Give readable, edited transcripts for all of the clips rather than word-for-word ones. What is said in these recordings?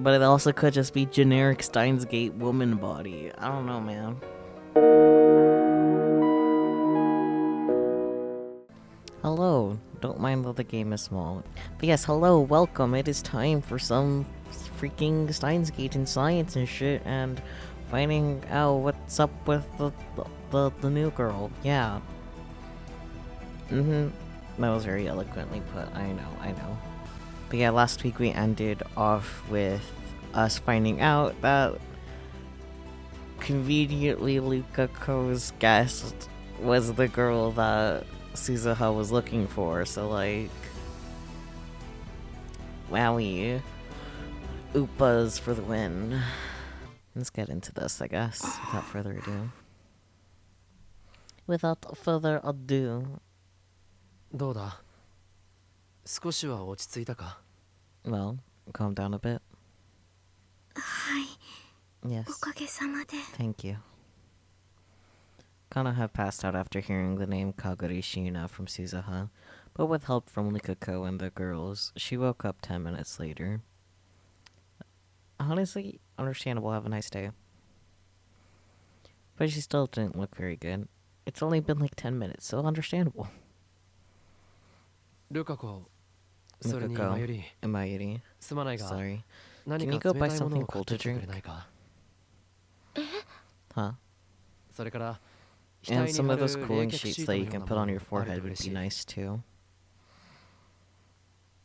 But it also could just be generic Steins Gate woman body. I don't know, man. Hello. Don't mind that the game is small. But yes, hello, welcome. It is time for some freaking Steins Gate and science and shit, and finding out what's up with the new girl. Yeah. That was very eloquently put. I know. But yeah, last week we ended off with us finding out that conveniently Lukako's guest was the girl that Suzuha was looking for, so like, wowie, Oopas for the win. Let's get into this, I guess, without further ado. Without further ado. どうだ少しは落ち着いたか Well, calm down a bit. はい。 Yes. おかげさまで。 Thank you. Kana had passed out after hearing the name Kagari Shina from Suzuha, but with help from Likako and the girls, she woke up 10 minutes later. Honestly, understandable, have a nice day. But she still didn't look very good. It's only been like 10 minutes, so understandable. ルカ子それにマユリ and Mayuri. すまないが Sorry. 何 Can you か go 冷 buy たいもの something を買 cold って to きてくれ drink? ないか Huh? それから And 額 some に of 貼 those る cooling 冷却 sheets シー that ト you のよ can うな put も on の your がある forehead と would 嬉し be い nice too.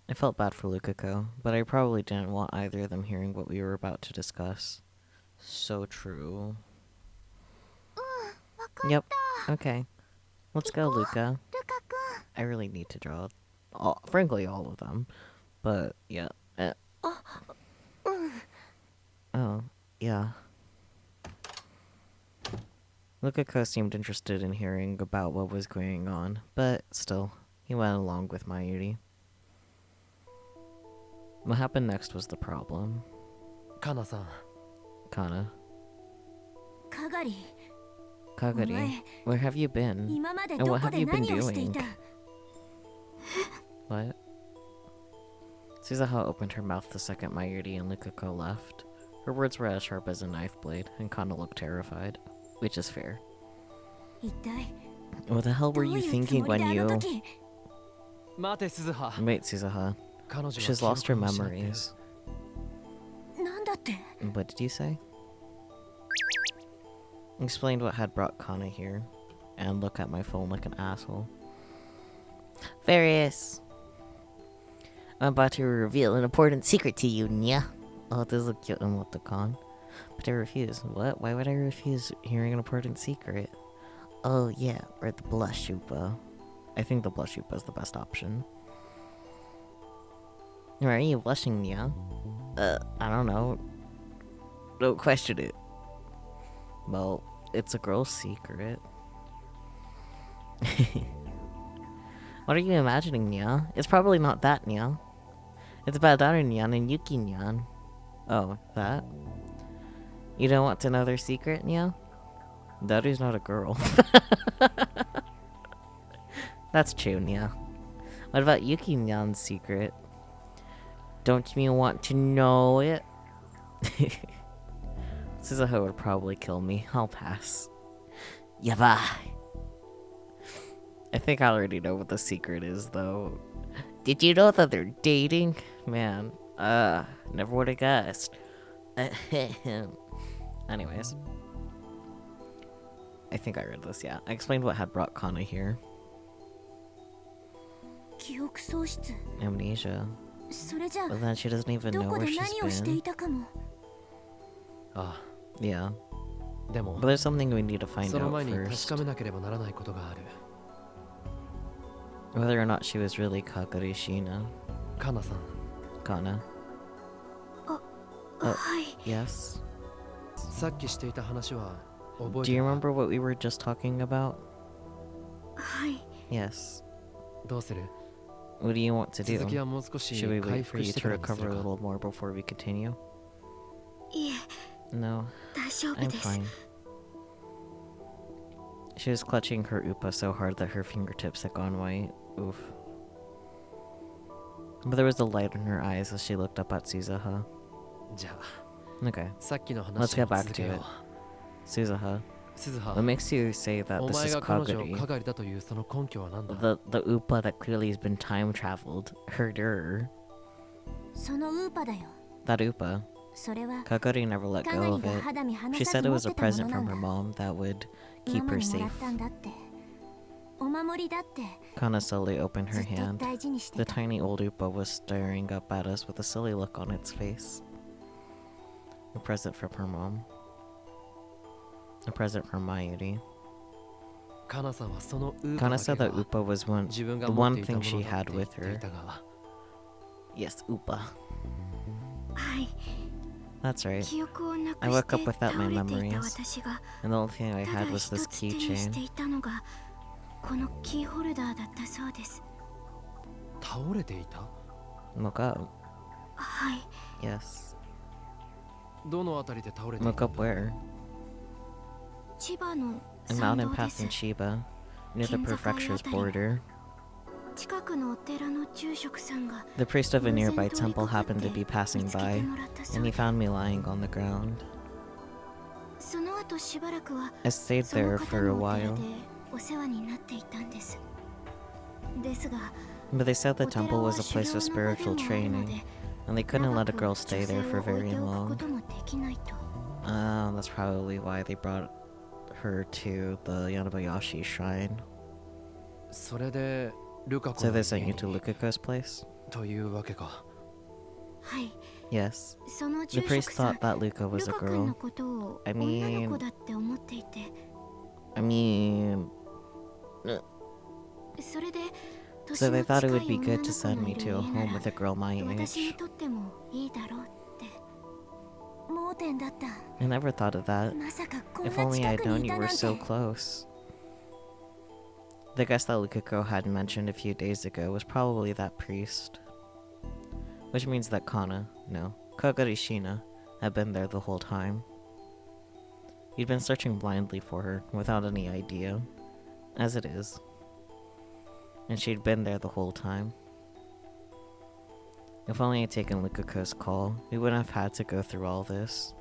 I felt bad for Lukako, but I probably didn't want either of them hearing what we were about to discuss. So true. Yep. Okay. Let's go, Luka. ルカ君。 I really need to draw, frankly, all of them. But, yeah. Oh, yeah. Lukako seemed interested in hearing about what was going on, but still, he went along with Mayuri. What happened next was the problem. カナさん Kana. かがり。 Kagari, where have you been? 今まで And ど what こ have で you been 何をしてい doing? た？ What? Suzuha opened her mouth the second Mayuri and Lukako left. Her words were as sharp as a knife blade, and Kana looked terrified. Which is fair. 一体 What the hell ど were う you いうつ thinking もりで when あの you... 時？待て鈴葉 Wait, Suzuha. 彼女は She's 記 lost her 憶を失ってる memories. なんだって？ What did you say? Explained what had brought Kana here, and look at my phone like an asshole. Various. I'm about to reveal an important secret to you, Nya. Oh, this is a cute emoticon. But I refuse. What? Why would I refuse hearing an important secret? Oh, yeah, or the blush Upa. I think the blush Upa is the best option. Why are you blushing, Nya? I don't know. Don't question it. Well, it's a girl's secret. What are you imagining, Nya? It's probably not that, Nya. It's about Daru Nyan and Yuki Nyan. Oh, that? You don't want to know their secret, Nya? Daru's not a girl. That's true, Nya. What about Yuki Nyan's secret? Don't you want to know it? Suzuha would probably kill me. I'll pass. Yaba! I think I already know what the secret is, though. Did you know that they're dating? Man, never would have guessed. Anyways. I think I read this, yeah. I explained what had brought Kana here. 記憶喪失。 Amnesia. それじゃ But then she doesn't even ど know こ where で she's 何をしてい been. たかも。あ Yeah. あでも But there's something we need to find その out 前に確 first. かめなければならないことがある Whether or not she was really Kagari Shina. カナさん Kana. はい。 Yes? さっきしていた話は覚え Do て you るか remember what we were just talking about? はい。 Yes. どうする What do you want to 続き do? はもう少し Should we 回 wait for 復 you して to からにす recover る a か little more before we continue? いえ、 No, 大丈夫 I'm です。 fine. She was clutching her upa so hard that her fingertips had gone white. Oof. But there was a light in her eyes as she looked up at Suzuha. じゃあ Okay. さっきの Let's 話 get を back 続け to よ it. Suzuha. う。鈴葉 What makes you say that お this 前 is が彼女を Kaguri? かがりだというその根拠は何だ？ The Upa that clearly has been time traveled. Her. そのウーパだよ。 That Upa. それは Kaguri never let か go がり of が it. 肌身離 She さ said ず it 持っ was a てたも present のな from ん her だ。 mom that would マ keep マ her にもら safe. ったんだって。お守りだって Kana slowly opened ず her っと hand. 大事にして The た。 tiny old Upa was staring up at us with a silly look on its face. A present from her mom. A present from Mayuri. カナさんはそのウー Kana パだ said け that が Upa was one, 自分が the 持っ one ていたも thing の she だっ had て言っ with てい her. たが Yes, Upa. はい。 That's right. 記憶をなく I し woke て up without 倒 my れていた memories, 私が and the only thing I ただ had 一 was this つ手にして keychain. いたのがこのキーホルダーだったそうです。倒れていた？ Woke up. はい。 Yes. どのあたりで倒れてい Woke たん up だ？ where? 千葉の A 参 mountain 道で path す。 in Chiba, near the 県境あ prefecture's たり。 border. 近くのお寺の住職さんが The priest of a 偶然 nearby 通り temple かかっ happened て to be 見 passing つけて by, もらったそ and う he です。 found me lying on the ground. その後しばらくは I stayed その there 方 for a のお寺 while, でお世話になっていたんです。ですが but they said the お寺 temple は was a 修 place 行 of の場で spiritual もあるの training, で and they couldn't 長 let a く girl 女 stay 性 there を for 置い very ておくこ long. ともできないと。 That's probably why they brought her to the Yanabayashi shrine. それでルカ子 So の they 家 sent you に to Lukako's place? というわけか。はい。 Yes. その The 住 priest 職さん thought that Luka ル was a カ君の girl. ことを I 女の mean- 子だって思っていて、 I mean, それで so 年 they の thought it 近 would い be 女 good の to 子 send の me いる to a 家 home な with a ら girl my 私に age. とってもいいだろうって。盲点だった。 I never thought of that. まさかこん If な only 近 I'd くに known い you た were なん so て。 close. The guest that Lukako had mentioned a few days ago was probably that priest. Which means that Kagurishina, had been there the whole time. He'd been searching blindly for her, without any idea, as it is. And she'd been there the whole time. If only I'd taken Lukako's call, we wouldn't have had to go through all this.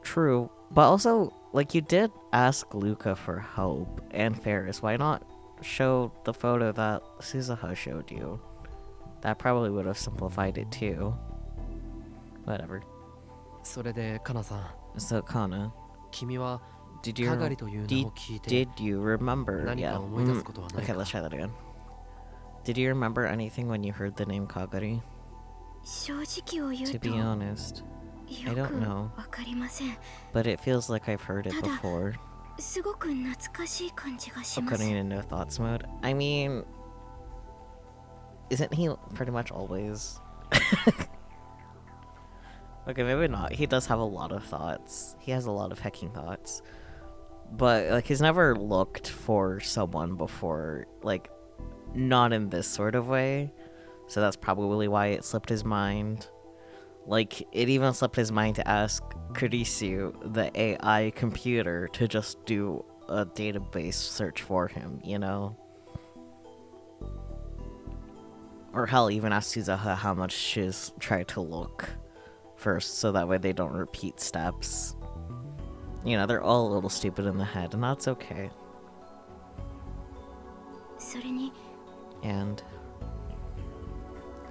True, but also, like, you did ask Luca for help, and Ferris. Why not show the photo that Suzuha showed you? That probably would have simplified it too. Whatever. それでカナさん、 So, Kana, 君は did かが you りという名 did, を聞いて did you remember? 何 Yeah. か思い出すことはない Okay, か？ let's try that again. Did you remember anything when you heard the name Kagari? 正直を言 To うと be honest, よ I don't く know. わかりません。 but it feels like I've heard it ただ、 before. すごく懐かしい感じがします。 According to no thoughts mode. I mean, isn't he pretty much always? Okay, maybe not. He does have a lot of thoughts. He has a lot of hecking thoughts. But, like, he's never looked for someone before. Like, not in this sort of way. So that's probably why it slipped his mind. Like, it even slipped his mind to ask Kurisu, the AI computer, to just do a database search for him, you know? Or hell, even ask Suzuha how much she's tried to look first, so that way they don't repeat steps. You know, they're all a little stupid in the head, and that's okay. それに And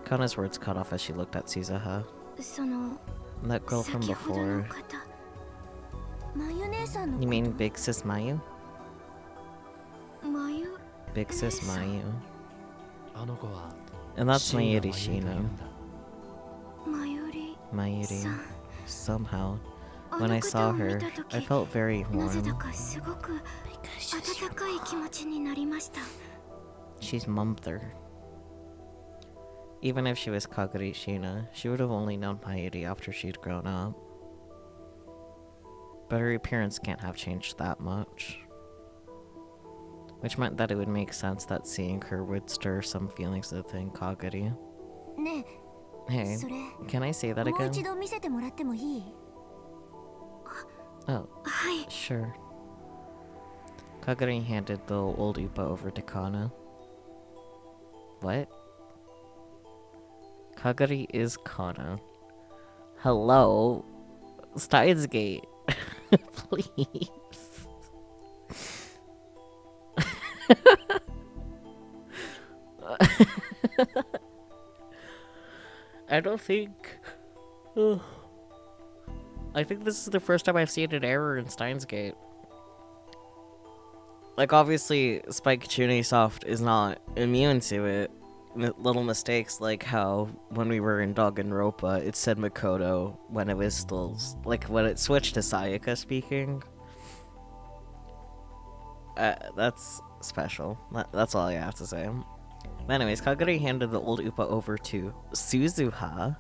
Kana's words cut off as she looked at Suzuha. その That girl from 先ほどの before. 方、まゆ姉さんの You こと。 mean Big Sis Mayu? まゆ Big Sis Mayu. あの子は And that's 深夜 Mayuri は言うと言う Shino. んだ。まゆり Mayuri. さん。 Somehow, あ when の I 方 saw を見 her, た I 時 felt very なぜだ warm. かすごく温かい気持ちになりました。 She's mother. Even if she was Kaguri Shina, she would have only known Mayuri after she'd grown up. But her appearance can't have changed that much. Which meant that it would make sense that seeing her would stir some feelings within Kaguri. ね Hey, え、それ can I say that もう again? 一度見せてもらってもいい？ Oh, はい。 sure. Kaguri handed the old Upa over to Kana. What? Kaguri is Kana. Hello? Steins Gate. Please. I don't think... I think this is the first time I've seen an error in Steins Gate. Like, obviously, Spike Chunisoft is not immune to it. Little mistakes, like how when we were in Danganronpa, it said Makoto when it was still... Like, when it switched to Sayaka speaking. That's special. That's all I have to say. But anyways, Kagure handed the old Upa over to Suzuha.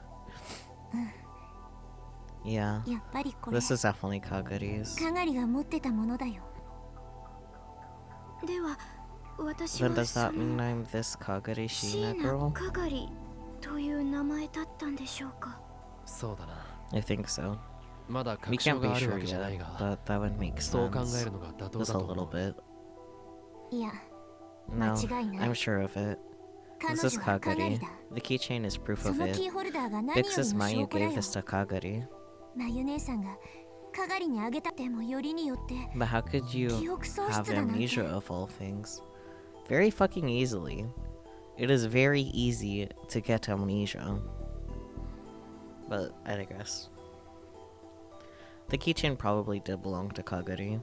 Yeah, やっぱりこれ this is definitely Kagure's. かがりが持ってたものだよ。では私 Then は does そ that mean の I'm this Kagure 椎 Shina 名 girl? かがりという名前だったんでしょうか。そうだな。 I think so. まだ We 確証 can't be があるわ sure けじゃない yet, が、 but that would make そう考え sense. るのが妥当 Just だ a と little 思う。 bit. いや、 No, 間違いない。 I'm sure of it. 彼 This 女 is はかがり Kagure. だ。 The keychain is proof そ of の it. キーホルダーが何より Vix's の Mayu 証拠だ gave よ。 this to Kagure. まゆ姉さんがかがりにあげたってもよりによって But how could you 記憶喪 have 失だなんて。 amnesia of all things? Very fucking easily. It is very easy to get amnesia. But I digress. The keychain probably did belong to Kagure.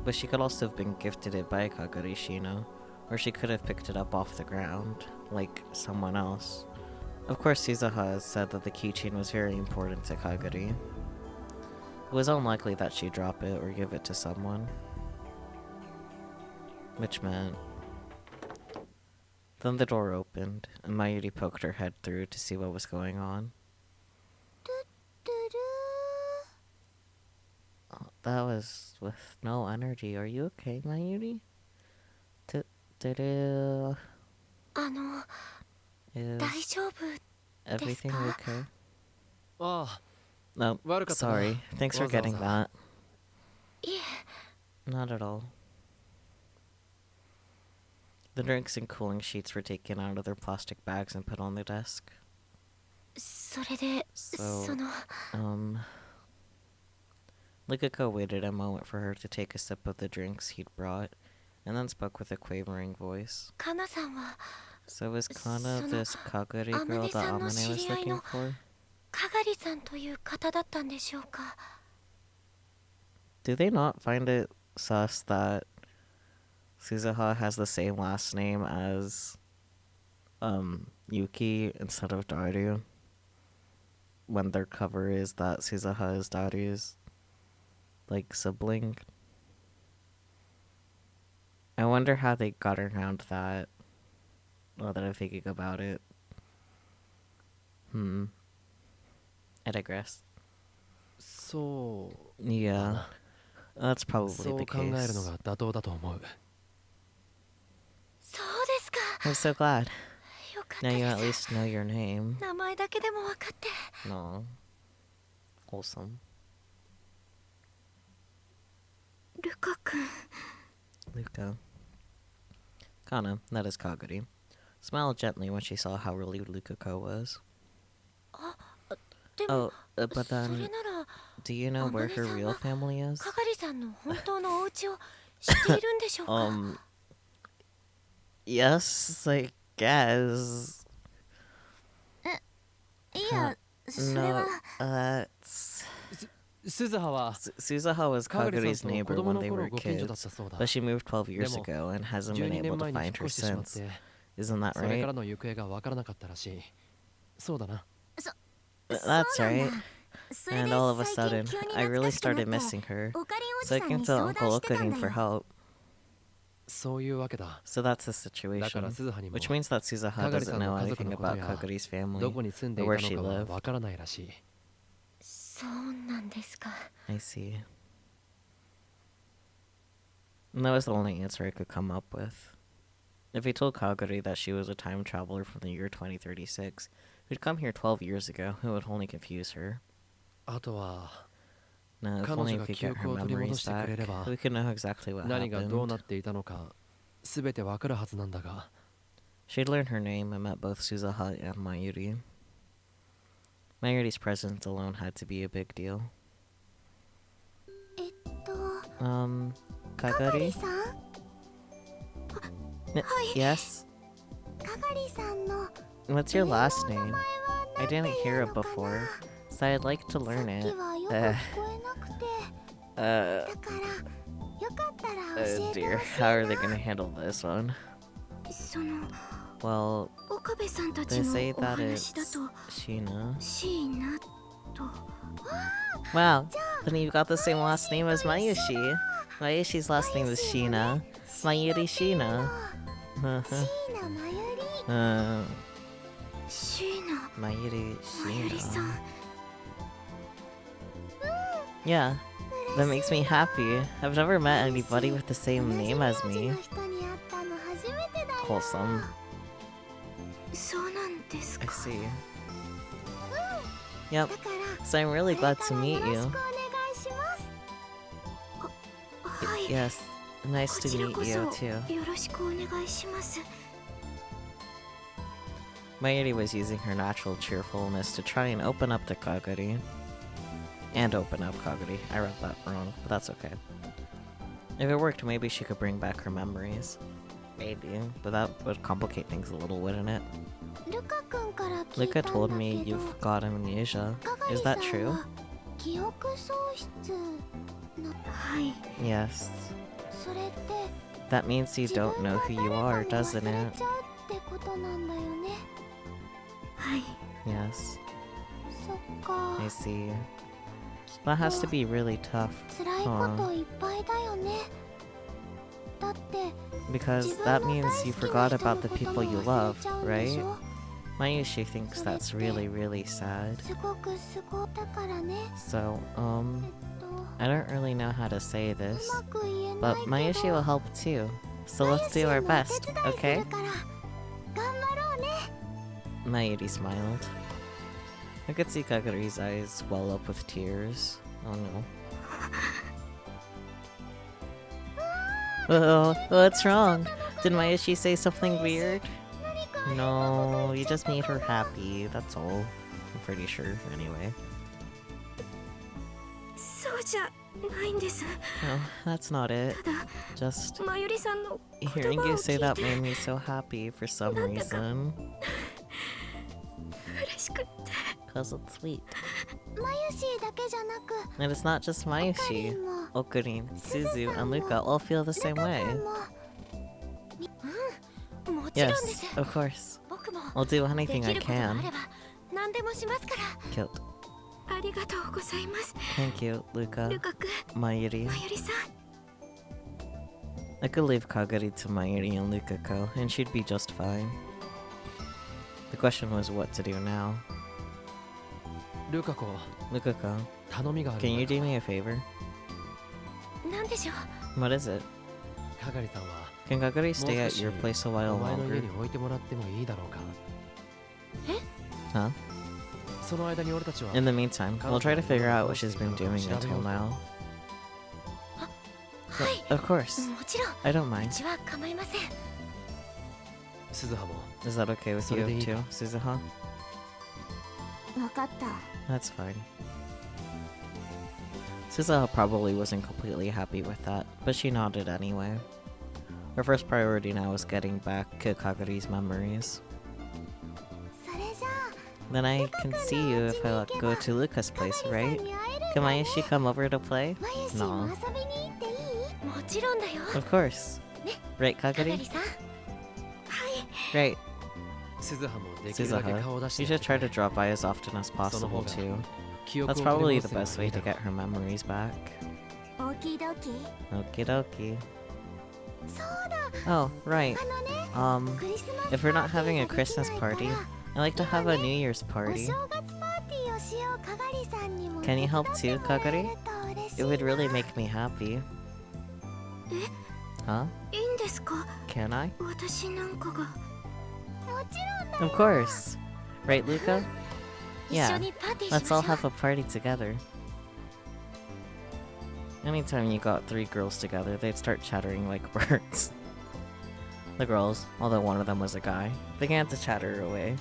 But she could also have been gifted it by Kagure Shino. Or she could have picked it up off the ground, like someone else. Of course, Suzuha has said that the keychain was very important to Kagure. It was unlikely that she'd drop it or give it to someone. Which meant... Then the door opened, and Mayuri poked her head through to see what was going on. Oh, that was with no energy. Are you okay, Mayuri? Is あの、大丈夫。 everything okay? ああ、 No, 悪かったな。 sorry. Thanks for わざわざ。 getting that. いえ、 Not at all. The drinks and cooling sheets were taken out of their plastic bags and put on the desk. それで、 So, その、 Likako waited a moment for her to take a sip of the drinks he'd brought, and then spoke with a quavering voice. かなさんは So was Kana その、 this Kagure girl that Amane-sanの Amane 知 was り合いの looking for? かがりさんという方だったんでしょうか。 Do they not find it sus that Suzuha has the same last name as Yuki instead of Daru? When their cover is that Suzuha is Daru's like sibling. I wonder how they got around that. Now that I'm thinking about it. I digress. そう Yeah, that's probably そ the う考えるの case. が妥当だと思う。そうですか。 I'm so glad. よかった Now you で at す。 least know your name. 名前だけでも分かって。 No. Wholesome. ルカ君。 Luca. Kana, that is Kaguri, smiled gently when she saw how relieved Lukako was. でも、 Oh, but それ then, なら do you know where her Amane-san real は family is? かがりさんの本当のお家を知っているんでしょうか。 Yes, I guess. いや、それ No, は that's... 鈴葉は Suzuha was かがり Kaguri's さんと子 neighbor 供 when の they 頃 were ご近所だっ kids, たそうだ。 but she moved 12 years でも ago and hasn't been 12 年 able to 前に find 引っ her 越してしまっ since. て、 Isn't that それか right? らの行方がわからなかったらしい。そうだな。 That's そうなんだ right. それ And で all of a 最近 sudden, 急に I 懐 really かしくな started って missing her. おかりお So じ I さん came に to 相 Uncle 談してたん looking だ for よ。 help. そういうわけだ。 So that's the だから situation. 鈴葉にも Which means that Suzuha かがり doesn't さんの know 家族 anything のこと about や Kaguri's family どこに住んで or い where た she のかは lived. わからないらしい。そうなんですか。 I see. And that was the only answer I could come up with. If he told Kaguri that she was a time traveler from the year 2036, who'd come here 12 years ago, it would only confuse her. あとは No, if 彼 only 女が we could 記 get 憶 her を取り戻 memories してく back, れれば we could know exactly what 何がどうなっ happened. ていたのか全てわかるはずなんだが。 She'd learned her name and met both Suzuha and Mayuri. Mayuri's presence alone had to be a big deal. 係 Kagari? さん Yes? 係さんの What's your last name? I didn't hear it before, so I'd like to さ learn っ it. きはよく聞こえなくてだからよかったら教 Oh えて dear, ほしい how are they な gonna handle this one? その Well, 岡部さんたち they の say お that 話だ it's と Sheena. シーナと Wow, then you've got the same last name as Mayushi. Mayushi's last name is Sheena. Mayuri Sheena. シーナまゆり シーナ Mayuri まゆりさ Sheena. ん Yeah, that makes me happy. I've never met anybody with the same 同じ name 名 as 字 me. の人に会ったの初めてだよ Wholesome. そうなんです I か see. Yep, だから so I'm really これ glad か to ら meet よろし you. くお願いしますはい Yes, nice こ to ちら meet こ you そ too. よろしくお願いします Mayuri was using her natural cheerfulness to try and open up to Kaguri. And open up Kaguri. I read that wrong, but that's okay. If it worked, maybe she could bring back her memories. Maybe, but that would complicate things a little, wouldn't it? ルカ君から聞い Luca たん told だ me けど you've got amnesia. かが Is りさ that ん true? は記憶喪失なはい Yes. それって That means you 自分 don't が know who you 誰 are, かも doesn't 忘れ it? ちゃうってことなんだよねはい Yes, そっか I see. That has to be really tough, 辛いこといっぱいだよねだって because 自分 that の means 大 you 好き forgot な人 about の the こと people も you 忘 love, れちゃうんで right? しょ Mayushi thinks that's really, really sad. すごくすごだからね So, と I don't really know how to say う this, まく言えない but けど Mayushi will help too. So let's do our マユ best, シのお手伝い okay? するから頑張ろうね Mayuri smiled. I could see Kaguri's eyes well up with tears. Oh no. Oh, what's wrong? Did Mayushi say something weird? No, you just made her happy, that's all. I'm pretty sure, anyway. そうじゃないんです No, that's not it. ただ Just まゆりさんの言 hearing 葉を you 聞 say い that て made me so happy for some reason. 嬉しくって Cause it's sweet. まゆしだけじゃなく And it's not just かり Mayushi. も Okurin, Suzu, and Luca all feel the same ルカ way. 君もうんもちろんで Yes, す of course. 僕も I'll do で anything き I ることがあ can. れば何でもしますから Cute. ありがとうございます Thank you, Luca. ルカ君 Mayuri. まゆりさん I could leave Kaguri to Mayuri and Lukako, and she'd be just fine. The question was what to do now. ルカ子 Lukako, 頼みがある can ん you だ do me a favor? なんでしょう What is it? かがりさんは Can Kaguri もう stay 少 at し your place a お while 前の家 longer? に置いてもらってもいいだろうか Huh? その間に俺たちは In the meantime, we'll try to figure out what she's been doing until now. はい Of course. もちろん I don't う mind. ちは構いません鈴葉も Is that okay with So you they- too, Suzuha? 分かった That's fine. Suzuha probably wasn't completely happy with that, but she nodded anyway. Her first priority now was getting back to Kaguri's memories. それじゃあ Then I can see you if I go to Luca's place, かがり right? さんに会える Can Mayushi come over to play? まゆし No. も遊びに行っていいもちろんだよ Of course. Right, かがり Kaguri? さんはい Right, 鈴葉もできるだけ顔を出 Suzuha. し You て should try to drop by as often as possible too. 記憶を That's 取り probably 戻 the せば best い way いだ to ろう get her memories back. オーキードーキー Okie dokie. そうだ Oh, right. あのね Um, クリスマス if we're not パーティ having ー a ができ Christmas ないから party, I like to have a New Year's お party. 正月パーティーをしようかがりさんにも Can you help 手伝 too, ってもらえ Kaguri? ると嬉しい It would really make me happy. Huh? いいんですか Can I? 私なんかがもちろんだよ Of course. Right, Luca? 一緒 Yeah. にパーティーしま Let's しょ all う have a party together. Anytime you got three girls together, they'd start chattering like birds. The girls, although one of them was a guy, began to chatter away.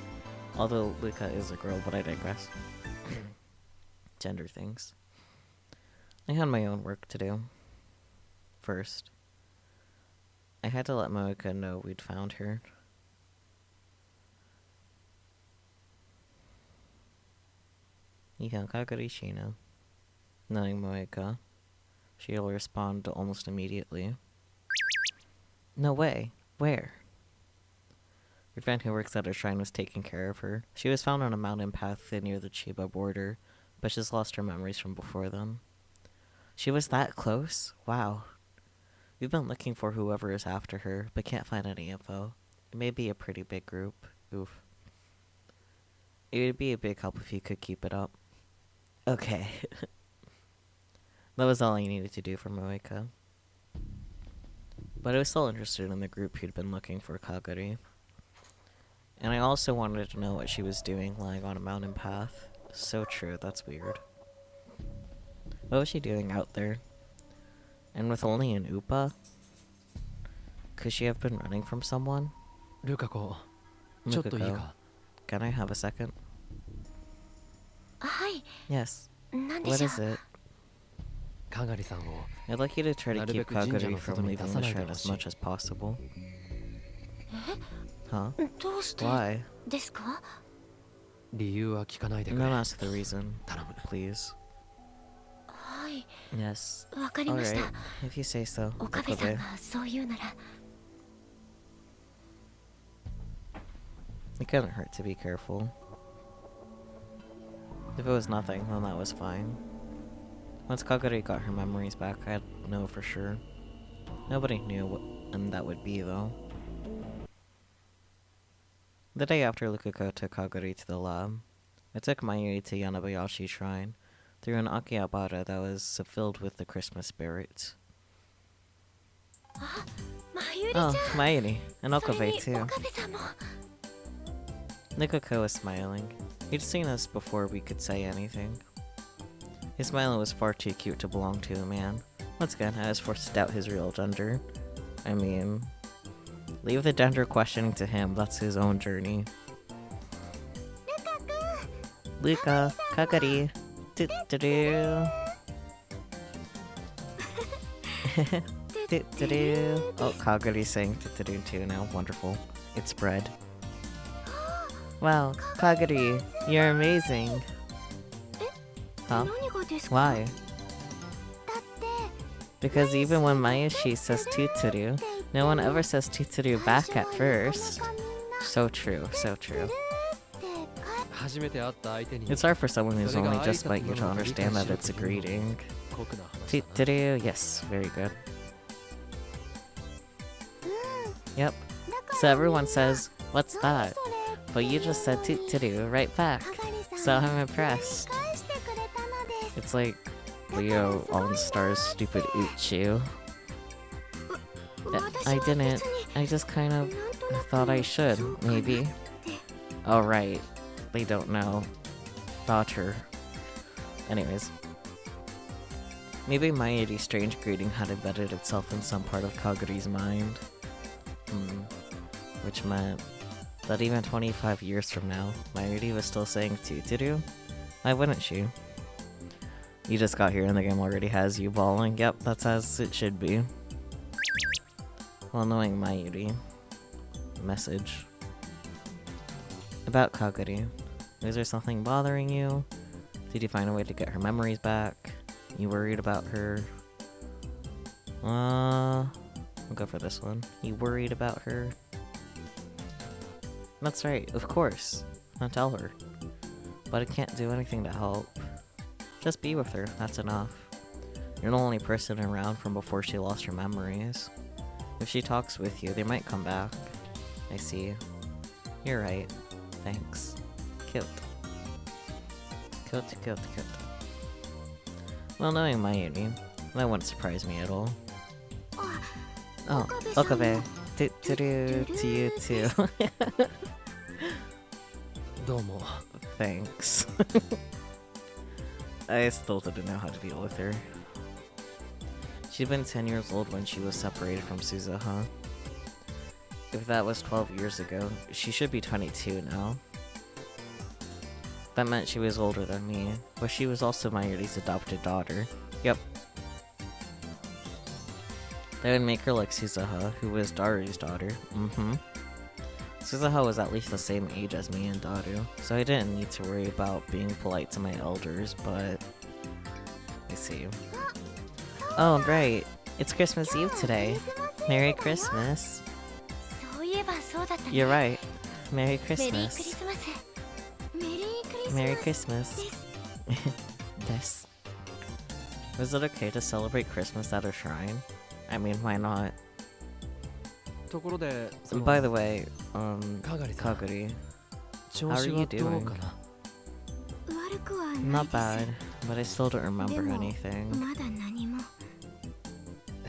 Although Luca is a girl, but I digress. gender things. I had my own work to do. First, I had to let Moeka know we'd found her. Kagari Shina. Knowing Moeka, she'll respond almost immediately. No way. Where? Your friend who works at a shrine was taking care of her. She was found on a mountain path near the Chiba border, but she's lost her memories from before then. She was that close? Wow. We've been looking for whoever is after her, but can't find any info. It may be a pretty big group. Oof. It would be a big help if you could keep it up. Okay. That was all I needed to do for Moeka. But I was still interested in the group who'd been looking for Kagari. And I also wanted to know what she was doing lying on a mountain path. So true, that's weird. What was she doing out there? And with only an Upa? Could she have been running from someone? Lukako, Lukako, can I have a second? Yes. What is it? Kagari-san wo I'd like you to try to keep Narubeku Kagari jinja from no leaving the soto ni shrine as dasanai de much as possible. Huh? どうして Why? ですか？理由は聞かないでく Don't れ ask the reason, 頼む please. はい、 Yes. わかりました。 Alright, if you say so. 岡部さん Okabe. がそう言うなら。 It couldn't hurt to be careful. If it was nothing, then that was fine. Once Kagari got her memories back, I'd know for sure. Nobody knew what and that would be, though. The day after Lukako took Kagari to the lab, I took Mayuri to Yanabayashi Shrine through an Akihabara that was filled with the Christmas spirit. まゆりちゃ Oh, ん。 Mayuri, and それ Okabe に too. 岡部さんも。 Lukako was smiling. He'd seen us before we could say anything. His smile was far too cute to belong to a man. Once again, I was forced to doubt his real gender. I mean, leave the gender questioning to him. That's his own journey. Luka, Kagari, do-do-do. Do-do-do. Oh, Kagari's saying do-do-do too now. Wonderful. It's bread. Wow, Kagari, you're amazing. Huh? 何がですか？ Why? だって。 Because even when Mayashi says tuturu, no one ever says tuturu back at first. So true, so true. 初めて会った相手に It's hard for someone who's only just met you to understand that it's a greeting. 酷な話だな Tuturu, yes, very good. Yep. So everyone says, what's that? But you just said tuturu right back. So I'm impressed. It's like Leo All-Star's stupid Uchu. I didn't. I just kind of thought I should, maybe. Oh, right. They don't know. Daughter. Anyways. Maybe Mayuri's strange greeting had embedded itself in some part of Kaguri's mind. Which meant that even 25 years from now, Mayuri was still saying tuturu? Why wouldn't she? You just got here and the game already has you bawling. Yep, that's as it should be. Well, knowing Mayuri. Message. About Kaguri. Is there something bothering you? Did you find a way to get her memories back? You worried about her? I'll go for this one. You worried about her? That's right, of course. I'll tell her. But I can't do anything to help. Just be with her, that's enough. You're the only person around from before she lost her memories. If she talks with you, they might come back. I see. You're right. Thanks. Cute. Cute, cute, cute. Well, knowing Mayuri, that wouldn't surprise me at all. Oh, Okabe. To you too. どうも Thanks. I still didn't know how to deal with her. She'd been 10 years old when she was separated from Suzuha. If that was 12 years ago, she should be 22 now. That meant she was older than me, but she was also Mayuri's adopted daughter. Yep. That would make her like Suzuha, who was Daru's daughter. Suzuha was at least the same age as me and Daru, so I didn't need to worry about being polite to my elders, but... I see. Oh, right. It's Christmas Eve today. Merry Christmas. You're right. Merry Christmas. Merry Christmas. This. Was it okay to celebrate Christmas at a shrine? I mean, why not? ところで、 By the way, かがりさん、 Kaguri, 調 how 子 are は you どう doing? かな。 Not bad, but I still don't remember でも anything. まだ何も。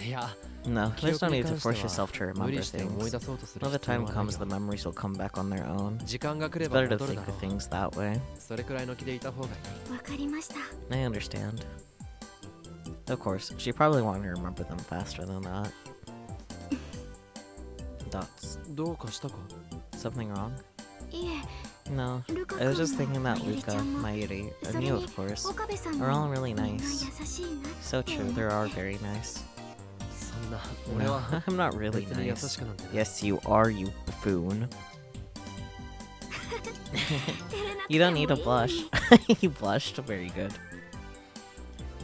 いや、 No, 記 there's 憶 no に need to 関して force は yourself to 無 remember 理して思い things. 出そうとする When the 必要 time はない comes, よ the memories will come back on their own. 時間が来れ It's ば better to 戻る think だ of ろう。 things that way. それくらいの気でいた方がいい。わかりました。 I understand. Of course, she probably wanted to remember them faster than that. Dots. どうかしたか？ Something wrong? いえ、 No. ルカ I was 君 just thinking も that まゆりち Luca, ゃんも Mayuri, そ and れ you に of course, 岡部さん are all も really みんな優 nice. しいなって So true, they are very nice. そんな、俺 No, は I'm not really 別に優 nice. しくなんてない。 Yes, you are, you buffoon. 照れなく You て don't も need to いい blush. You blushed. Very good.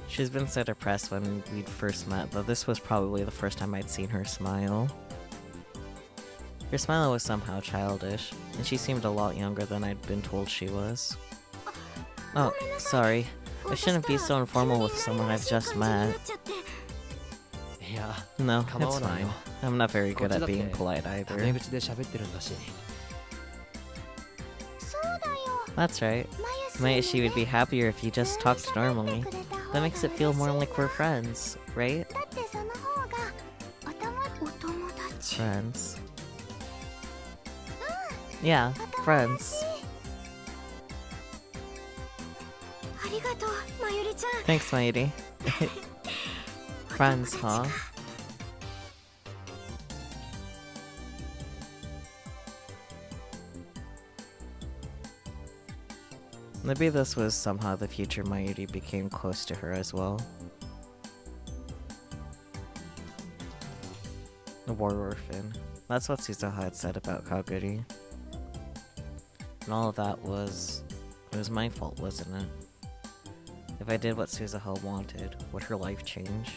She's been so depressed when we'd first met, though this was probably the first time I'd seen her smile. Her smile was somehow childish, and she seemed a lot younger than I'd been told she was. Oh, sorry. I shouldn't be so informal with someone I've just met. いや、 No, 構 it's わないよ。 fine. I'm not very good at こっちだって being polite タメ either. 口で喋ってるんだし。そうだよ。 That's right. まゆ She would be happier if you just talked normally. That makes it feel more like we're friends, right? だってその方がお友達。 Friends. Yeah, friends. ありがとう、まゆりちゃん。 Thanks, Mighty. Friends, huh? Maybe this was somehow the future Mighty became close to her as well. A war orphan. That's what Suzuha had said about Kaguri. And all of that was... It was my fault, wasn't it? If I did what Suzuha wanted, would her life change?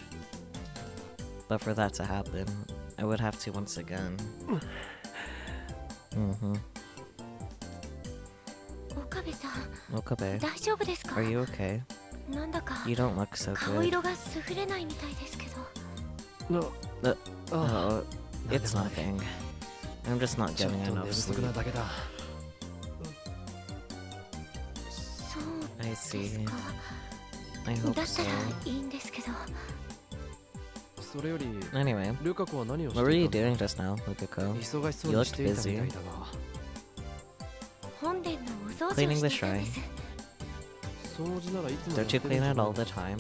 But for that to happen, I would have to once again. Mm-hmm. 岡部さん、 Okabe, 大丈夫ですか are you okay? なんだか You don't look so 顔 good. 色が優れないみたいですけど。Oh, なんで it's もない。 nothing. I'm just not ちょっ getting と寝 enough 不足 sleep. なだけだ。そう I で see. すか。 I だ hope った so. らいいんですけど。それより、 Anyway, ルカ子は何をし what were て you いたの？ doing just now, Lukako? 忙しそう You に looked していたみたい busy. だが。本殿のお掃除 Cleaning を the していたんです。掃除ならいつもやっ Don't て you る clean じゃ it ない all the time?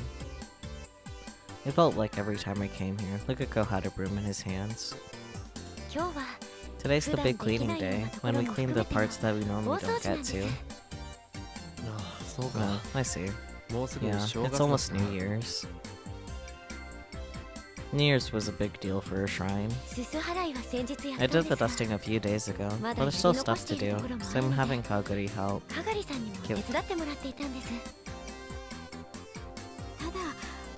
It felt like every time I came here, Lukako had a broom in his hands. 今日は Today's the big cleaning day, when we clean the parts that we normally don't get to. ああ、そうか。 Oh, I see. もうすぐ Yeah, 正 it's 月だ almost し New な。 Year's. New Year's was a big deal for her shrine. すす払いは先日やっ I たん did で the すが、 dusting a few days ago, but there's still stuff to do, so I'm having Kaguri help. かがりさんにも手伝ってもらっていたんです。ただ、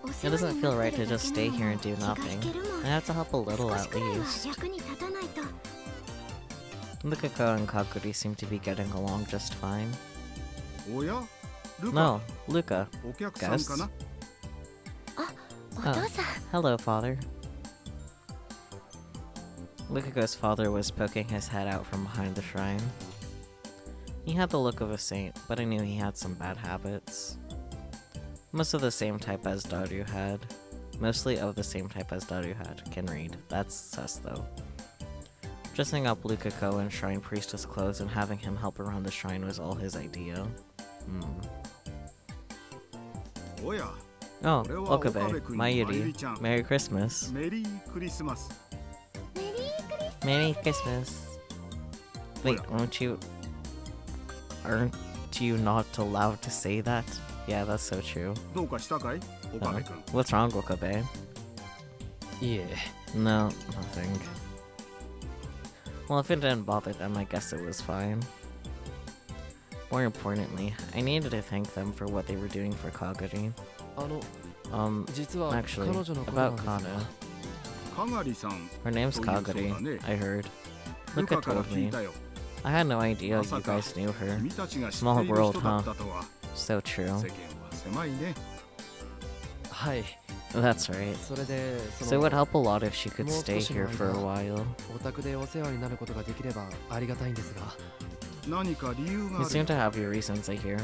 お It 世話 doesn't に feel なっ right て to るだ just け stay な here の and も do 気が nothing. 引けるもん。 I have to help a little 少 at しくらいは least. 役に立たないと。 Lukako and Kaguri seem to be getting along just fine. おやルカ No, Luca. お客さんかな お父さん、 Hello, father. Lukako's father was poking his head out from behind the shrine. He had the look of a saint, but I knew he had some bad habits. Most of the same type as Daru had. Mostly of the same type as Daru had. Can read. That's sus though. Dressing up Lukako in shrine priestess clothes and having him help around the shrine was all his idea. Hmm. おや Oh, これは Okabe, 岡部君、まゆり Mayuri. ちゃん。 Merry Christmas. メリークリスマス Merry Christmas. Wait, aren't to you not allowed to say that? Yeah, that's so true. どうかしたかい岡部君。 What's wrong, Okabe? いえ No, nothing. Well, if it didn't bother them, I guess it was fine. More importantly, I needed to thank them for what they were doing for Kagari. あの 実は Actually, 彼女のこと about なんですが Kana. かがりさん。 Her name's そういうそうだ Kagari, ね。 I heard. ル Luca カから told 聞い me. たよ。 I had no idea ま you さか guys knew her. 君たちが知って Small いる world, 人だ huh? ったとは。 So true. 世間は狭いね。はい That's right. それで So it would help a lot if she could もう stay 少しの here for a 間 while. お宅でお世話になることができればありがたいんですが何か理由が You あ seem る。 to have your reasons, I hear.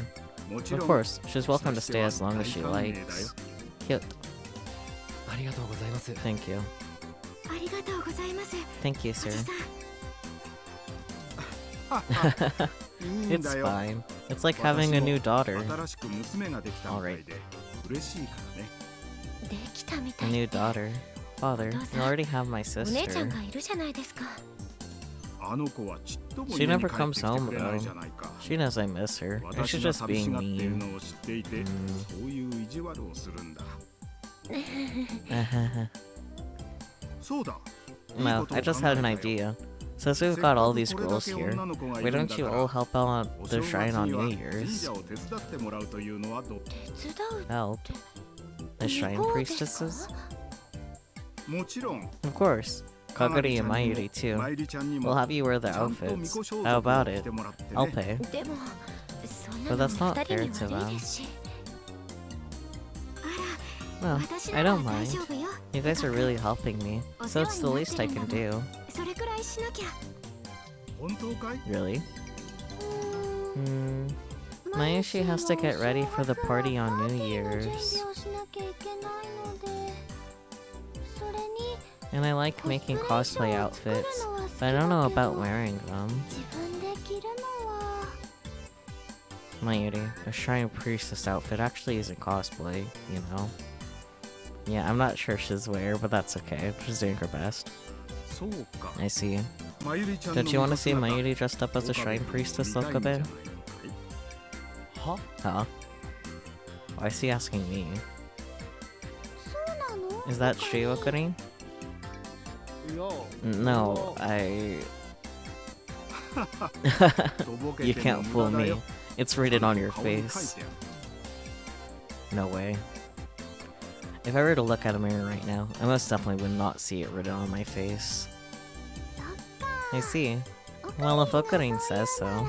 もち Of ろん。 course, she's welcome to stay as long as she likes. Cute. ありがとうございます Thank you. ありがとうございます Thank you, お sir. じさんいいん It's だよ。 fine. It's like having a new daughter. 新しく娘ができたみたいで嬉しいからね。できたみ A たい new daughter. Father, you already have my お姉ちゃん sister. がいるじゃないですかあの子はちっとも She 家に never 帰って comes きて home くれないじゃないか。 She knows I miss her. And 私 she's が just 寂し being がっている mean. のを知っていて、そういう意地悪をするんだ。そうだ。 No, I just had an idea. Since we've got all these girls here, why don't you all help out at the shrine on New Year's? 神社を手伝ってもらうというのはどう？手伝う Help? The shrine どうですか priestesses? もちろん。 Of course. Kagari and Mayuri マ too. イリちゃんにも We'll have you wear the ちゃんと outfits. 巫女装 How 束を about 着 it? てもらってね。 I'll pay. でもそん But なの that's not 二人 fair に to 悪い them. ですしあ No, ら私 I なら don't 大 mind. 丈夫よ You guys are really helping me, so it's the least I can do. それくらいしなきゃ本当かい？ Really? うーん Mayushi has to get ready for the party on New 準 Year's. 備をしなきゃいけないのでそれに And I like making cosplay outfits, but I don't know about wearing them. 自分で着るのは Mayuri, a shrine priestess outfit actually isn't cosplay, you know? Yeah, I'm not sure she's where, but that's okay. She's doing her best. そうか。 I see. マユリちゃんの Don't you want to see 姿 Mayuri dressed up as a shrine priestess, 見たいんじゃない Okabe? のかい？は Huh? Why is he asking me? そうなの Is that true, Okarin? いや No, I... とぼけ You て can't も fool 無駄だ me. よ。 It's written on your 顔に書い face. てある。 No way. If I were to look at a mirror right now, I most definitely would not see it written on my face. そっか I see. Well, if Okarin says so.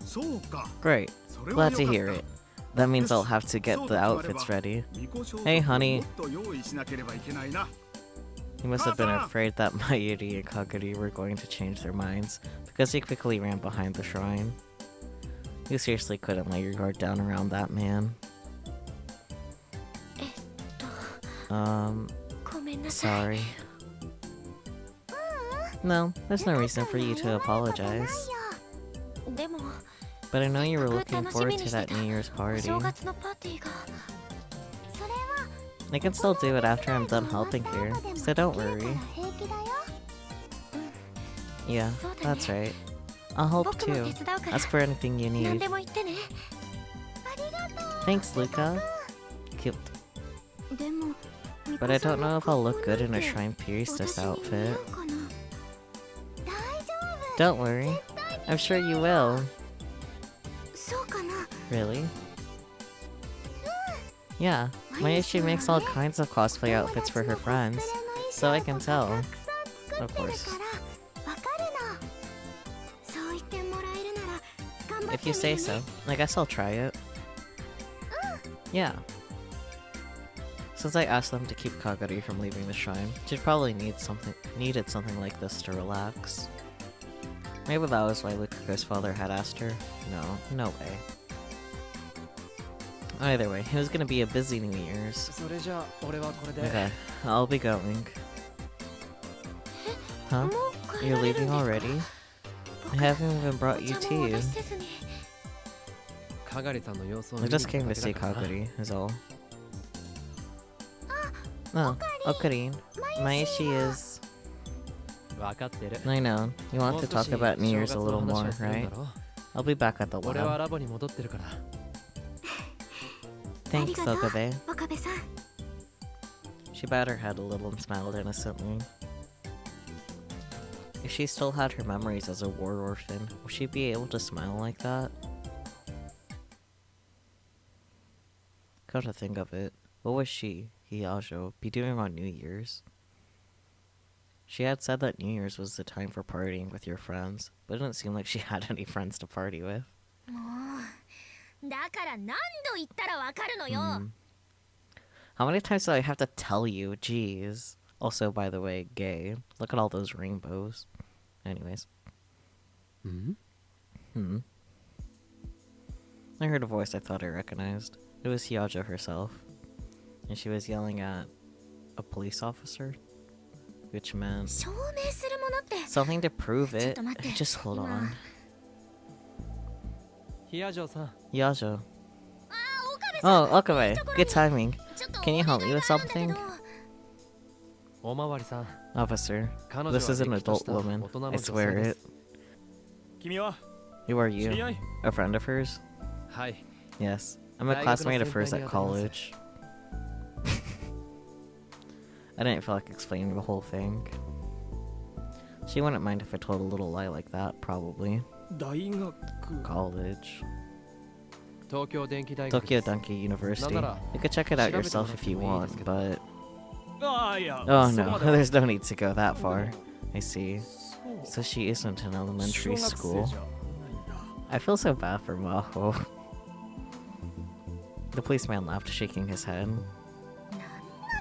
そうか。 Great. それは Glad よ to かっ hear た。 it. That means I'll have to get the outfits ready. 巫女装束を Hey, honey. もっと用意しなければいけないな。 He must have been afraid that Mayuri and Kagari were going to change their minds, because he quickly ran behind the shrine. You seriously couldn't let your guard down around that man. ごめんなさい Sorry. No, there's no reason for you to apologize. でも But I know you were looking forward to that New Year's お party. 正月のパーティーがそれは I can still do it after I'm done helping here, so don't worry. 平気だよ Yeah, that's right. I'll help 僕も too. 手伝うから Ask for anything you 何 need. でも言ってねありがとう Thanks, Luca. Cute. でも But I don't know if I'll look good in a shrine priestess 私に似合 outfit. うかな大丈夫 Don't worry. I'm sure you will. そうかな Really? Yeah, Mayushi makes all kinds of cosplay outfits for her friends, so I can tell. Of course. If you say so, I guess I'll try it. Yeah. Since I asked them to keep Kagari from leaving the shrine, she'd probably needed something like this to relax. Maybe that was why Lukaku's father had asked her. No way. Either way, it was gonna be a busy New Year's. それじゃあ俺はこれで Okay, I'll be going. Huh? You're leaving already? I haven't even brought you tea. かがりさんの様子を I 見に just 来た came だ to け see だからな Kagari, is all. Oh, Okarin. Maishi is... 分かってる I know. You want to talk about New Year's a little more, お正月の話をするん right? だろ I'll be back at the 俺は lab. ラボに戻ってるから。 Thanks, ありがとう Okabe. 岡部さん。 She bowed her head a little and smiled innocently. If she still had her memories as a war orphan, would she be able to smile like that? Come to think of it, what would she, Hiyajo, be doing on New Year's? She had said that New Year's was the time for partying with your friends, but it didn't seem like she had any friends to party with. もうだから何度言ったらわかるのよ。 How many times do I have to tell you? Jeez. Also, by the way, gay. Look at all those rainbows. Anyways. うん？ I heard a voice I thought I recognized. It was Hiyajo herself. And she was yelling at a police officer. Which meant 証明するものって。 something to prove it. ちょっと待って。 Just hold on. ヒヤジョさん。 Hiyajo. あ、岡部さん。 Oh, Okabe. Good timing. ちょっと Can you help me with お願いがあるんだけど。 something? おまわりさん。 Officer, 彼女は this is an れっきとし adult た woman. 大人の I 女性 swear で it. す。君は Who are 知り you? 合い A friend of hers? はい。 Yes. I'm a 大学の classmate of 先輩 hers に at 当たります。 college. I didn't feel like explaining the whole thing. She wouldn't mind if I told a little lie like that, probably. 大学 College. 東京電機大学 Tokyo です。 Danki University. Nandara, You could check it out 調べてもら yourself って if you もいいです want, けど。 but... ああいや Oh そこ no, までは there's no need to go that far. I see. そう So she isn't in elementary 小学生 school. じゃないんだ I feel so bad for Maho. The policeman laughed, shaking his head.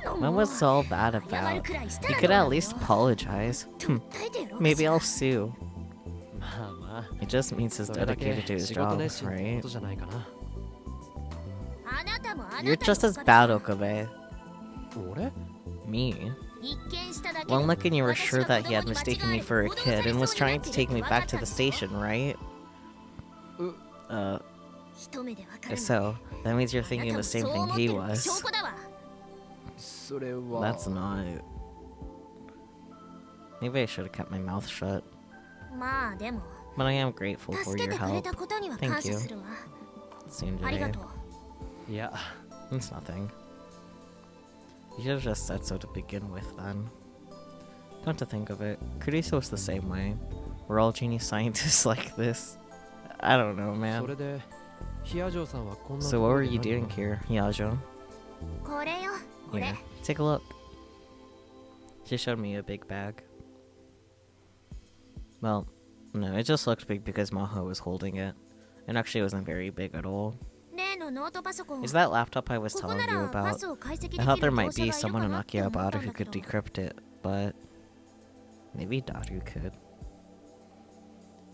なの What もう was all that 謝る about? くらいした You ら could どうな at の least apologize. 訴えてよろ Maybe I'll sue. まあまあ。 It just means he's それだけ dedicated to his 仕事 job, 熱心ってこ right? とじゃないかな。あなたもあなた You're の just as 岡部 bad, さん Okabe. 俺？ Me? 一見しただけで One look and you were 私 sure が that he had 子供に間違 mistaken わ me れ for a 報道 kid され and was そうに trying なって to る take me って back 分か to った the でしょ station, right? 一目でわかるの So, that means you're あな thinking たも the same そう thing 思って he るって証 was. 拠だわそれは。 That's not... Maybe I should have kept my mouth shut. まあでも But I am grateful for 助け your てくれ help. たことには Thank 感謝 you. するわ Soon ありが today. とういや、 It's nothing. You should have just said so to begin with, then. Come to think of it, Kuriso's the same way. We're all genius scientists like this. I don't know, そ man. れでヒヤジョさんはこんな So と what ころ were で you 何 doing を here, Hiyajo? これよこれ Yeah. Take a look. She showed me a big bag. Well, no, it just looked big because Maho was holding it. And actually it wasn't very big at all. 例のノートパソコン Is that laptop I was ここ telling な you らパ about? スを解析でき I thought る there 業 might 者 be がいる someone か in なって思った Akihabara ん who だけ could ど decrypt it, but maybe Daru could.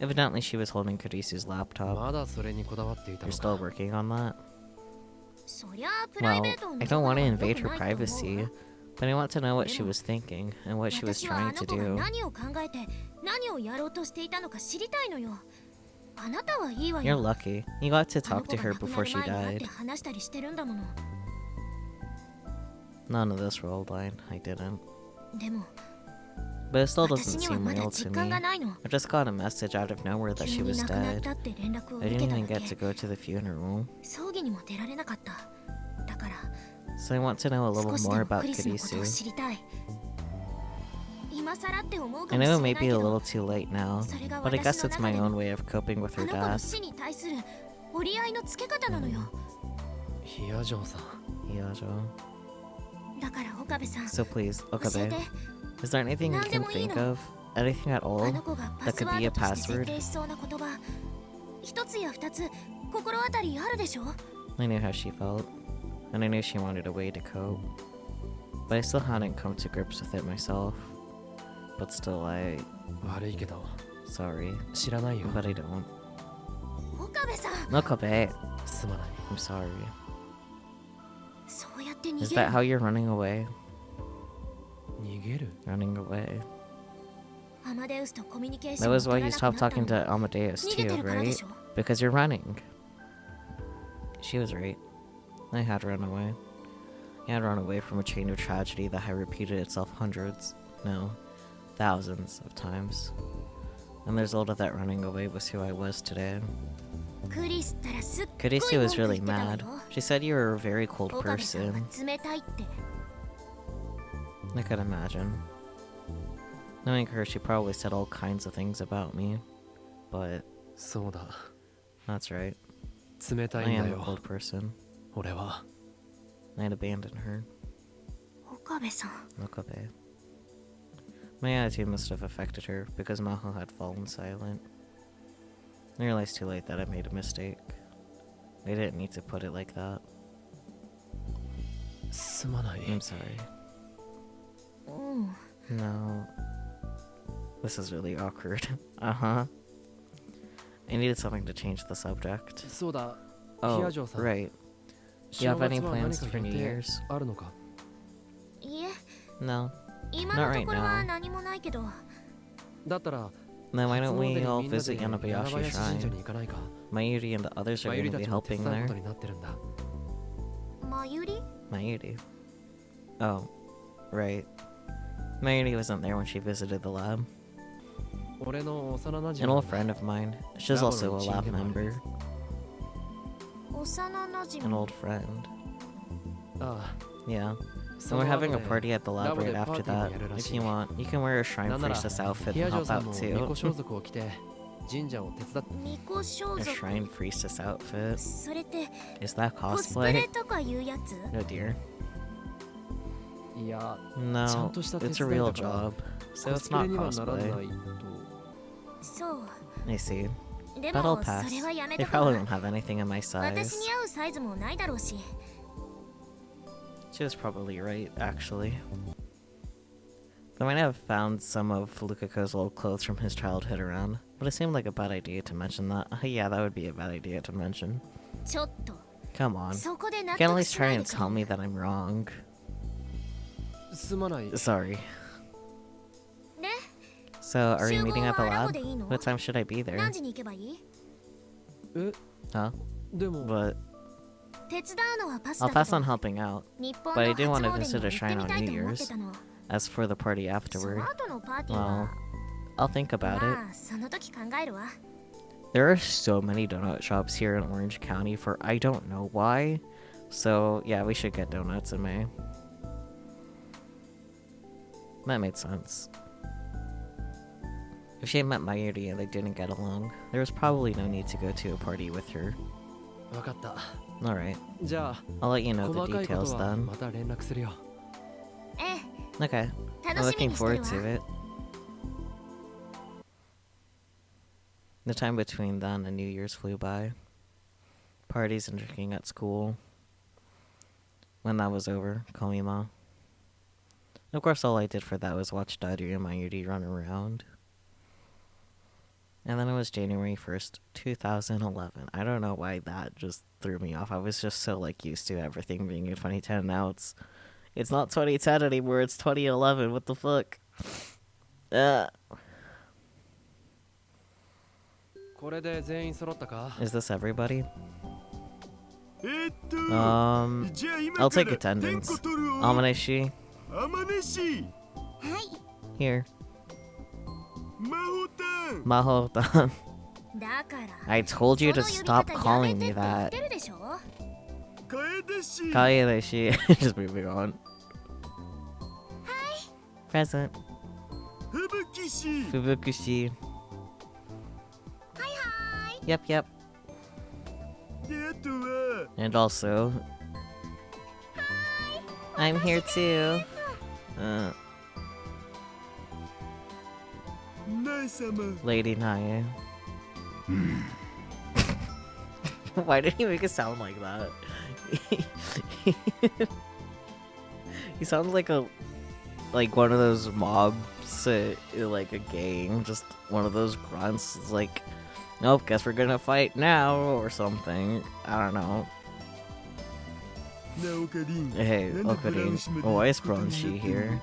Evidently she was holding Kurisu's laptop. まだそれにこだわっていた You're の still か。 working on that? そりゃあプライ Well, ベートを I 覗 don't くの want は to 良 invade く her ないと思う privacy, わ but I want to know what she was thinking and what she was 私はあ trying の to 子が do. 何を考えて何をやろうとしていたのか知りたいのよあなたはいいわ You're よ lucky. You got to あの talk 子 to が her 亡くな before る she 前に会って died. 話したりしてるんだもの None of this rolled line. I didn't. でも But it still 私 doesn't には seem まだ real 実 to 感 me. がないの I just got a message out of nowhere that 急 she に was 亡くなっ dead. たって連絡を I 受 didn't けた even だ get to け go to the funeral. 葬儀にも出られなかっただから So I want to know a 少 little しで more も about クリスのことを Kurisu. 知りたい今更って思うか I もし know れ it な may い be け a ど little too late now, それが but I 私 guess の it's 中 my で own の way of coping with あ her の子の death. 死に対する折り合いのつけ方なのよヒヤジョさん。 Hiyajo. だから岡部さん So please, 教え Okabe, て is there anything you can think of? Anything at あ all? の子がパ That ス could ワ be ー a ドとして設 password? 定しそうな言葉一つや二つ心当たりあるでしょ I knew how she felt, and I knew she wanted a way to cope. But I still hadn't come to grips with it myself. But still, 悪いけど、 sorry, 知らないよ。 but I don't. 岡部さん Okabe, すまない。 I'm sorry. そうやって逃 Is げ that る how you're running away? 逃げる？ Running away. アマデウスとコミュニケーシ That ョンを was 取 why ら you なくな stopped った talking の to Amadeus 逃げて too, るからで right? しょ Because you're running. She was right. I had run away. I had run away from a chain of tragedy that had repeated itself hundreds, no, thousands of times. And the result of that running away was who I was today. クリスったらすっごい Kurisu 文 was 句言 really ってたわ mad. よ She said you were a very cold 岡部さん person. は冷たいって I could imagine. Knowing her, she probably said all kinds of things about me. But そうだ that's right. 冷た I いんだ am a よ cold person. 俺は I'd abandoned her. 岡部さん Okabe. My attitude must have affected her because Maho had fallen silent. I realized too late that I made a mistake. I didn't need to put it like that. すまない I'm sorry. うん No. This is really awkward. Uh-huh. I needed something to change the subject. そうだ Oh, ヒアジョーさん right. 正 You have 月 any は何 plans か for 予 New 定 Year's? あるのか いえ No. 今 Not のと right ころは now. 何もないけどだったら Then why 初 don't 詣 we に all みんなで visit 柳 Yanabayashi 林神社 Shrine? に行かないか Mayuri and the others マ are ユリ going た to be ちも手 helping 伝うこと there. になってるんだまゆり Mayuri. Oh, right. Mayuri wasn't there when she visited the lab. 俺の幼馴 An 染 old friend of mine. She's also a lab member. 幼なじ An み old friend. あ Yeah. あ So we're having a party at the lab right after that. If you は want, you can wear a shrine なんなら priestess outfit ヒア and ジョー help さん out も巫女装 too. 束を着て神社を手伝って巫女装 A 束 shrine priestess outfit. それって Is that コスプレ cosplay? とかいうやつ Oh dear. いや No, ちゃんとした手 it's a 伝い real だから job. So コ it's スプレ not にはならない cosplay. そう I see. で That'll もそ pass. れはやめ They とく probably わ don't have anything in my 私 size. に合うサイズもないだろうし She was probably right, actually. They might have found some of Lukako's old clothes from his childhood around, but it seemed like a bad idea to mention that. Yeah, that would be a bad idea to mention. ちょっと Come on. そこで納 You can at 得 least しな try い and でく tell れ me that I'm wrong. すまない Sorry. で So, are we 集合 meeting at the はラボ lab? でいいの What time should I be there? 何時に行けばいいえ Huh? でも But 手伝うのはパス I'll だ pass け on ど helping out. 日本 but I の did 初 want to 詣に visit も a 行って shrine み on たい New と思って Year's. たの As for the party その afterward, 後のパーティー well, は I'll think about it. まあその時考えるわ There are so many donut shops here in Orange County for I don't know why. So, yeah, we should get donuts in May. That made sense. If she had met Mayuri and they didn't get along, there was probably no need to go to a party with her. 分かった Alright, じゃあ I'll let you know 細 the かいこと details は then. また連絡するよえ Okay, え I'm 楽しみ looking にしてる forward わ to it. The time between then and New Year's flew by. Parties and drinking at school. When that was over, call me Ma. Of course, all I did for that was watch Daru and Mayuri run around. And then it was January 1st, 2011. I don't know why that just threw me off. I was just so, used to everything being in 2010. Now it's not 2010 anymore, it's 2011. What the fuck? これで全員揃ったか Is this everybody? じゃあ今 I'll か take ら attendance. 点呼取るわ Amaneshi, あまねし はい here. 魔法タン Maho-dan. だから I told you to その stop 呼び方やめ calling て me って言っ that. てるでしょ 楓し Kaedeshi. Just moving on. Present. 吹雪し Fubukushi. Yep, yep. であとは And also, I'm here too. ナイ様 Lady Nae. Why did he make it sound like that? He sounds like one of those mobs, like a gang, just one of those grunts. It's like, nope, guess we're gonna fight now or something. I don't know. なおかりん Hey, なんでブラウ Okarin, ン氏まで why is 行くことに Bronchi なってんの here?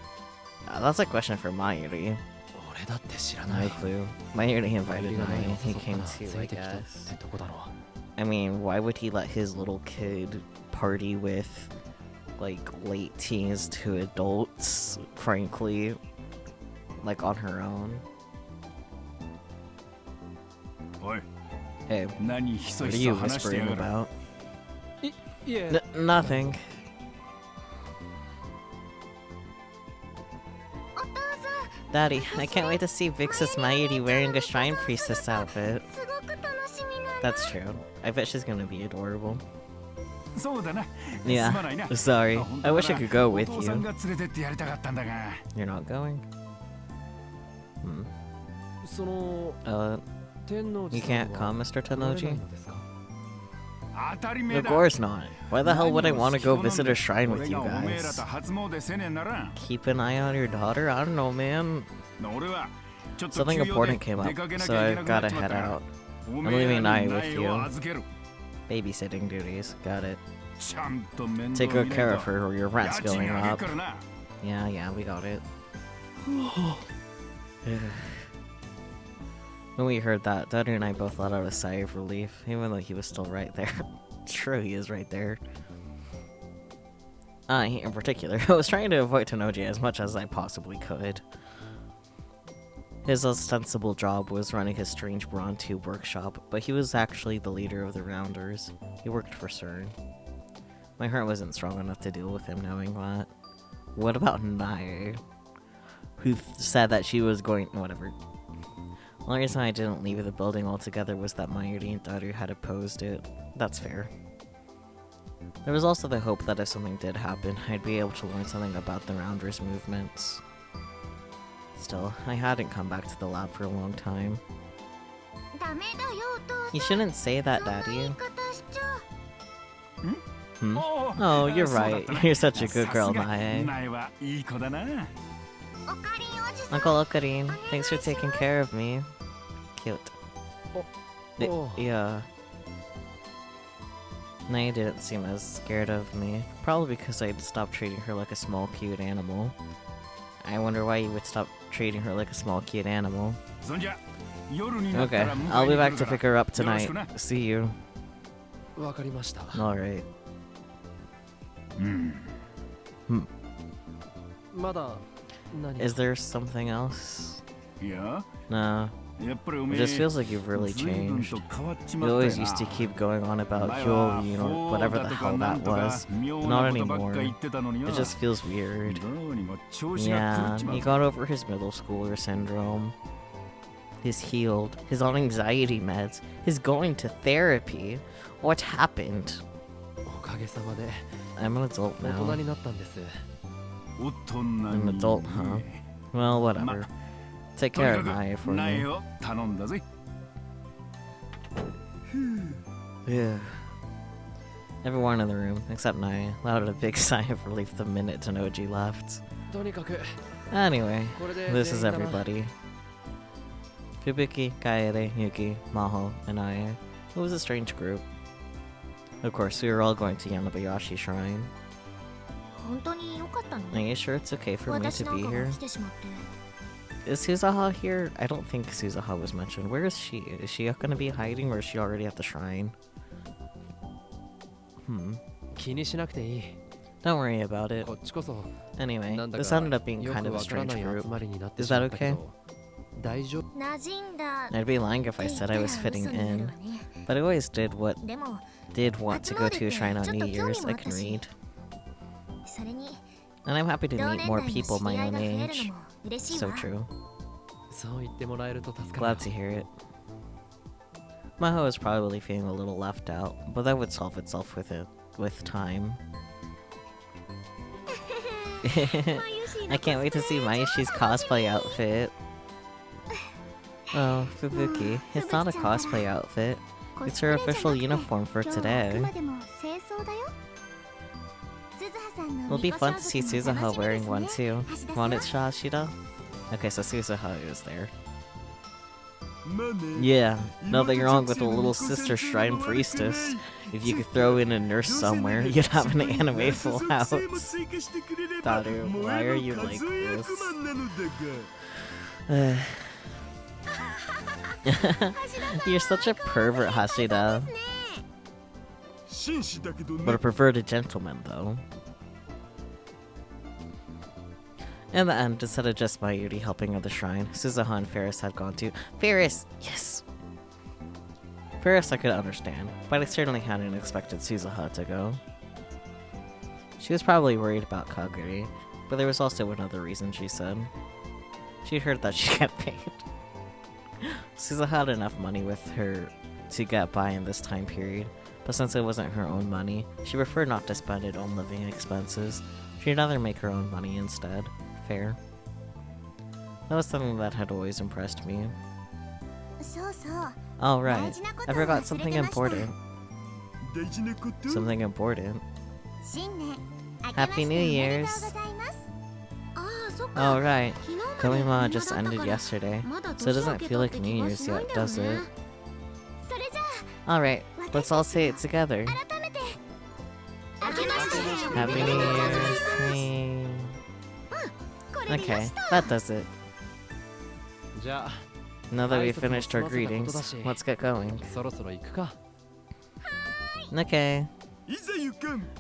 That's a question for Mayuri. 俺だって知らない No clue. Mayuri マユ invited リが前 Nae. を He 誘った came ら too, つ I いてきたっ guess. てとこだろ I mean, why would he let his little kid party with, late teens to adults, frankly, on her own? おい Hey, 何ひそ what are ひ you そ話してや whispering がる about? いえ Nothing. お父さん Daddy, I can't wait to see Vix's Maidi wearing a shrine priestess outfit. すごく楽しみなんだ That's true. I bet she's gonna be adorable. そうだな Yeah, すまないな sorry. あ本当 I な wish ら I could go with お父さん you. が連れてってやりたかったんだが You're not going? Hmm. その 天王 You 寺さん can't は come, Mr. 来られない Tenoji? のですか 当たり前 Of だ course not. Why the hell would I want to go visit a shrine with 俺 you がおめえら guys? と初詣せねえなら Keep an eye on your daughter? I don't know, man. 俺はちょっと Something 急用 important で came 出 up, かけな so きゃいけ I've なくな gotta っちまっ head たから out. お I'm めえ leaving ら Nai に with 苗 you. を預ける Babysitting duties. Got it. ちゃんと面倒 Take 見 good ない care と of her or your 家 rent's 賃 going 上げる up. からな Yeah, we got it. When we heard that, Daru and I both let out a sigh of relief, even though he was still right there. True, he is right there. He in particular, I was trying to avoid Tenoji as much as I possibly could. His ostensible job was running his strange Bron 2 workshop, but he was actually the leader of the Rounders. He worked for CERN. My heart wasn't strong enough to deal with him knowing that. What about Nai? Who said that she was going... whatever. The only reason I didn't leave the building altogether was that Mayuri and Daru had opposed it. That's fair. There was also the hope that if something did happen, I'd be able to learn something about the Rounders' movements. Still, I hadn't come back to the lab for a long time. ダメだよお父さん You shouldn't say that, そんな言い Daddy. 方しちゃ Hmm? おう Oh, you're そうだ right. ったな You're such a good さ girl, すが Nae. 苗はいい子だなおかりんおじさん Uncle Okarin, thanks for taking care of me. Cute. Oh. Yeah. Nae didn't seem as scared of me. Probably because I'd stopped treating her like a small, cute animal. I wonder why you would stop treating her like a small, cute animal. そんじゃ夜になった Okay, ら迎 I'll え be に back 来 to る pick から her up よろし tonight. くな See you. わかりました Alright. うん まだ何か Is there something else? いや Nah. やっぱりおめ It え just feels like you've really 随分 changed. と変わっち You まったよ always な used to keep going on about 前は Hyori こ or う whatever だ the とか hell な that んとか was. 妙 Not なことばっ anymore. か言ってたのに It な just feels weird. どうにも調子が狂っ Yeah, ちま he う got over his middle schooler syndrome. He's healed. His on anxiety meds. He's going to therapy. What happened? おかげさまで I'm an adult 大人 now. になったんです大人 I'm に an adult, huh? Well, whatever. Take とに care か of く Naya for 苗 me. を頼んだぜ Yeah. Everyone in the room, except Naya, let out a big sigh of relief the minute Tenoji left. とにかく Anyway, これで this is 全員だな everybody. Fubuki, Kaede, Yuki, Maho, and Naya. It was a strange group. Of course, we were all going to Yanabayashi Shrine. 本当に良かったの Are you sure it's okay for me 私 to なん be かが here? 来てしまって Is Suzaha here? I don't think Suzaha was mentioned. Where is she? Is she gonna be hiding or is she already at the shrine? Hmm. 気にしなくていい Don't worry about it. こっちこそ Anyway, なんだ this か ended up being よ kind く of a わから strange ない group. 集まりになって Is しま that ったけ okay? ど大丈夫馴染んだ I'd be lying if I said I was って言 fitting ったら嘘になる in, わね but I always didでも want to go to a shrine on New Year's. I can read. それに And I'm happy to 同 meet 年 more 代の people 知 my り合い own が増える age. のも嬉しい So わ true. そう言ってもらえると助かる Glad to hear it. Maho is probably feeling a little left out, but that would solve itself with time. I can't wait to see Mayushi's cosplay outfit. Oh, Fubuki. It's not a cosplay outfit. It's her official uniform for today. It'll be fun to see Suzaha wearing one too. Want it, Shashida? Okay, so Suzaha is there. Yeah, nothing wrong with a little sister shrine priestess. If you could throw in a nurse somewhere, you'd have an anime full house. Daru, why are you like this? You're such a pervert, Hashida. But a perverted gentleman, though. In the end, instead of just Mayuri helping at the shrine, Suzaha and Ferris had gone to... Ferris! Yes! First, I could understand, but I certainly hadn't expected Suzuha to go. She was probably worried about Kaguri, but there was also another reason, she said. She'd heard that she got paid. Suzuha had enough money with her to get by in this time period, but since it wasn't her own money, she preferred not to spend it on living expenses. She'd rather make her own money instead. Fair. That was something that had always impressed me. Oh, right. I forgot something important. Something important. Happy New Year's! Oh, right. Komima just ended yesterday, so it doesn't feel like New Year's yet, does it? Alright, let's all say it together. Happy New Year's! Hey. Okay, that does it. Now that we've finished our greetings, let's get going. Okay.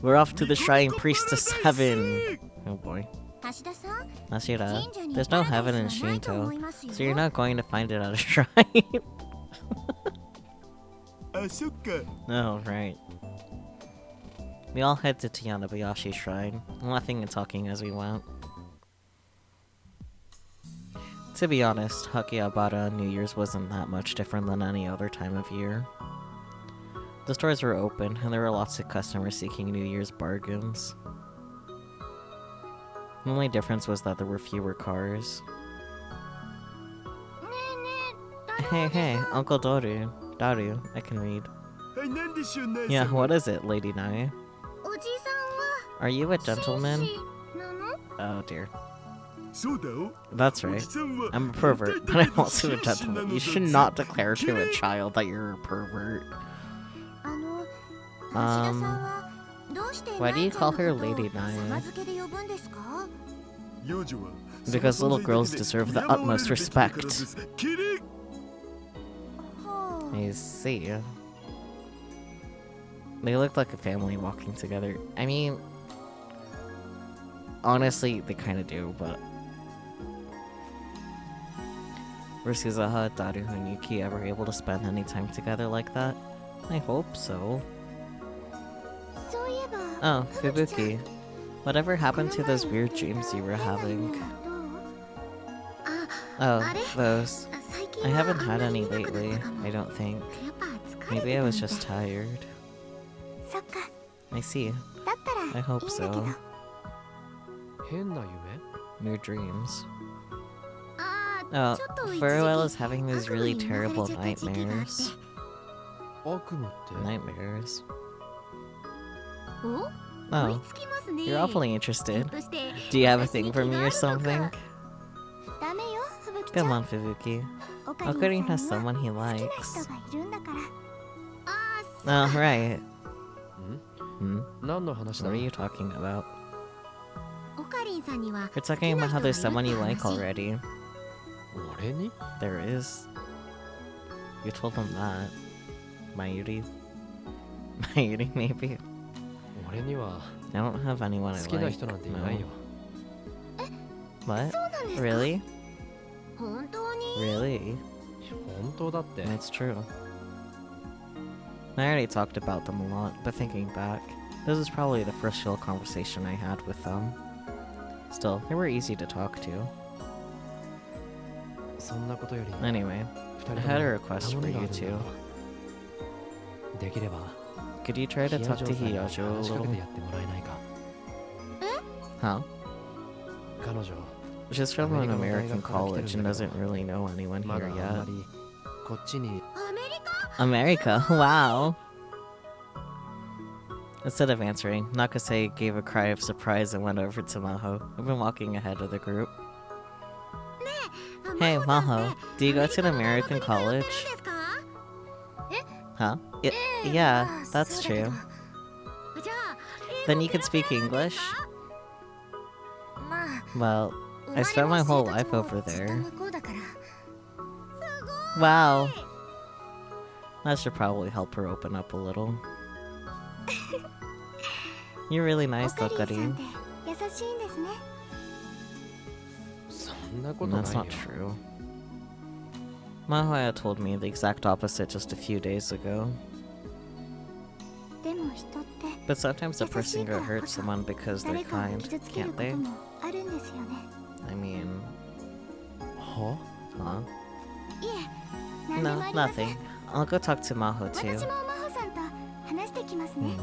We're off to the Shrine Priestess Heaven! Oh boy. Nashira, there's no heaven in Shinto, so you're not going to find it at a shrine. Oh, right. We all head to Tiyanabayashi Shrine, laughing and talking as we went. To be honest, Hakihabara New Year's wasn't that much different than any other time of year. The stores were open, and there were lots of customers seeking New Year's bargains. The only difference was that there were fewer cars. Hey, Uncle Daru, I can read. Yeah, what is it, Lady Nai? Are you a gentleman? Oh dear. That's right. I'm a pervert, but I'm also a gentleman. You should not declare to a child that you're a pervert. Why do you call her Lady Nai? Because little girls deserve the utmost respect. I see. They look like a family walking together. I mean, honestly, they kind of do, but... Were Suzuha, Daru, and Yuki ever able to spend any time together like that? I hope so. Oh, Fubuki. Whatever happened to those weird dreams you were having? Oh, those. I haven't had any lately, I don't think. Maybe I was just tired. I see. I hope so. Weird dreams. Oh, Farewell is having these really terrible nightmares. Nightmares. Oh, you're awfully interested. Do you have a thing for me or something? Come on, Fubuki. Okarin has someone he likes. Oh, right. What are you talking about? We're talking about how there's someone you like already. There is. You told him that. Mayuri? Mayuri, maybe? I don't have anyone I like. No. What? Really? Really? That's true. I already talked about them a lot, but thinking back, this was probably the first real conversation I had with them. Still, they were easy to talk to. Anyway, I had a request for you two. Could you try to talk to Hiyojo a little? Huh? She's from an American college and doesn't really know anyone here yet. America? Wow! Instead of answering, Nakase gave a cry of surprise and went over to Maho, who'd been walking ahead of the group. Hey, Maho, do you go to an American college? Huh? Yeah, that's true. Then you can speak English? Well, I spent my whole life over there. Wow! That should probably help her open up a little. You're really nice, Okarin. That's not true. Mahoya told me the exact opposite just a few days ago. でも人って But sometimes a 優し person いから could こ hurt そ someone because they're 誰かを kind, 傷つける can't こ they? ともあるんですよね。 I mean, は huh? いえ、何でも No, ありません。 nothing. I'll go talk to Maho 私 too. も真帆さんと話してきますね。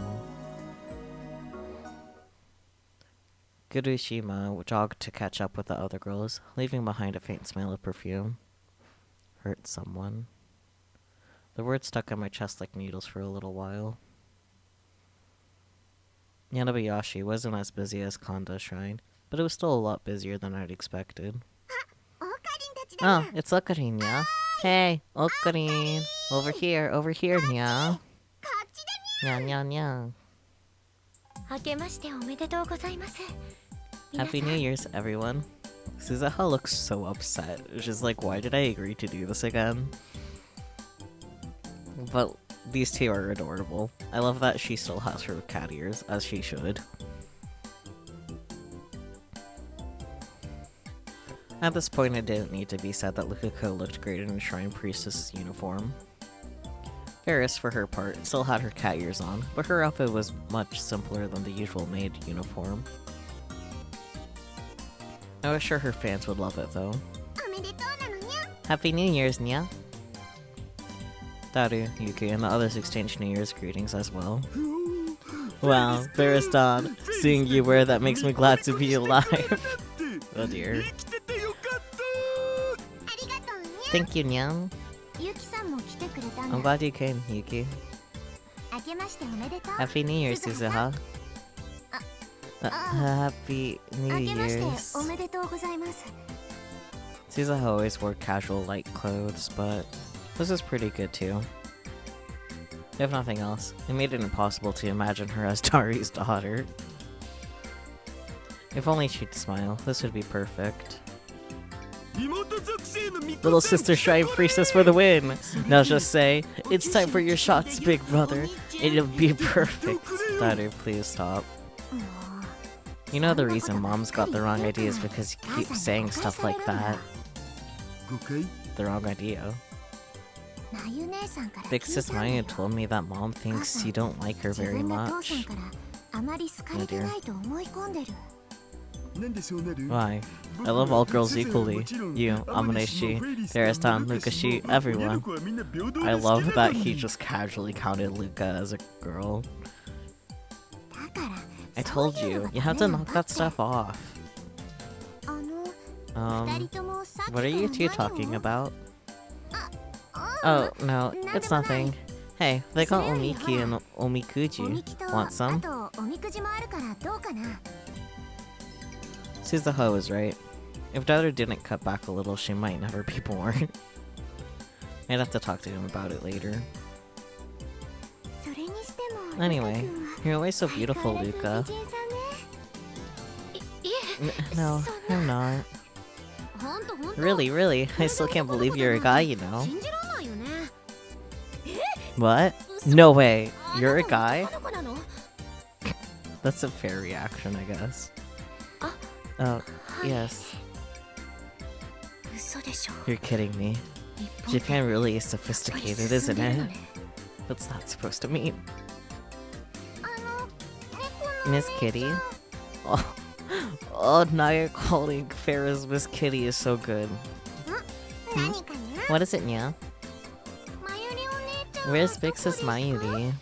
Gurushima jogged to catch up with the other girls, leaving behind a faint smell of perfume. Hurt someone. The words stuck in my chest like needles for a little while. Yanabayashi wasn't as busy as Konda's shrine, but it was still a lot busier than I'd expected. オカリンたちだ。 Oh, it's Okarin, yeah? Hey, Okarin! Over here, nya. こっちだに Nya, nya, nya. 明けましておめでとうございます。 Happy New Year's, everyone. Suzuha looks so upset. She's like, why did I agree to do this again? But these two are adorable. I love that she still has her cat ears, as she should. At this point, it didn't need to be said that Lukako looked great in a Shrine Priestess uniform. Ferris, for her part, still had her cat ears on, but her outfit was much simpler than the usual maid uniform. I was sure her fans would love it, though. おめでとうなのにゃ。 Happy New Year's, Nya! Daru, Yuki, and the others exchanged New Year's greetings as well. Wow, Ferris Dawn, seeing you wear that makes me glad to be alive. Oh dear. ありがとうにゃ。 Thank you, Nya. ゆきさんも来てくれたん I'm だ。 glad you came, Yuki. 明けましておめでとう。 Happy New Year, Suzuha. Happy New 明けまして Year's. おめでとうございます。 Suzuha always wore casual, light clothes, but this is pretty good too. If nothing else, it made it impossible to imagine her as Dari's daughter. If only she'd smile, this would be perfect. Little sister Shrine Priestess for the win! Now just say, it's time for your shots, big brother. It'll be perfect. Daru, please stop. You know the reason mom's got the wrong idea is because you keep saying stuff like that. The wrong idea. まゆ姉さんから Big 聞い sis たんだよ。 Maya told me that mom thinks you don't like her 自 very 分が父さん much. からあまり好かれてないと思い込んでる。 Why? I love all girls equally. You, Amaneshi, Terestan, Lukashi, everyone. I love that he just casually counted Luca as a girl. だから I told you, you have to knock that stuff off. あの二 Um, 人ともさっき what are you two から何 talking を about? あ Oh, no, it's nothing. Hey, they got Omiki and おみ Omikuji. きと Want あ some? とおみくじもあるからどうかな。 Suzuha was right. If Daru didn't cut back a little, she might never be born. I'd have to talk to him about it later. それにしても Anyway, ルカ君は you're always so 相 beautiful, 変わらず Luca. 美人さんね。いえ No, I'm not. ほんとほんと Really, really, I still can't believe you're a guy, you know. 信じらんないよね。 What? No way. あ You're a なた guy? 男の子なの？ That's a fair reaction, I guess. Ah. Oh, yes. 嘘でしょ。 You're kidding me. 日本って Japan really is やっぱり sophisticated, 進ん isn't でるの it? ね。 What's that supposed to mean? あの猫の Miss Kitty? Oh, oh, now you're calling Farrah's Miss Kitty is so good. 何かにな。 What is it, Nya? まゆりお姉ちゃんは Where's どこ Big ですか？ Sis Mayuri?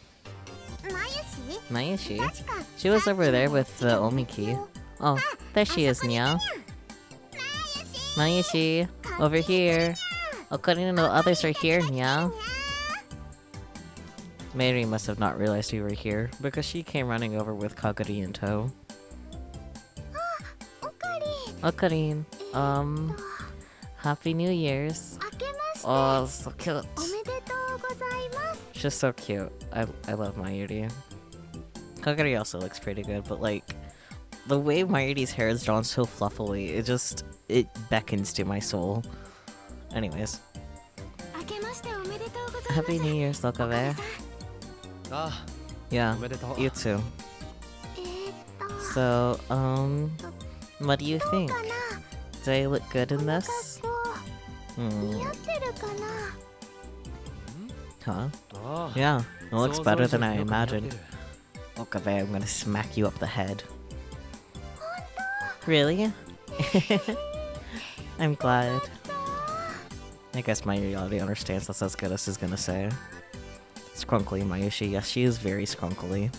まゆし？ Mayashi? 確か She was さっき over there の with the 人 Omiki. Oh, there she is, Nya. Mayashi, over here. Okarina and the others are here, Nya. Mary must have not realized we were here, because she came running over with Kagari in tow. おかりん。 Okarin, Happy New Year's. 明けまして Oh, so cute. おめでとうございます。 She's so cute. I love Mayuri. Kagari also looks pretty good, but like, the way Mayuri's hair is drawn so fluffily, it beckons to my soul. Anyways, 明けましておめでとうございます。 Happy New Year's, Lokabe. あ あ Yeah, おめでとう you too. と So, what do you think? かな。 Do I look good in この this? 格好 Hmm. 合ってるかな。 Huh? ああ Yeah, it looks 想像 better 以上 than に I よく似合って imagined. る Okay, I'm gonna smack you up the head. Really? I'm glad. I guess Mayuri already understands that's as good as he's gonna say. Scrunkly Mayushi, yes, she is very scrunkly.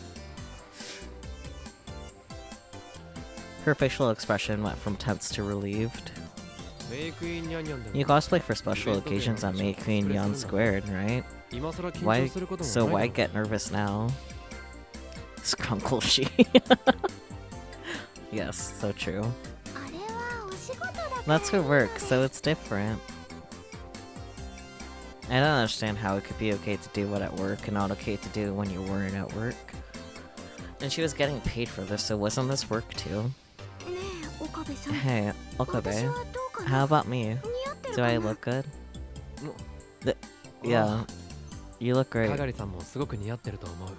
Her facial expression went from tense to relieved. メイクインニャンニャンでも You cosplay for special occasions on May Queen Yon Squared, right? 今更緊 Why? 張することも So ない why だろ get nervous now? Scrunkle she. Yes, so true. あれはお仕事だから。 That's her work, so it's different. I don't understand how it could be okay to do what at work and not okay to do when you weren't at work. And she was getting paid for this, so wasn't this work too? ねえ、岡部さん。 Hey, 私 Okabe, はどうか how な。 about me? 似合ってる Do か I な。 look good? う Yeah, you look か great. がりさんもすごく似合ってると思う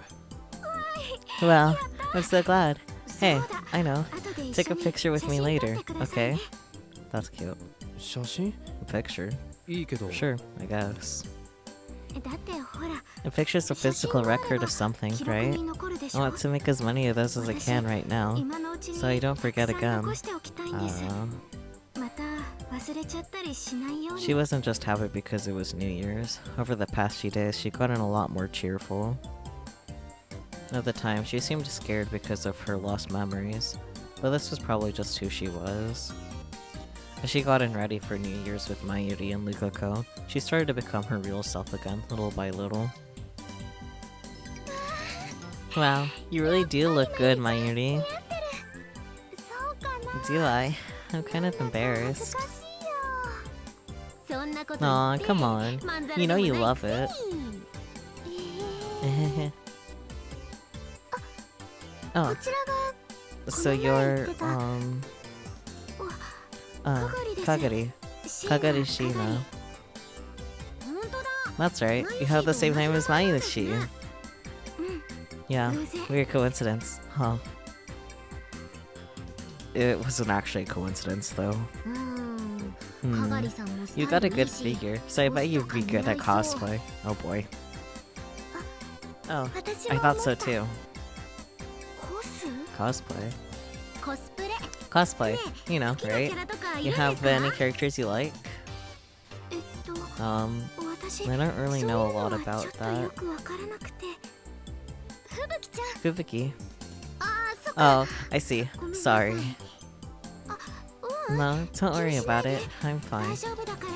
Well, I'm so glad. そ Hey, うだ。 I know. 後で一 Take 緒 a に picture with 写 me 真撮っ later, てください okay? ね。 That's cute. 写真 A picture? いいけど Sure, I guess. だってほら、 A picture's a physical record of something, 記録 right? に残るでし I ょ。 want to make as many of those as I can right now. 今のうちに So you don't forget たくさん again. 残しておきたいんです。 また忘れちゃったりしないように。 She wasn't just happy because it was New Year's. Over the past few days, she gotten a lot more cheerful. At the time, she seemed scared because of her lost memories, but this was probably just who she was. As she got in ready for New Year's with Mayuri and Lukako, she started to become her real self again, little by little. Wow, you really do look good, Mayuri. そうかな。 Do I? I'm kind of embarrassed. 恥ずかしいよ。そんなこと Aw, 言って come on. まんざら You で know も you ない love くせ it. に。こ Oh, ちらが so you're, 鏡です。 Kagari. シーナ Kagari Shina. 本当だ。 That's right, you have the same name as Mayushi. うん。 Yeah, 偶然。 weird coincidence, huh? It wasn't actually a coincidence, though. うーん。 Hmm. 鏡さんもスタイ You ル got a いい good し figure, so I bet you'd be good at cosplay. Oh boy. Oh, 私 I は thought 思 so った too. コス Cosplay? コスプレ Cosplay, ね you know, 好きなキ right? ャラとかい You るんで have すか any characters you like? 私 I don't really そういう know a の lot は about ちょっと that. よくわからなくてふぶきちゃん Fubuki. あーそっか Oh, I see. ごめんなさい Sorry. あうん No, don't worry 気にしない about で it. I'm 大 fine. 丈夫だから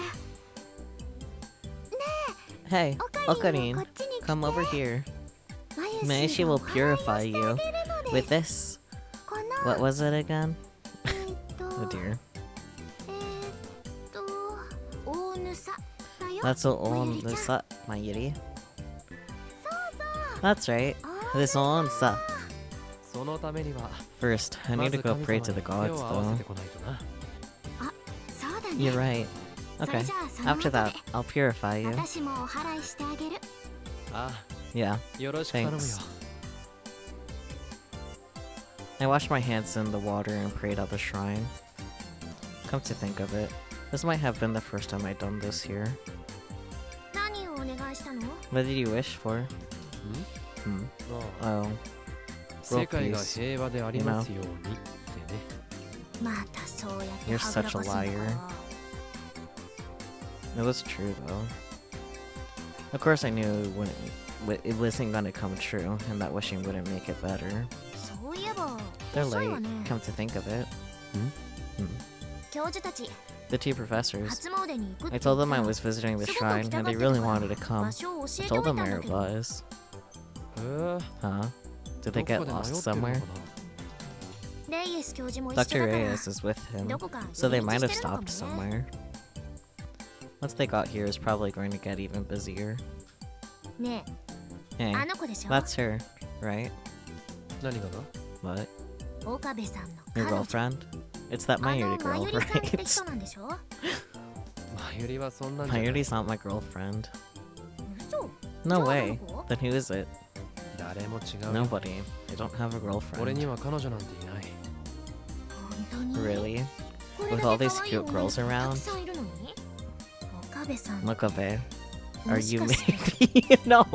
Hey, オカリン Okarin, もこっちに来て come over here. マユシ Mayushi が will お祓いを purify してあ you げるの with です this. この What was it again? Oh え dear. 大ぬさだよ That's all まゆ on りちゃ the ん set, my yuri. そうそう That's right. あー This on set. そのためには First, I ま need ず to go 神 pray 様 to に the 手 gods, を合わせ though. てこないとなそうだね You're right. そ Okay. れじゃあその After 後で that, I'll purify you. 私もお祓いしてあげるあ Yeah. あよろしく頼むよ Thanks. I washed my hands in the water and prayed at the shrine. Come to think of it, this might have been the first time I'd done this here. 何をお願いしたの What did you wish for? Hmm. ああ Oh. 世界が平和でありますようにってねまたそうやって You're はぐら such a かすのか liar. It was true though. Of course, I knew it wasn't gonna come true, and that wishing wouldn't make it better. そういえば They're 遅い late. わね Come to think of it. Hmm. 教授たち The two professors. 初詣に行くって I 言った told them I の was visiting the すごく shrine, 来た and が they ってた really から wanted to come. 場所を教 I えてお told いた them んだ where け it ど was. へえ Huh? Did ど they こ get かで迷 lost ってるの somewhere? かなレイエス教授も一緒だ Dr. から Reyes is with him, どこか so they 寄り might 道 have してるのかも stopped ね somewhere. Once they got here, it's probably going to get even busier. ね Hey, えあの子でしょ that's her, right? 何がだ What? 岡部さんの Your 彼女 girlfriend? It's that あの Mayuri ま girl, ゆりさんって right? 人なんでしょまゆりはそんなんじゃない Mayuri's not my girlfriend. 嘘 No じゃあ way. どの子 Then who is it? 誰も違うよ Nobody. I don't have a 俺に girlfriend. は彼女なんていない本当に Really? これ With だ all け these 可愛い cute 女の子 girls た around? くさんいるのに Okabe. Are you maybe? No.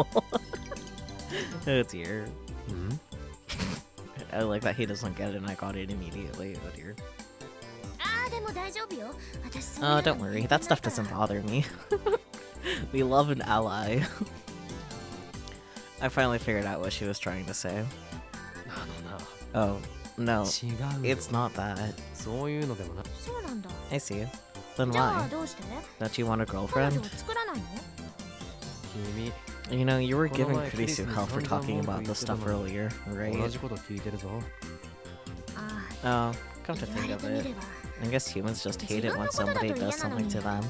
Oh dear. Hmm? I like that he doesn't get it and I got it immediately. Oh dear. Oh, don't worry. That stuff doesn't bother me. We love an ally. I finally figured out what she was trying to say. Oh, no. It's not that. I see. Then why? Don't you want a girlfriend? You know, you were giving Kurisu hell for talking about this stuff earlier, right? Oh, come to think of it. I guess humans just hate it when somebody does something to them,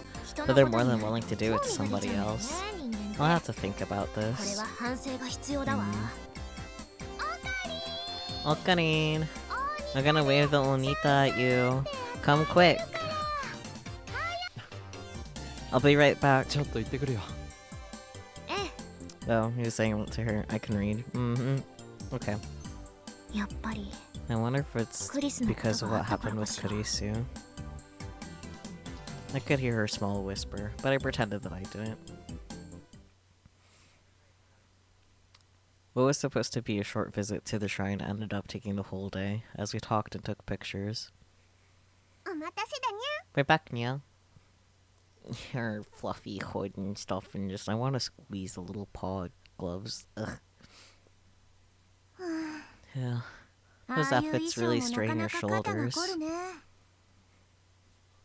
but they're more than willing to do it to somebody else. I'll have to think about this. Okarin! I'm gonna wave the Onita at you. Come quick! I'll be right back. Oh, he was saying it to her. I can read. Okay. I wonder if it's because of what happened with Kurisu. I could hear her small whisper, but I pretended that I didn't. What was supposed to be a short visit to the shrine ended up taking the whole day, as we talked and took pictures. We're back, Nya. Her fluffy hood and stuff, and just I want to squeeze the little paw gloves. Ugh. Yeah. Those outfits really strain your shoulders.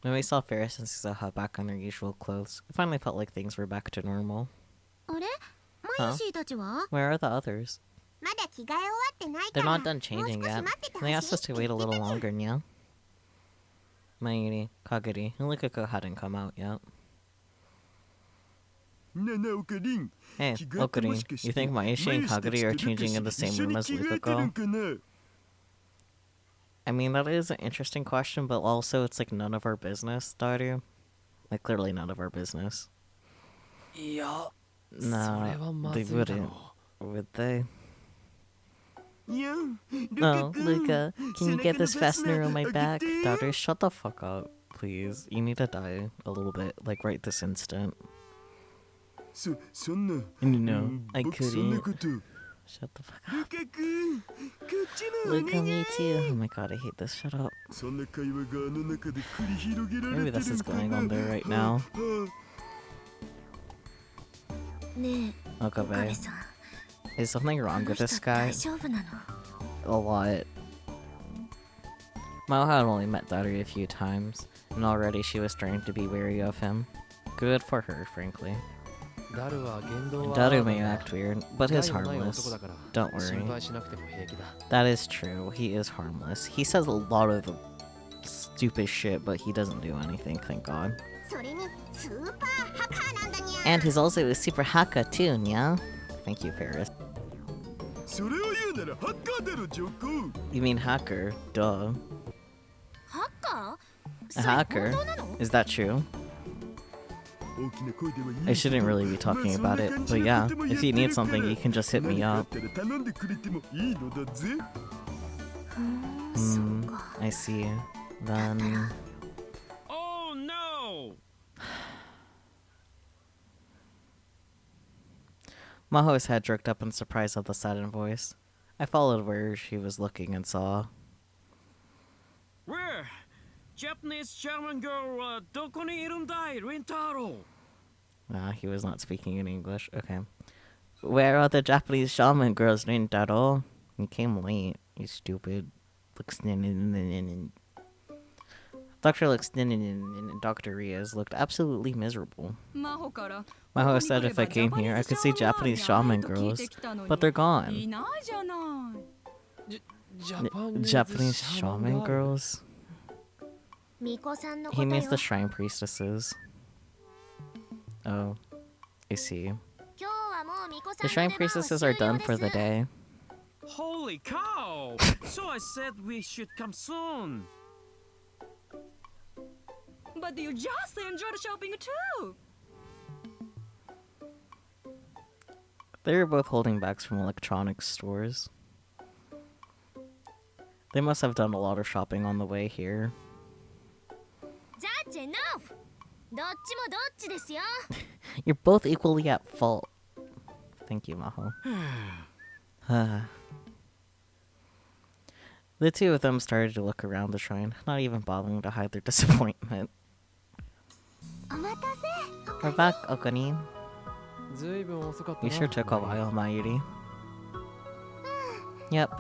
When we saw Ferris and Suzaha back on their usual clothes, it finally felt like things were back to normal. Huh? Where are the others? They're not done changing yet. They asked us to wait a little longer, yeah? Mayuri, Kaguri, and Likako hadn't come out yet. Hey, Okarin, you think Maishi and Kaguri are changing in the same room as Likako? I mean, that is an interesting question, but also it's like none of our business, daru. Like, clearly none of our business. No, they wouldn't. Would they? Oh, Luca, can you get this fastener on my back? Daru, shut the fuck up, please. You need to die a little bit, like right this instant. No, I couldn't. Shut the fuck up. Luca, me too. Oh my god, I hate this. Shut up. Maybe this is going on there right now. Okabe. Is something wrong with this guy? A lot. Mao had only met Daru a few times, and already she was starting to be wary of him. Good for her, frankly. Daru may act weird, but he's harmless. Don't worry. That is true, he is harmless. He says a lot of stupid shit, but he doesn't do anything, thank god. And he's also a super haka too, yeah? Thank you, Ferris. You mean hacker? Duh. A hacker? Is that true? I shouldn't really be talking about it, but yeah, if you need something, you can just hit me up. I see. Then... Oh no! Maho's head jerked up in surprise at the sudden voice. I followed where she was looking and saw... Where? Japanese German girl, どこにいるんだい, Rintaro? He was not speaking in English. Okay. Where are the Japanese shaman girls, Rintaro? You came late, you stupid. Dr. Luxnin and Dr. Riaz looked absolutely miserable. Maho said if I came here, I could see Japanese shaman girls, but they're gone. Japanese shaman girls? He means the shrine priestesses. Oh, I see. The shrine priestesses are done for the day. Holy cow! So I said we should come soon. But you just enjoyed shopping too. They were both holding bags from electronics stores. They must have done a lot of shopping on the way here. That's enough. ど You're both equally at fault. Thank you, Maho. The two of them started to look around the shrine, not even bothering to hide their disappointment. We're back, Okani. You sure took a while, Mayuri. Yep.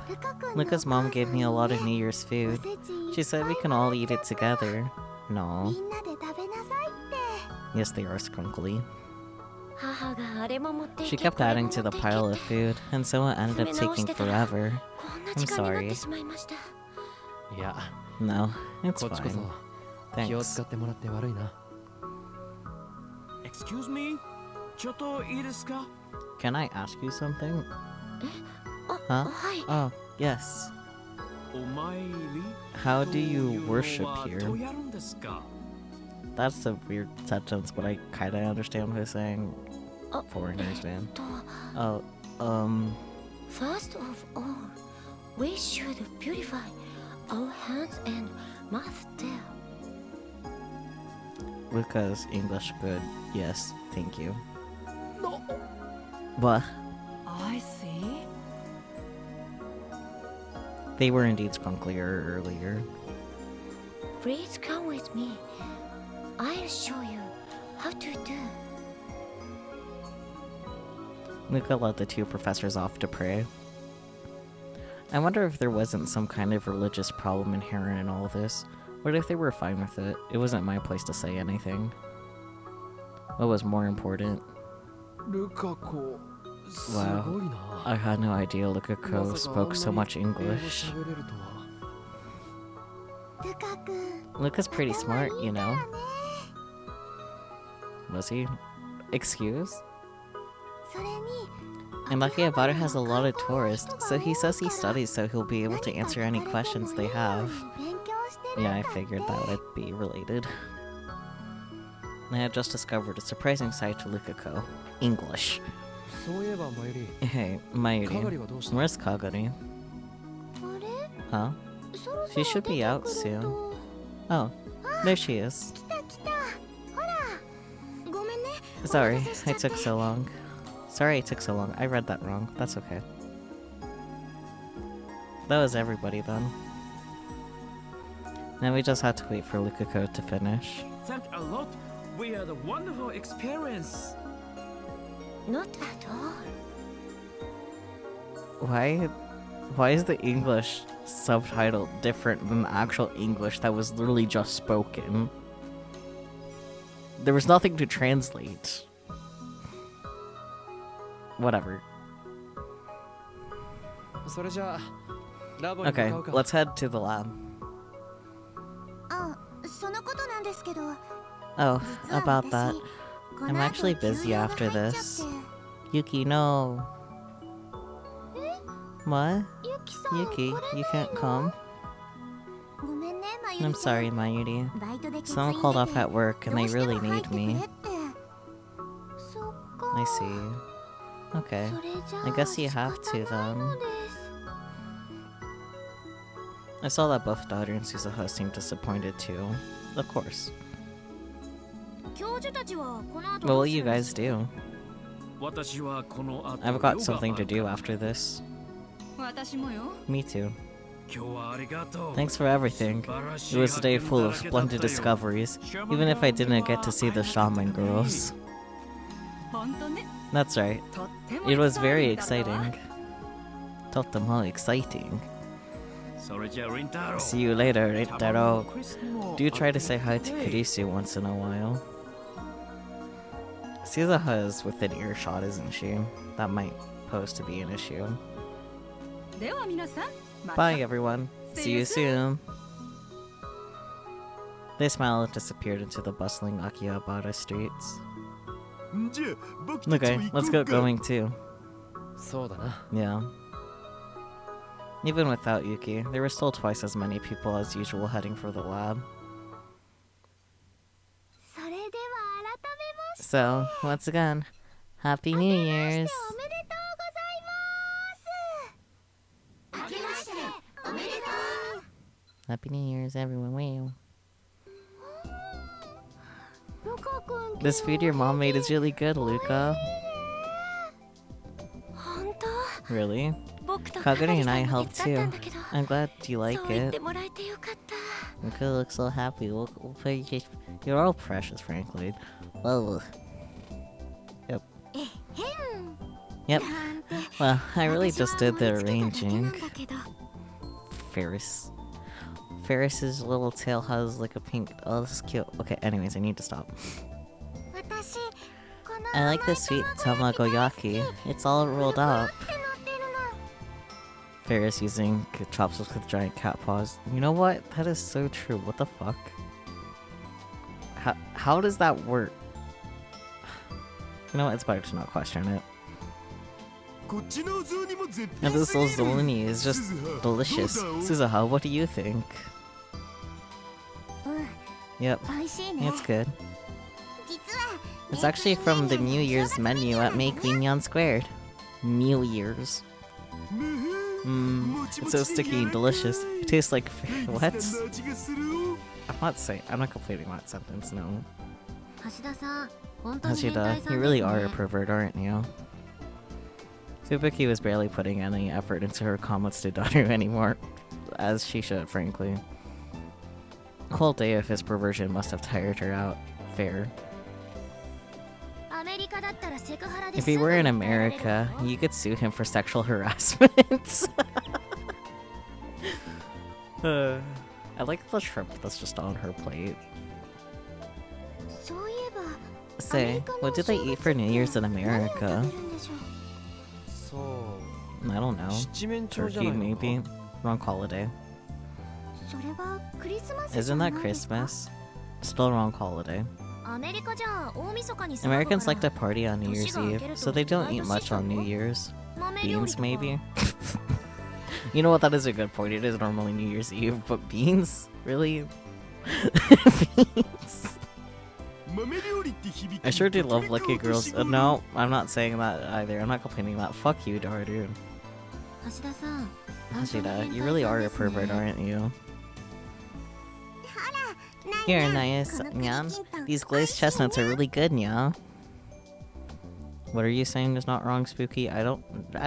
Luca's mom gave me a lot of New Year's food. She said we can all eat it together. No. Yes, they are scrunkly. She kept adding to the pile of food, and so it ended up taking forever. I'm sorry. Yeah. No, it's fine. Thanks. Excuse me? ちょっといいですか? Can I ask you something? Huh? Oh, yes. お参り? How do you worship here? どうやるんですか? That's a weird sentence, but I kinda understand what he's saying. Foreigners, man. Oh, First of all, we should purify our hands and mouth there. Luca's English good. Yes, thank you. What? I see. They were indeed skrunklier earlier. Please come with me. I'll show you how to do. Luca led the two professors off to pray. I wonder if there wasn't some kind of religious problem inherent in all this. What if they were fine with it? It wasn't my place to say anything. What was more important? Wow, I had no idea Luca-ko spoke so much English. Luca's pretty smart, you know. Was he? Excuse? And Lucky Abata has a lot of tourists, so he says he studies so he'll be able to answer any questions they have. Yeah, I figured that would be related. I had just discovered a surprising side to Luca-ko. English. Hey, Mayuri, where's Kagari? Huh? She should be out soon. Oh, there she is. Sorry, I took so long. I read that wrong. That's okay. That was everybody then. Now we just had to wait for Luca-ko to finish. Thank a lot. We had a wonderful experience. Not at all. Why is the English subtitle different than the actual English that was literally just spoken? There was nothing to translate. Whatever. Okay, let's head to the lab. Oh, about that. I'm actually busy after this. Yuki, no. What? Yuki, you can't come? I'm sorry, Mayuri. Someone called off at work and they really need me. I see. Okay. I guess you have to then. I saw that both Daughter and Suzuha seemed disappointed too. Of course. What will you guys do? I've got something to do after this. Me too. Thanks for everything. It was a day full of splendid discoveries, even if I didn't get to see the shaman girls. That's right. It was very exciting. Totemo exciting. See you later, Rintaro. Do try to say hi to Kurisu once in a while. Suzuha is within earshot, isn't she? That might pose to be an issue. Bye, everyone. See you soon. They smiled and disappeared into the bustling Akihabara streets. Okay, let's get going too. Yeah. Even without Yuki, there were still twice as many people as usual heading for the lab. So, once again, Happy New Year's! Happy New Year's, everyone. Wow. This food your mom made is really good, Luca. 本当 Really? 僕と Kagari and I 係さんも helped 手伝った too. んだけど I'm glad you like そう言っ it. てもらえてよかった Luca looks so happy. We'll play. You're all precious, frankly. Well. Yep. えへん Yep. なんて Well, I really 私は just did the 思いつけただけな arranging. んだけど Ferris. Ferris's little tail has like a pink. Oh, this is cute. Okay, anyways, I need to stop. 私この I like the sweet tamagoyaki. It's all rolled up. って乗ってるの Ferris using chopsticks with giant cat paws. You know what? That is so true. What the fuck? How does that work? You know what? It's better to not question it. And this little zolini is just delicious. Suzuha, what do you think? うん Yep, 美味しいね it's good. 実は It's actually from the New Year's menu at Make Mignon Squared. New Year's. Mmm, it's so sticky and delicious. It tastes like what? I'm not completing that sentence, no. 橋田さん本当に変 Hashida, 態さん you です really are a ね pervert, aren't you? Fubuki was barely putting any effort into her comments to Daru anymore. As she should, frankly. The whole day of his perversion must have tired her out. Fair. アメリカだったらセクハラで If す he ぐ were in 訴えられる America, よ you could sue him for sexual harassment. I like the shrimp that's just on her plate. そういえば Say, what did they eat for New Year's in 何を食べ America? るんでしょうそう I don't know. 七面鳥じゃな Turkey, いのか maybe? Wrong holiday. それはクリスマスじ Isn't ゃな that いですか Christmas? Still wrong holiday. アメリカじゃ大晦日に騒ぐから Americans like to party on New Year's Eve, so they don't eat much on New Year's. 豆料理 Beans, とか maybe? You know what? That is a good point. It is normally New Year's Eve, but beans? Really? Beans? I sure do love lucky girls. No, I'm not saying that either. I'm not complaining that. Fuck you, Daru. 橋田さん本当に Hashida, 変 you 態 really さん are で a すね pervert, aren't you? ほら Here, ない Naya, この栗 Nyan. きんとん These glazed chestnuts are really good, Nya. What are you saying is not wrong, Spooky? I don't...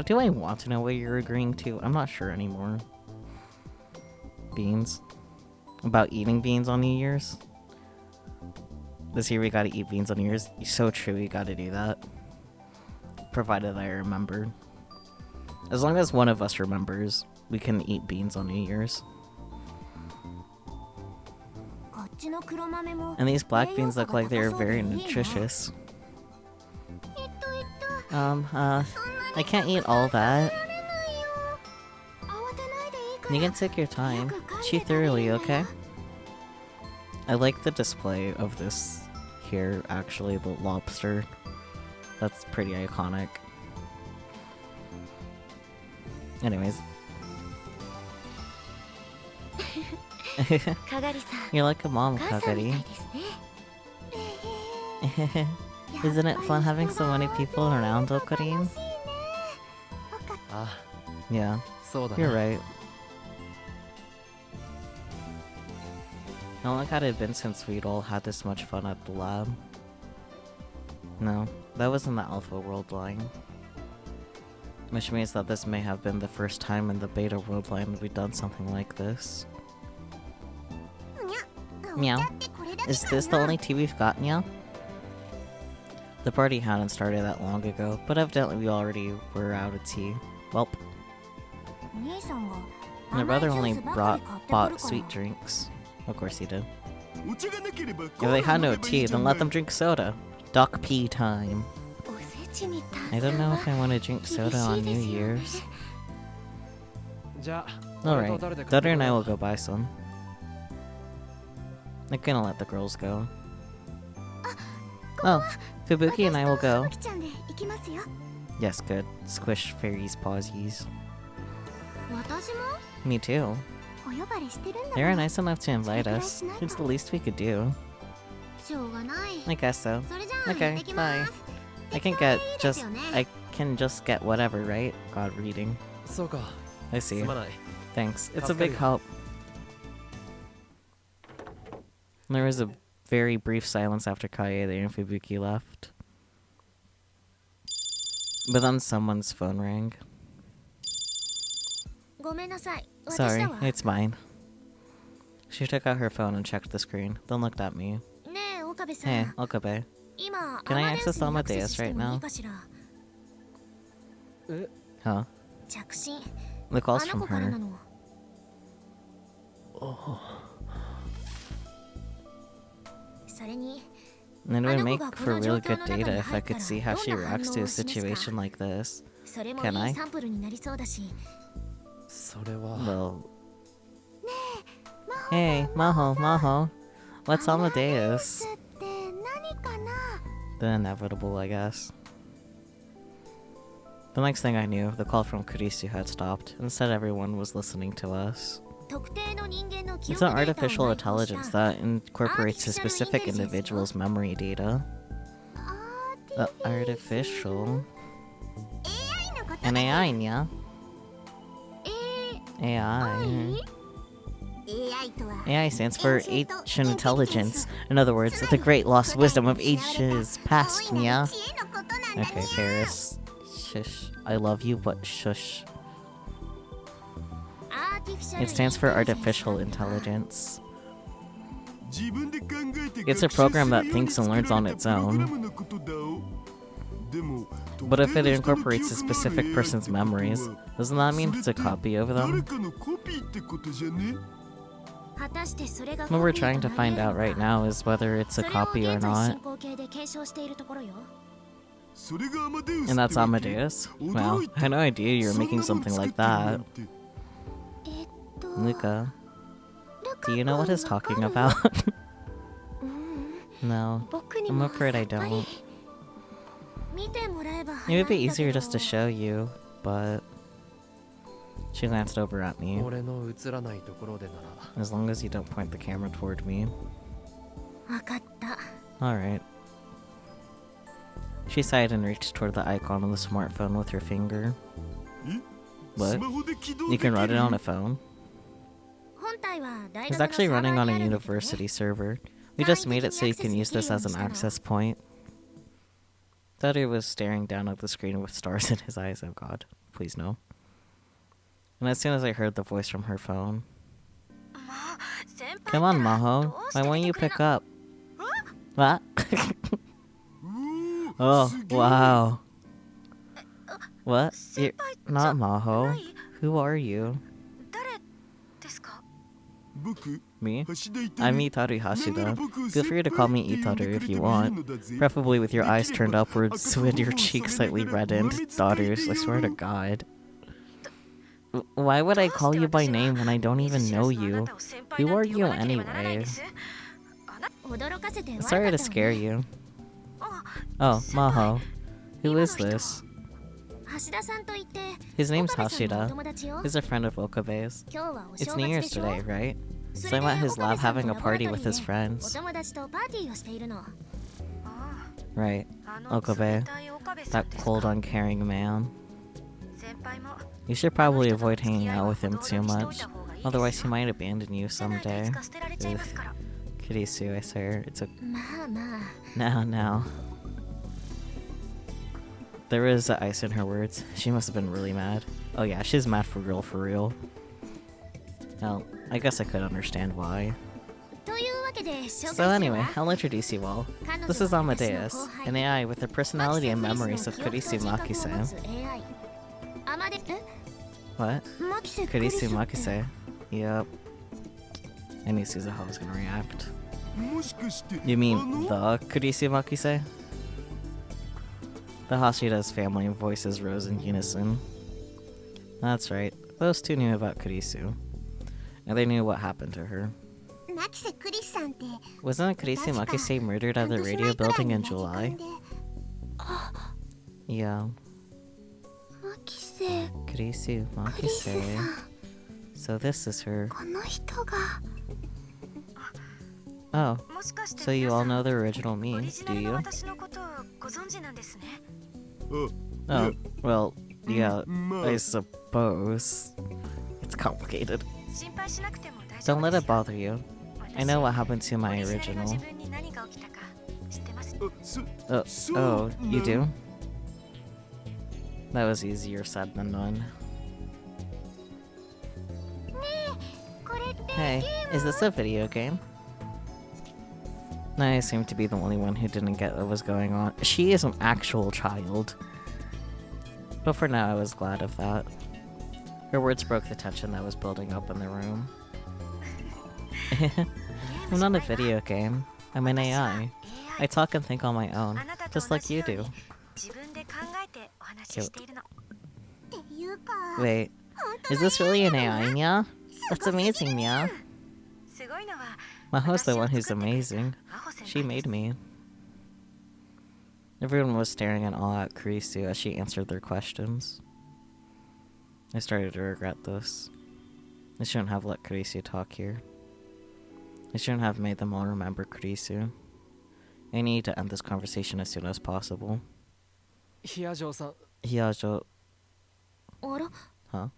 do I want to know what you're agreeing to? I'm not sure anymore. Beans? About eating beans on New Year's? This year we gotta eat beans on New Year's. So true, we gotta do that. Provided I remember. As long as one of us remembers, we can eat beans on New Year's. こっちの黒豆も And these black beans look like they're 栄養価が高そうで very いいな nutritious. えっと I can't eat all that. られないよ慌てないでいいから You can take your time. Chew thoroughly, okay? I like the display of this here, actually, the lobster. That's pretty iconic. Anyways. かがりさん You're like a mom, 母さんみたい Kagari. ですね Isn't it fun having so many people around, Okarin? あ Yeah, そうだ you're な right. How long had it been since we'd all had this much fun at the lab? No, that was in the Alpha World line. Which means that this may have been the first time in the Beta World line we've done something like this. Meow. Is this the only tea we've got, Meow? The party hadn't started that long ago, but evidently we already were out of tea. Welp. 兄さんが My 甘い brother ジュ only ースばかり bought 買ってくるから sweet drinks. Of course he did. If they had no tea, then let them drink soda. Doc pee time. おせちに I 炭 don't 酸 know は if I want to drink soda on New Year's. じゃあ俺 Alright, と誰で買って Dutter く and る I will go buy some. I'm gonna let the girls go. Oh, Fubuki and I will 私と go. ふぶきちゃんで行きますよ Yes, good. Squish fairies' pawsies. 私も Me too. お呼ばれしてるんだ They も were ん nice enough to invite us. It's the least we could do. しょうがない I guess so. それじゃあ Okay, 行ってきます I can 適当で get いいです just よね I can just get whatever, right? God reading. そうか I す see. まない Thanks. It's a 助かる big よ help. There was a very brief silence after Kaede and Fubuki left. But then someone's phone rang. ごめんなさい。私 Sorry, だわ。 it's mine. She took out her phone and checked the screen, then looked at me. ねえ、岡部さん。 Hey, Okabe. 今、 Can I アマデウス access にアクセ Amadeus スして right もい now? いかしら。 Huh? 着信。 The あ call's の from 子からな her. の。それに、 And it would make あの子がこ for の状 really 況 good の中 data に if 入 I った could ら see how ど she んな反 reacts 応 to を a 示す situation か。 like this. それも Can い I? いサンプルになりそうだし。それは Well. Hey, Maho, Maho. What's Amadeus? って何かな。 The inevitable, I guess. The next thing I knew, the call from Kurisu had stopped. Instead, everyone was listening to us. 特定の人間の記 It's 憶 an データを artificial 内包した intelligence that incorporates a specific individual's memory data. Artificial? AI のこと An AI, yeah? AI. AI とは AI stands for ancient intelligence. In other words, the great lost wisdom of ages past, yeah? 知恵のことなんだ Okay, ね。 Ferris. Shush. I love you, but shush. It stands for artificial intelligence. It's a program that thinks and learns on its own. But if it incorporates a specific person's memories, doesn't that mean it's a copy of them? What we're trying to find out right now is whether it's a copy or not. And that's Amadeus? Wow, I had no idea you were making something like that. Luca, do you know what he's talking about? No, I'm afraid I don't. It would be easier just to show you, but... She glanced over at me. 俺の映らないところでなら As long as you don't point the camera toward me. わかった。 Alright. She sighed and reached toward the icon on the smartphone with her finger. What? You can run it on a phone? 本体は大 It's 学の actually サーバー running に on あ a るんだけどね。 university server. We just made it so you can use this as an access point. Daru was staring down at the screen with stars in his eyes. Oh god, please no. And as soon as I heard the voice from her phone... Come on, Maho. Why won't you pick up? What? Oh, wow. What? You're not Maho. Who are you? 誰ですか。 Me? I'm Itaru Hashida. Feel free to call me Itaru if you want. Preferably with your eyes turned upwards and your cheeks slightly reddened. Daughters, I swear to God. Why would I call you by name when I don't even know you? Who are you anyway? 驚かせて悪かった Sorry わ to ね scare you. Oh, Maho. Who is this? 橋田さんと言って His name's 岡部さんのお Hashida. 友達よ。 He's a friend of Okabe's. 今日はお It's 正 New 月 Year's でしょ。 today, right? そ So れ I'm で at his 岡部 lab さんと having a ラボラ party ト with リー his で friends. お友達とパーティーをしているの。 Right. Okabe. That cold, uncaring man. You should probably avoid hanging out with him too much. Otherwise, he might abandon you someday. Ugh. Kurisu, I swear. It's a... まあまあ。 Now. There was ice in her words. She must have been really mad. Oh yeah, she's mad for real. Well, I guess I could understand why. というわけで紹介する So わ。 anyway, I'll introduce you all. This is Amadeus, an AI with the personality and memories of Kurisu Makise. What? Kurisu Makise? Yep. I knew Suzuha was gonna react. You mean the Kurisu Makise? The Hashida's family voices rose in unison. That's right, those two knew about Kurisu. And they knew what happened to her. マキセクリスさんって Wasn't Kurisu Makise murdered at the radio building in July? Yeah. マキセ Kurisu Makise. So this is her. この人が Oh, so you all know the original me, do you? Oh, well, yeah, I suppose. It's complicated. Don't let it bother you. I know what happened to my original. Oh, you do? That was easier said than done. Hey, is this a video game? I seem to be the only one who didn't get what was going on. She is an actual child. But for now, I was glad of that. Her words broke the tension that was building up in the room. I'm not a video game. I'm an AI. I talk and think on my own, just like you do. Cute. Wait, is this really an AI, Mia? That's amazing, Mia. Maho's the one who's amazing. She made me. Everyone was staring in awe at Kurisu as she answered their questions. I started to regret this. I shouldn't have let Kurisu talk here. I shouldn't have made them all remember Kurisu. I need to end this conversation as soon as possible. Hiyajo-san. Hiyajo. Huh?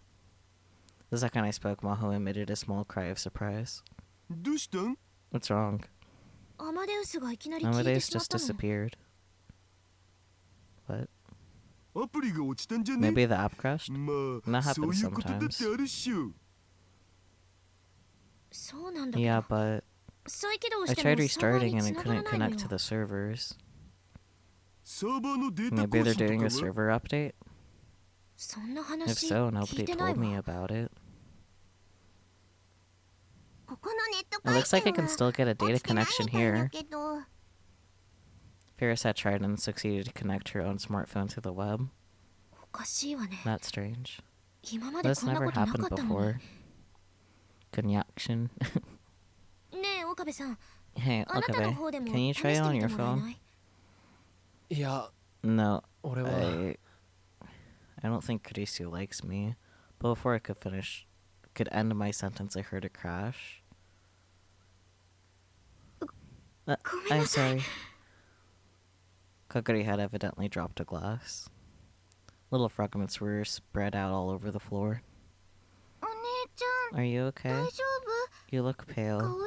The second I spoke, Maho emitted a small cry of surprise. What's wrong? Amadeus just disappeared. What? Maybe the app crashed? That happens sometimes. Yeah, but I tried restarting and it couldn't connect to the servers. Maybe they're doing a server update? If so, nobody told me about it. It looks like I can still get a data connection here. Ferris had tried and succeeded to connect her own smartphone to the web. That's strange. This never happened before. Connection. Hey, Okabe, can you try it on your phone? No, I don't think Kurisu likes me. But before I could end my sentence, I heard a crash. I'm sorry. Kagari had evidently dropped a glass. Little fragments were spread out all over the floor. Are you okay? You look pale.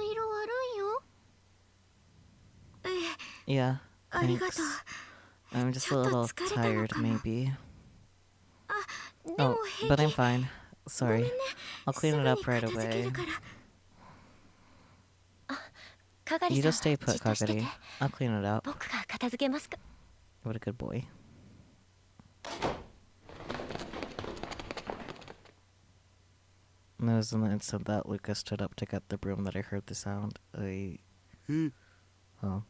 Yeah, thanks. I'm just a little tired, maybe. Oh, but I'm fine. Sorry. I'll clean it up right away. You just stay put, Kagari. I'll clean it up. What a good boy. And it was in the instant that Lucas stood up to get the broom that I heard the sound. Oh.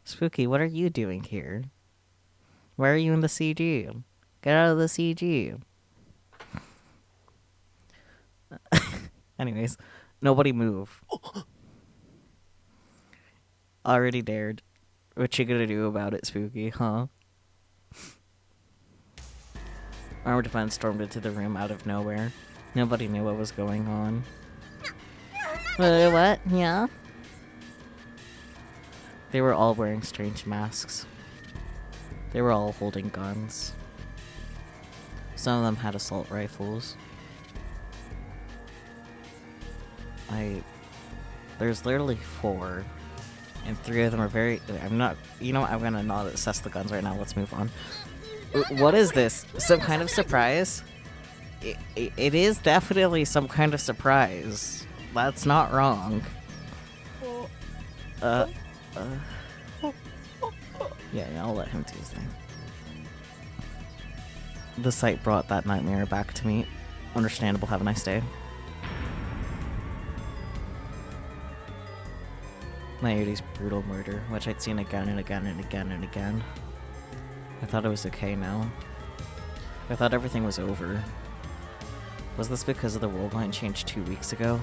Spooky, what are you doing here? Why are you in the CG? Get out of the CG. Anyways, nobody move. Already dared. What you gonna do about it, Spooky, huh? Armored defense stormed into the room out of nowhere. Nobody knew what was going on. What? Yeah? They were all wearing strange masks. They were all holding guns. Some of them had assault rifles. There's literally 4. And 3 of them are very... I'm not... You know what? I'm gonna not assess the guns right now. Let's move on. What is this? Some kind of surprise? It is definitely some kind of surprise. That's not wrong. Yeah, I'll let him do his thing. The sight brought that nightmare back to me. Understandable. Have a nice day. Naoti's brutal murder, which I'd seen again and again and again and again. I thought it was okay now. I thought everything was over. Was this because of the world line change 2 weeks ago?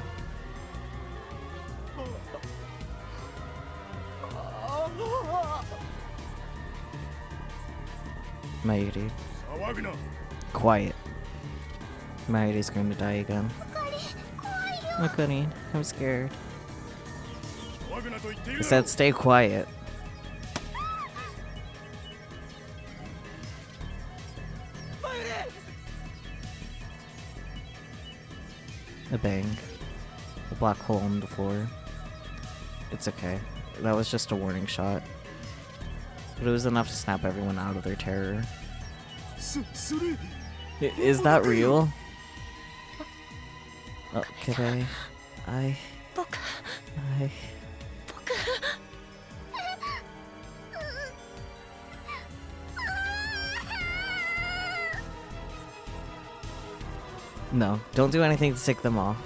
Maidi. Quiet. Maidi's going to die again. Makuni, I'm scared. I said stay quiet. A bang. A black hole on the floor. It's okay. That was just a warning shot. But it was enough to snap everyone out of their terror. Is that real? Okay. I... No, don't do anything to tick them off.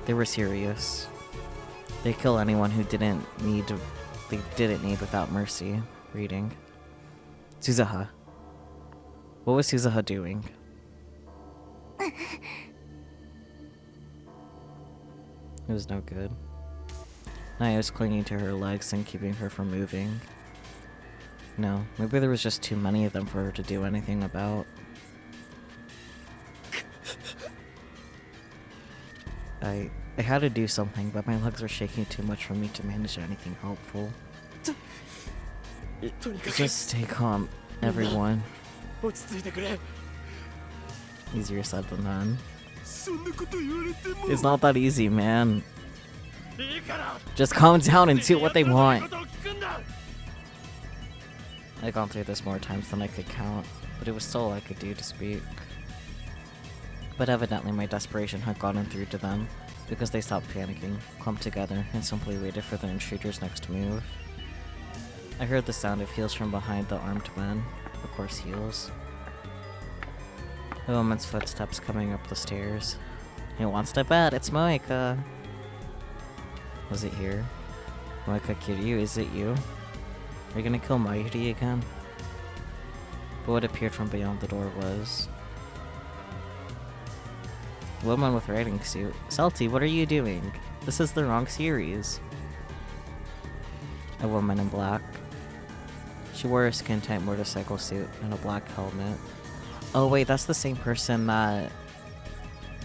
They were serious. They kill anyone who didn't need without mercy. Reading. Suzuha. What was Suzuha doing? It was no good. Naya was clinging to her legs and keeping her from moving. No, maybe there was just too many of them for her to do anything about. I had to do something, but my legs were shaking too much for me to manage anything helpful. Just stay calm, everyone. Easier said than done. It's not that easy, man. Just calm down and do what they want. I've gone through this more times than I could count, but it was still all I could do to speak. But evidently my desperation had gotten through to them, because they stopped panicking, clumped together, and simply waited for the intruders next to move. I heard the sound of heels from behind the armed men. Of course, heels. A woman's footsteps coming up the stairs. Who wants to bet? It's Moeka! Was it here? Moeka Kiryu, is it you? Are you gonna kill Mayuri again? But what appeared from beyond the door was... woman with riding suit. Salty, what are you doing? This is the wrong series. A woman in black. She wore a skin-tight motorcycle suit and a black helmet. Oh wait, that's the same person that...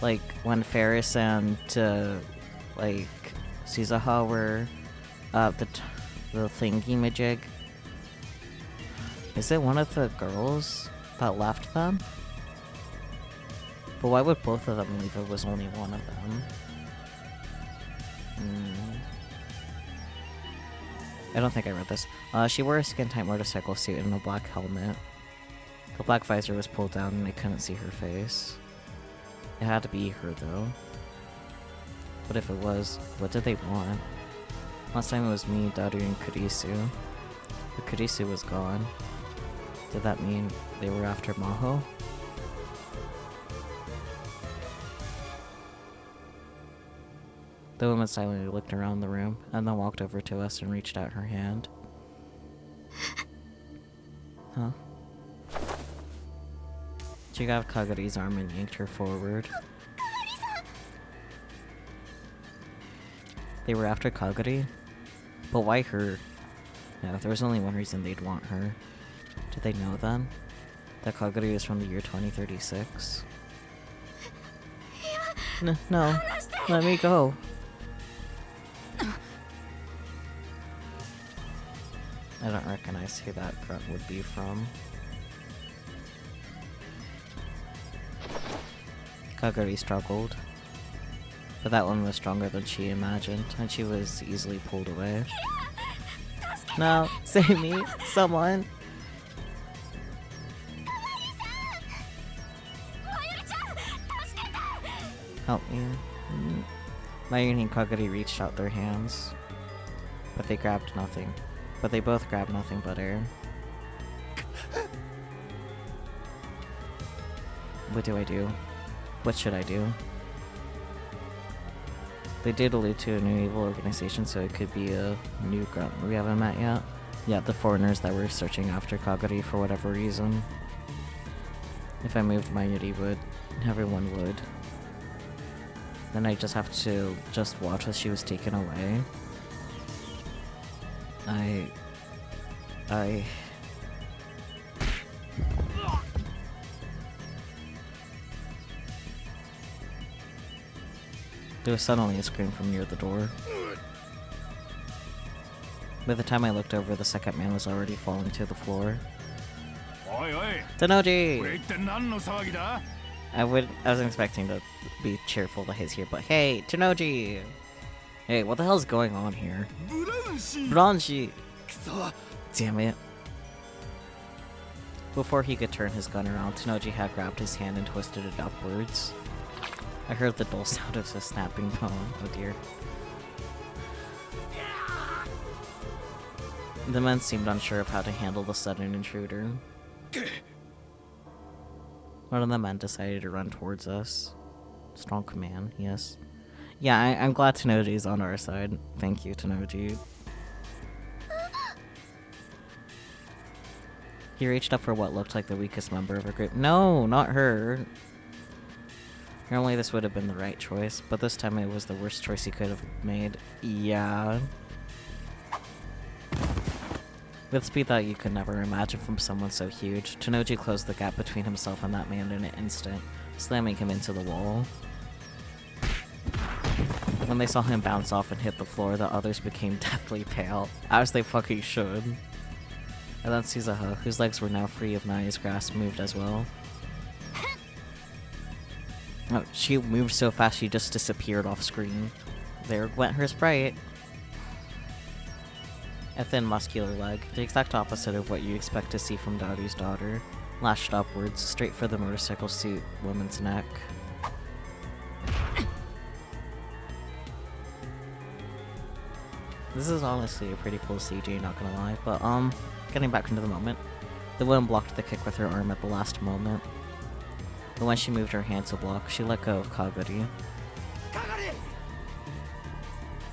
like, when Ferris and, like, Suzuha were, the thingy-majig. Is it one of the girls that left them? But why would both of them leave if it was only one of them? I don't think I read this. She wore a skin-tight motorcycle suit and a black helmet. The black visor was pulled down and I couldn't see her face. It had to be her though. But if it was, what did they want? Last time it was me, Daru, and Kurisu. But Kurisu was gone. Did that mean they were after Maho? The woman silently looked around the room, and then walked over to us and reached out her hand. Huh? She grabbed Kagari's arm and yanked her forward. They were after Kagari? But why her? No, there was only one reason they'd want her. Did they know then? That Kagari was from the year 2036? No, let me go. I don't recognize who that grunt would be from. Kagari struggled. But that one was stronger than she imagined, and she was easily pulled away. No, save me, someone! Help me. Mayuri and Kagari reached out their hands. But they grabbed nothing. But they both grabbed nothing but air. What do I do? What should I do? They did allude to a new evil organization, so it could be a new grunt we haven't met yet. Yeah, the foreigners that were searching after Kagari for whatever reason. If I moved, Mayuri would. Everyone would. Then I just have to watch as she was taken away. There was suddenly a scream from near the door. By the time I looked over, the second man was already falling to the floor. Tenoji! I was expecting to be cheerful that he's here, but hey, Tanoji! Hey, what the hell's going on here? Branchi! Damn it. Before he could turn his gun around, Tanoji had grabbed his hand and twisted it upwards. I heard the dull sound of a snapping bone. Oh dear. The men seemed unsure of how to handle the sudden intruder. One of the men decided to run towards us. Strong command, yes. Yeah, I'm glad Tanoji's on our side. Thank you, Tanoji. He reached up for what looked like the weakest member of her group. No, not her. Normally this would have been the right choice, but this time it was the worst choice he could have made. Yeah. With speed that you could never imagine from someone so huge, Tanoji closed the gap between himself and that man in an instant, slamming him into the wall. When they saw him bounce off and hit the floor, the others became deathly pale, as they fucking should. And then Suzuha, whose legs were now free of Naya's grasp, moved as well. Oh, she moved so fast she just disappeared off screen. There went her sprite. A thin, muscular leg, the exact opposite of what you expect to see from Daru's daughter, lashed upwards, straight for the motorcycle suit woman's neck. This is honestly a pretty cool CG, not gonna lie, but getting back into the moment. The woman blocked the kick with her arm at the last moment. But when she moved her hand to block, she let go of Kagari.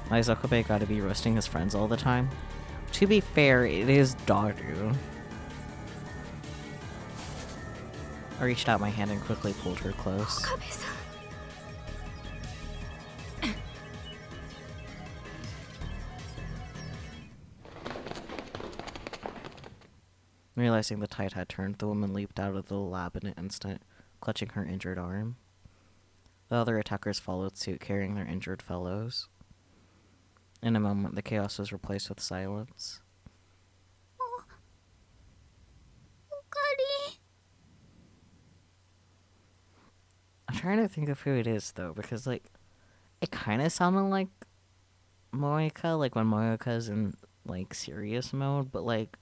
My Zokobe gotta be roasting his friends all the time. To be fair, it is Daru. I reached out my hand and quickly pulled her close. Realizing the tide had turned, the woman leaped out of the lab in an instant, clutching her injured arm. The other attackers followed suit, carrying their injured fellows. In a moment, the chaos was replaced with silence. I'm trying to think of who it is, though, because, like, it kind of sounded like Moeka, like when Moeka's in, like, serious mode, but, like,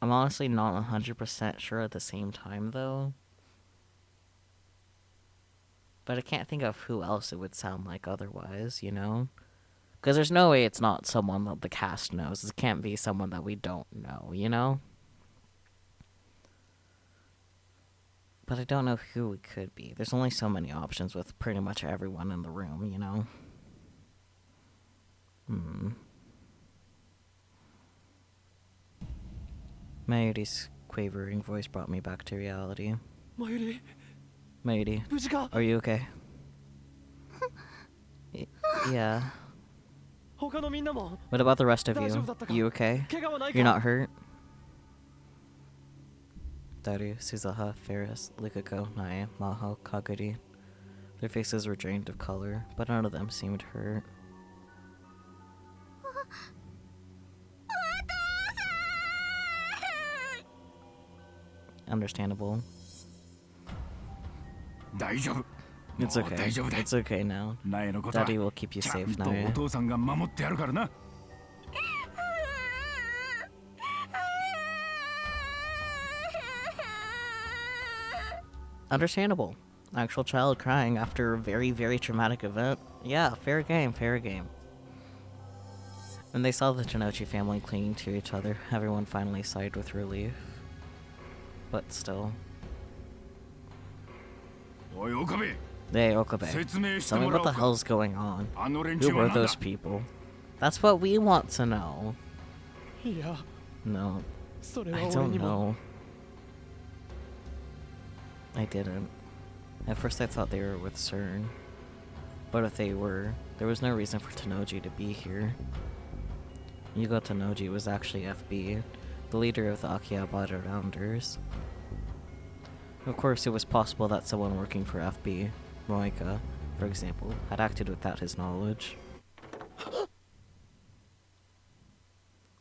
I'm honestly not 100% sure at the same time, though. But I can't think of who else it would sound like otherwise, you know? Because there's no way it's not someone that the cast knows. It can't be someone that we don't know, you know? But I don't know who it could be. There's only so many options with pretty much everyone in the room, you know? Mayuri's quavering voice brought me back to reality. Mayuri, are you okay? Yeah. What about the rest of you? You okay? You're not hurt? Daru, Suzuha, Ferris, Likako, Naya, Maho, Kaguri. Their faces were drained of color, but none of them seemed hurt. Understandable. It's okay. It's okay now. Daddy will keep you safe, Naya. Understandable. Actual child crying after a very, very traumatic event. Yeah, fair game, fair game. When they saw the Tanochi family clinging to each other, everyone finally sighed with relief. But still. Hey, Okabe. Tell me what the hell's going on. Who were those people? That's what we want to know. No. I don't know. I didn't. At first I thought they were with CERN. But if they were, there was no reason for Tanoji to be here. Yugo Tanoji was actually FB, the leader of the Akihabara Rounders. Of course, it was possible that someone working for FB, Moeka, for example, had acted without his knowledge.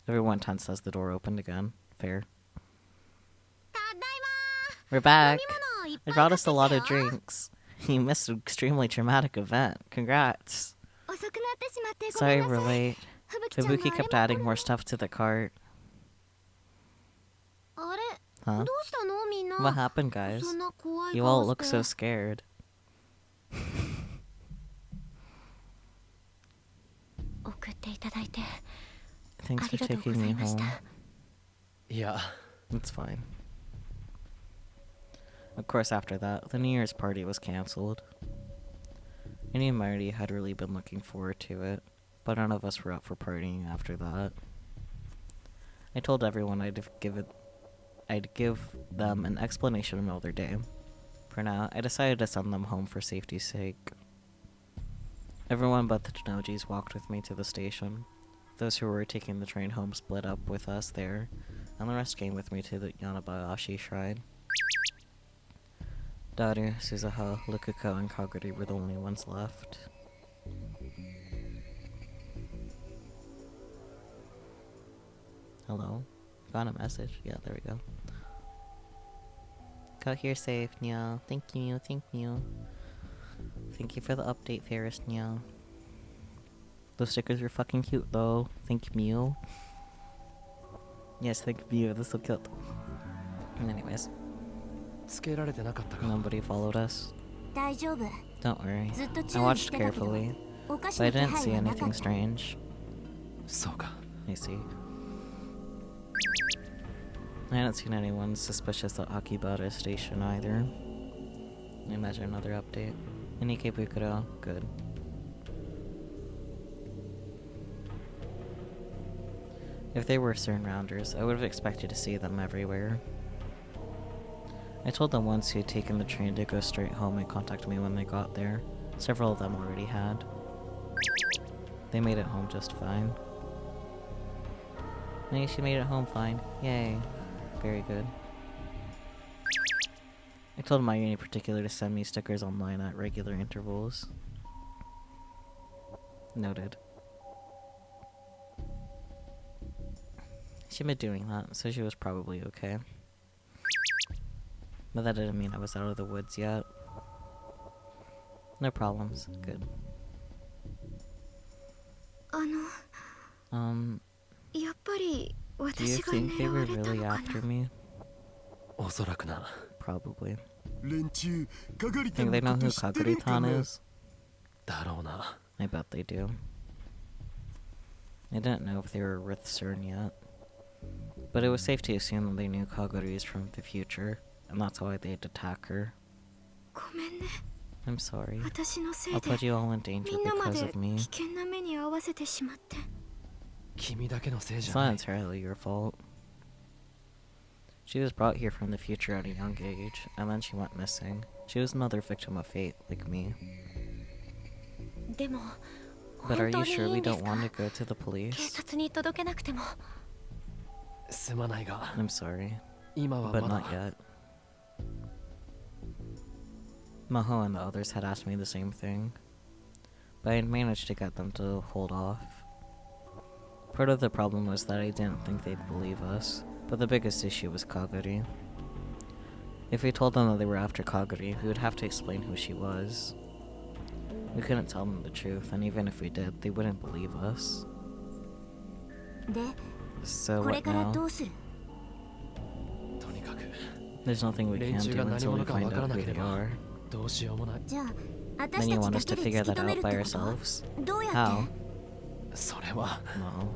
Everyone tensed as the door opened again. Fair. We're back! I brought us a lot of drinks. You missed an extremely traumatic event. Congrats. 遅くなってしまってご Sorry めんな we're さい late. 吹雪ちゃんが Fubuki あれ kept も adding more stuff to the cart. あれ Huh? どうしたのみんな What happened, guys? そんな怖い You all 顔 look して so scared. 送っていただいて Thanks あ for りがとうご taking ざ me いまし home. た いや It's fine. Of course, after that, the New Year's party was cancelled. Me and Marty had really been looking forward to it, but none of us were up for partying after that. I told everyone I'd give them an explanation another day. For now, I decided to send them home for safety's sake. Everyone but the Tenojis walked with me to the station. Those who were taking the train home split up with us there, and the rest came with me to the Yanabayashi shrine. Daru, Suzuha, Lukuko, and Kaguri were the only ones left. Hello? Got a message. Yeah, there we go. Got here safe, Nya. Thank you, thank you. Thank you for the update, Ferris, Nya. Those stickers were fucking cute, though. Thank you. Yes, thank you. This so cute. Anyways, つけられてなかったか nobody followed us. 大丈夫 Don't worry. ずっと注 I 意 watched してたけど carefully, おかし but I な気 didn't 配 see はなか anything った strange. そうか I see. I haven't seen anyone suspicious at Akibara Station either. I imagine another update. Nike Bukuro, good. If they were surrounders, I would have expected to see them everywhere. I told them once who had taken the train to go straight home and contact me when they got there. Several of them already had. They made it home just fine. Maybe she made it home fine. Yay. Very good. I told Mayuri in particular to send me stickers online at regular intervals. Noted. She'd been doing that, so she was probably okay. But that didn't mean I was out of the woods yet. No problems. Good. あのやっぱり Do you 私が think they 狙わ were れた really のか after な me? おそらくな Probably. 連中かがりた Think ん they の know こ who と知ってるか Kaguri-tan な is? だろうな I bet they do. I didn't know if they were with CERN yet. But it was safe to assume that they knew Kaguri's from the future, and that's why they'd attack her. ごめんね I'm sorry. 私のせい I'll で put you all in danger みんなま because で of me. 危険な目に遭わせてしまって 君だけのせいじ It's ゃな not い entirely your fault. She was brought here from the future at a young age, and then she went missing. She was another victim of fate, like me. でも But are 本当 you にい sure い we んで don't すか want to go to the 警 police? 察に届けなくてもすまないが I'm sorry, 今は but ま not だ yet. Maho and the others had asked me the same thing, but I had managed to get them to hold off. Part of the problem was that I didn't think they'd believe us, but the biggest issue was Kaguri. If we told them that they were after Kaguri, we would have to explain who she was. We couldn't tell them the truth, and even if we did, they wouldn't believe us. で So これ what から now? どうするとにかく There's nothing we can do until we find out who they are. どうしようもないじゃあ Then 私 you た want ち us だ to けで figure 突き that 止め out るっ by てこと ourselves? どうや How? って それは No.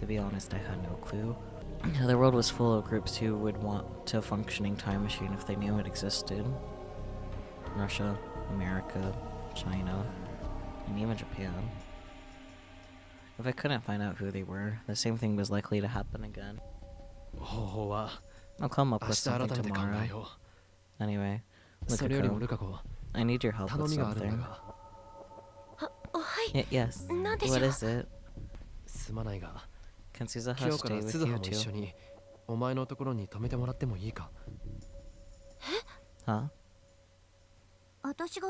To be honest, I had no clue. The world was full of groups who would want a functioning time machine if they knew it existed. Russia, America, China, and even Japan. If I couldn't find out who they were, the same thing was likely to happen again. 方法は I'll come up 明 with 日改 something めて考え tomorrow. よ Anyway, うそれよりも Lukaku, ルカ子 I need your help 頼 with みがあるん something. だがはい Yes. なんでしょ What う is it? すまないが Can Suzuha 今日か stay ら with 鈴 you 葉も一緒 too? にお前のところに泊めてもらってもいいか Huh? 私が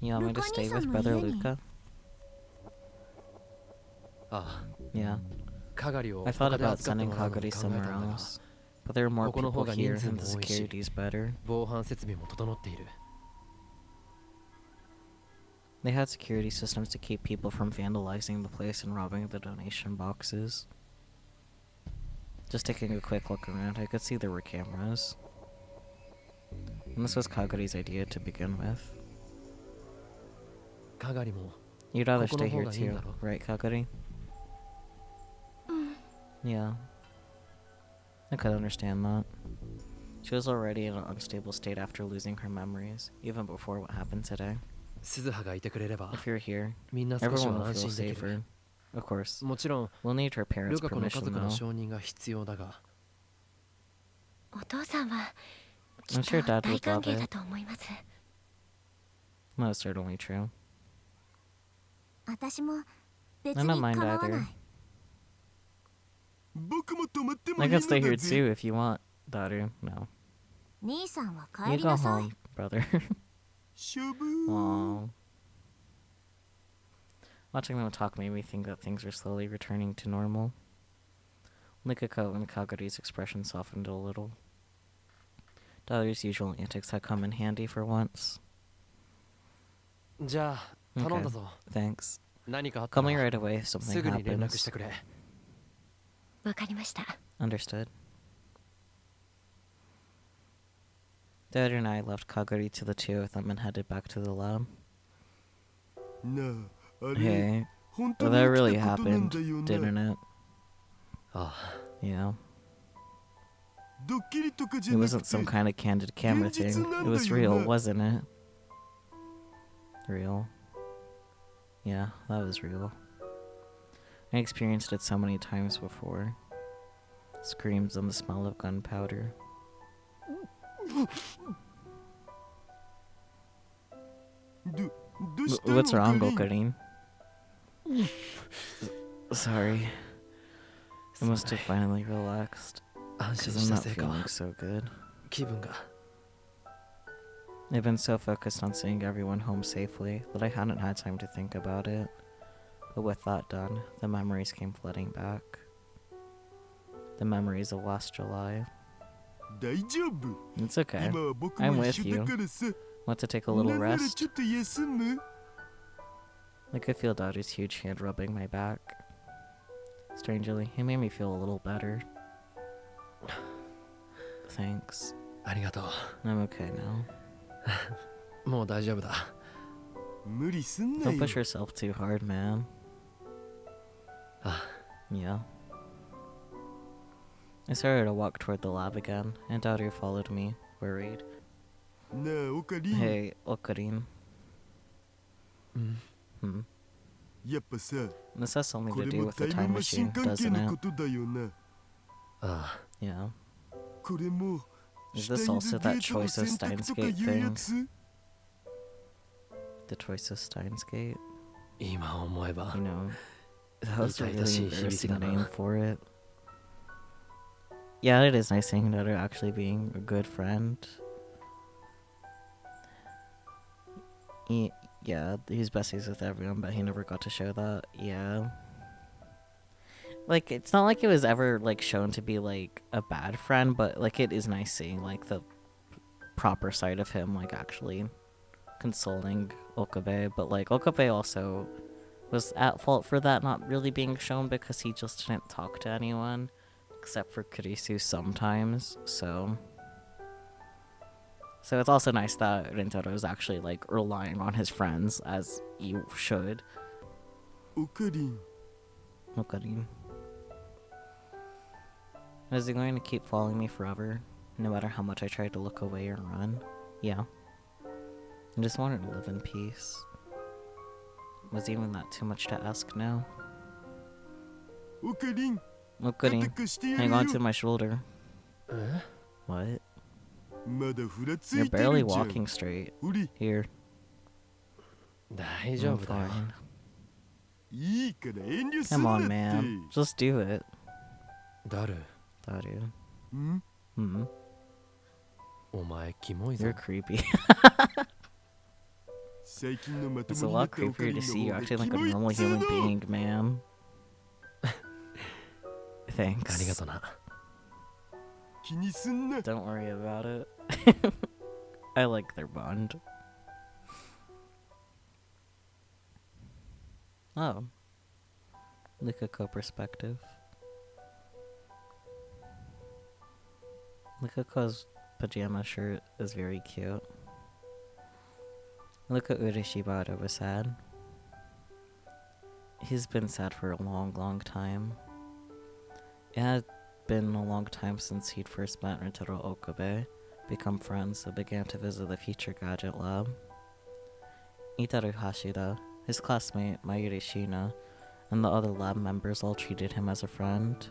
You want me to stay with Luka-san Brother の家に Luca? ああ Yeah. かがりを I thought 他で about 預かって sending もらうのに Kaguri 考えたんだ somewhere が else, But there are more ここの方 people が here 人数 and the も多いし、 security's better. 防犯設備も整っている。 They had security systems to keep people from vandalizing the place and robbing the donation boxes. Just taking a quick look around, I could see there were cameras. And this was Kaguri's idea to begin with. かがりも You'd rather ここの stay 方 here がいいん too, だろ？ right, Kaguri? Yeah. I could understand that. She was already in an unstable state after losing her memories, even before what happened today. 鈴葉がいてくれれば If you're here, みんな少し everyone は will 安 feel 心できる。 safer. Of course. もちろん We'll need her ル parents' カ子の家 permission 族の though. 承認が必要だが、 お父さんはき I'm っ sure と Dad 大 would 歓 love 迎だ it. と思います。 That's certainly true. 私も別 I に don't mind 構わ either. ない。僕も泊まっても I いいの can stay だ here ぜ。 too if you want, Daru. No. 兄さんは帰 You り go なさい。 home, brother. しょぶー。 Aww. Watching them talk made me think that things are slowly returning to normal. Nikako and Kaguri's expression softened a little. Daru's usual antics had come in handy for once. じゃあ頼んだぞ。 Thanks. 何かあった Call me ら right away if す something ぐに連絡し happens. てくれ。わかりました。 Understood. Dad and I left Kaguri to the two of them and headed back to the lab. なあ、あれ、 Hey, 本当 well, に that 起 really きたことなん happened, だよ didn't な。 it? あ Yeah. ドッキリとかじ It ゃなく wasn't て some kind of candid camera thing. It was real, wasn't it? Real. Yeah, that was real. I experienced it so many times before. Screams and the smell of gunpowder. What's wrong, Gokarin? Sorry. I must have finally relaxed. 安心 Because し I'm た not せいか feeling so good. 気分が I've been so focused on seeing everyone home safely that I hadn't had time to think about it. But with that done, the memories came flooding back. The memories of last July. 大丈夫。 It's okay. 今は僕 I'm も with 一緒だ you. からさ。 Want to take a little なんなら rest? ちょっと休む？ I could feel Daru's huge hand rubbing my back. Strangely, he made me feel a little better. Thanks. ありがとう。 I'm okay now. もう大丈夫だ。無理すんな Don't よ。 push yourself too hard, man. あ Yeah. I started to walk toward the lab again, and Daru followed me, worried. なあ、オカリン。 Hey, Okarin. うん Hmm. やっぱさ、 This has something こ to れ do も with the タイム time マシン machine, 関係 doesn't のこ it? とだよな。あ Yeah. これも Is シ this ュタインズ also ゲ that ートの choice of 選択 Steins とか Gate いうや thing? つ？ The choice of Steins Gate? 今思えば You know, that was a really 痛々しい響きだ embarrassing な。 name for it. Yeah, it is nice seeing Daru actually being a good friend. Yeah, he's besties with everyone, but he never got to show that. Yeah. Like, it's not like it was ever, like, shown to be, like, a bad friend, but, like, it is nice seeing, like, the proper side of him, like, actually consoling Okabe. But, like, Okabe also was at fault for that not really being shown because he just didn't talk to anyone, except for Kurisu sometimes, so... So it's also nice that Rintaro is actually, like, relying on his friends, as you should. オカリン。 Okarin. Is he going to keep following me forever, no matter how much I try to look away or run? Yeah. I just wanted to live in peace. Was even that too much to ask now? オカリン。 Okarin, 肩貸してやる hang よ on to my shoulder. え What? まだふらつ You're いて barely るじゃん。 walking straight. ほり、 Here. 大丈 I'm 夫だよ。 fine. いいから遠慮す Come ん on, なって。 man. Just do it. ダル、 Daru. ん？ Hmm. お前キモいぞ You're。creepy. 最近のまと It's a もになっ lot たオカ creepier リン to の see you 方が acting キ like a モい normal っつう human の。 being, man. ありが Thanks. とな。気にすんな。 Don't worry about it. I like their bond. Oh. Lukako perspective. Lukako's pajama shirt is very cute. Look at Urishibata was sad. He's been sad for a long, long time. It had been a long time since he'd first met Rintaro Okabe, become friends, and began to visit the Future Gadget Lab. Itaru Hashida, his classmate Mayuri Shina, and the other lab members all treated him as a friend.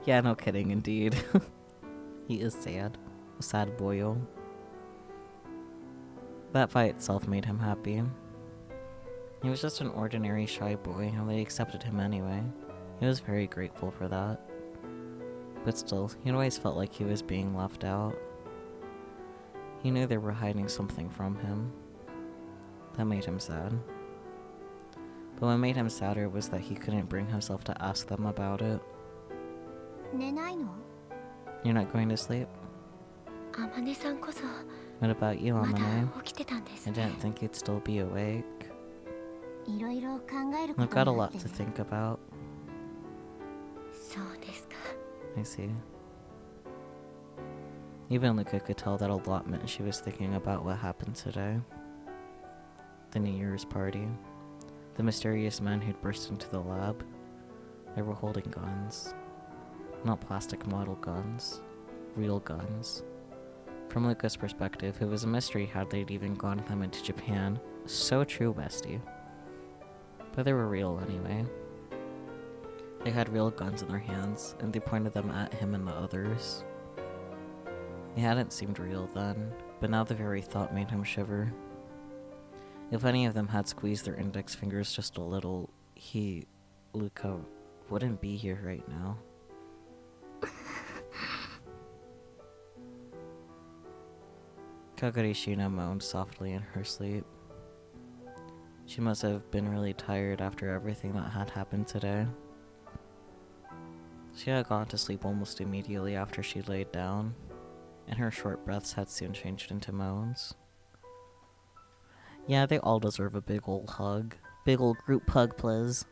Yeah, no kidding, indeed. He is sad. A sad boyo. That by itself made him happy. He was just an ordinary shy boy, and they accepted him anyway. He was very grateful for that. But still, he always felt like he was being left out. He knew they were hiding something from him. That made him sad. But what made him sadder was that he couldn't bring himself to ask them about it. 寝ないの？ You're not going to sleep? あまねさんこそ What about you, まだ Amane? 起きてたんです I ね。 didn't think you'd still be awake. いろいろ考えるこ I've と got a があ lot って to ね。 think about. そうですか。 I see. Even Luca could tell that a lot meant she was thinking about what happened today. The New Year's party. The mysterious men who'd burst into the lab. They were holding guns. Not plastic model guns. Real guns. From Luca's perspective, it was a mystery how they'd even gotten them into Japan. So true, bestie. But they were real anyway. They had real guns in their hands, and they pointed them at him and the others. They hadn't seemed real then, but now the very thought made him shiver. If any of them had squeezed their index fingers just a little, Luca, wouldn't be here right now. Kagari Shina moaned softly in her sleep. She must have been really tired after everything that had happened today. She had gone to sleep almost immediately after she laid down, and her short breaths had soon changed into moans. Yeah, they all deserve a big ol' hug. Big ol' group hug, please.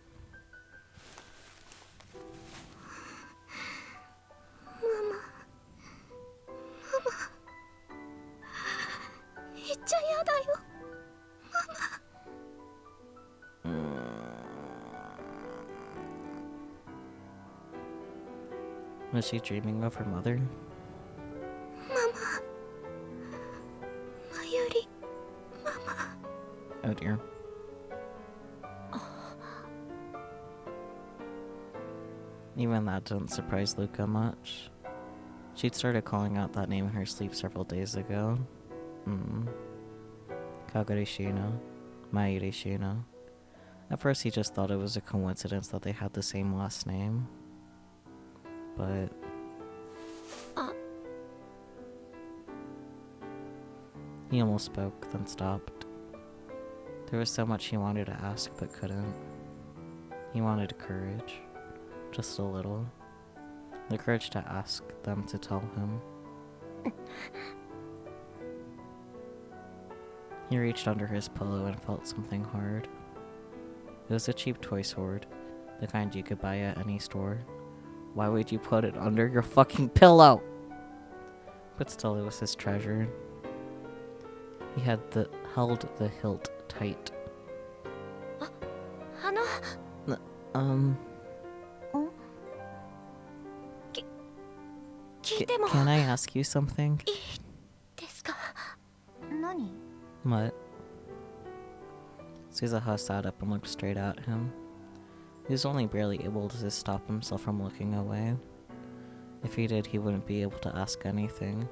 めっちゃ嫌だよ。 Was she dreaming of her mother? まゆり。 Oh dear. Even that didn't surprise Luca much. She'd started calling out that name in her sleep several days ago. Kagari Shina. Mairi Shina. At first he just thought it was a coincidence that they had the same last name. But... He almost spoke, then stopped. There was so much he wanted to ask but couldn't. He wanted courage. Just a little. The courage to ask them to tell him. He reached under his pillow and felt something hard. It was a cheap toy sword, the kind you could buy at any store. Why would you put it under your fucking pillow? But still, it was his treasure. He had held the hilt tight. あの。聞いても Can I ask you something? いいですか？何？ What? Suzuha sat up and looked straight at him. He was only barely able to stop himself from looking away. If he did, he wouldn't be able to ask anything.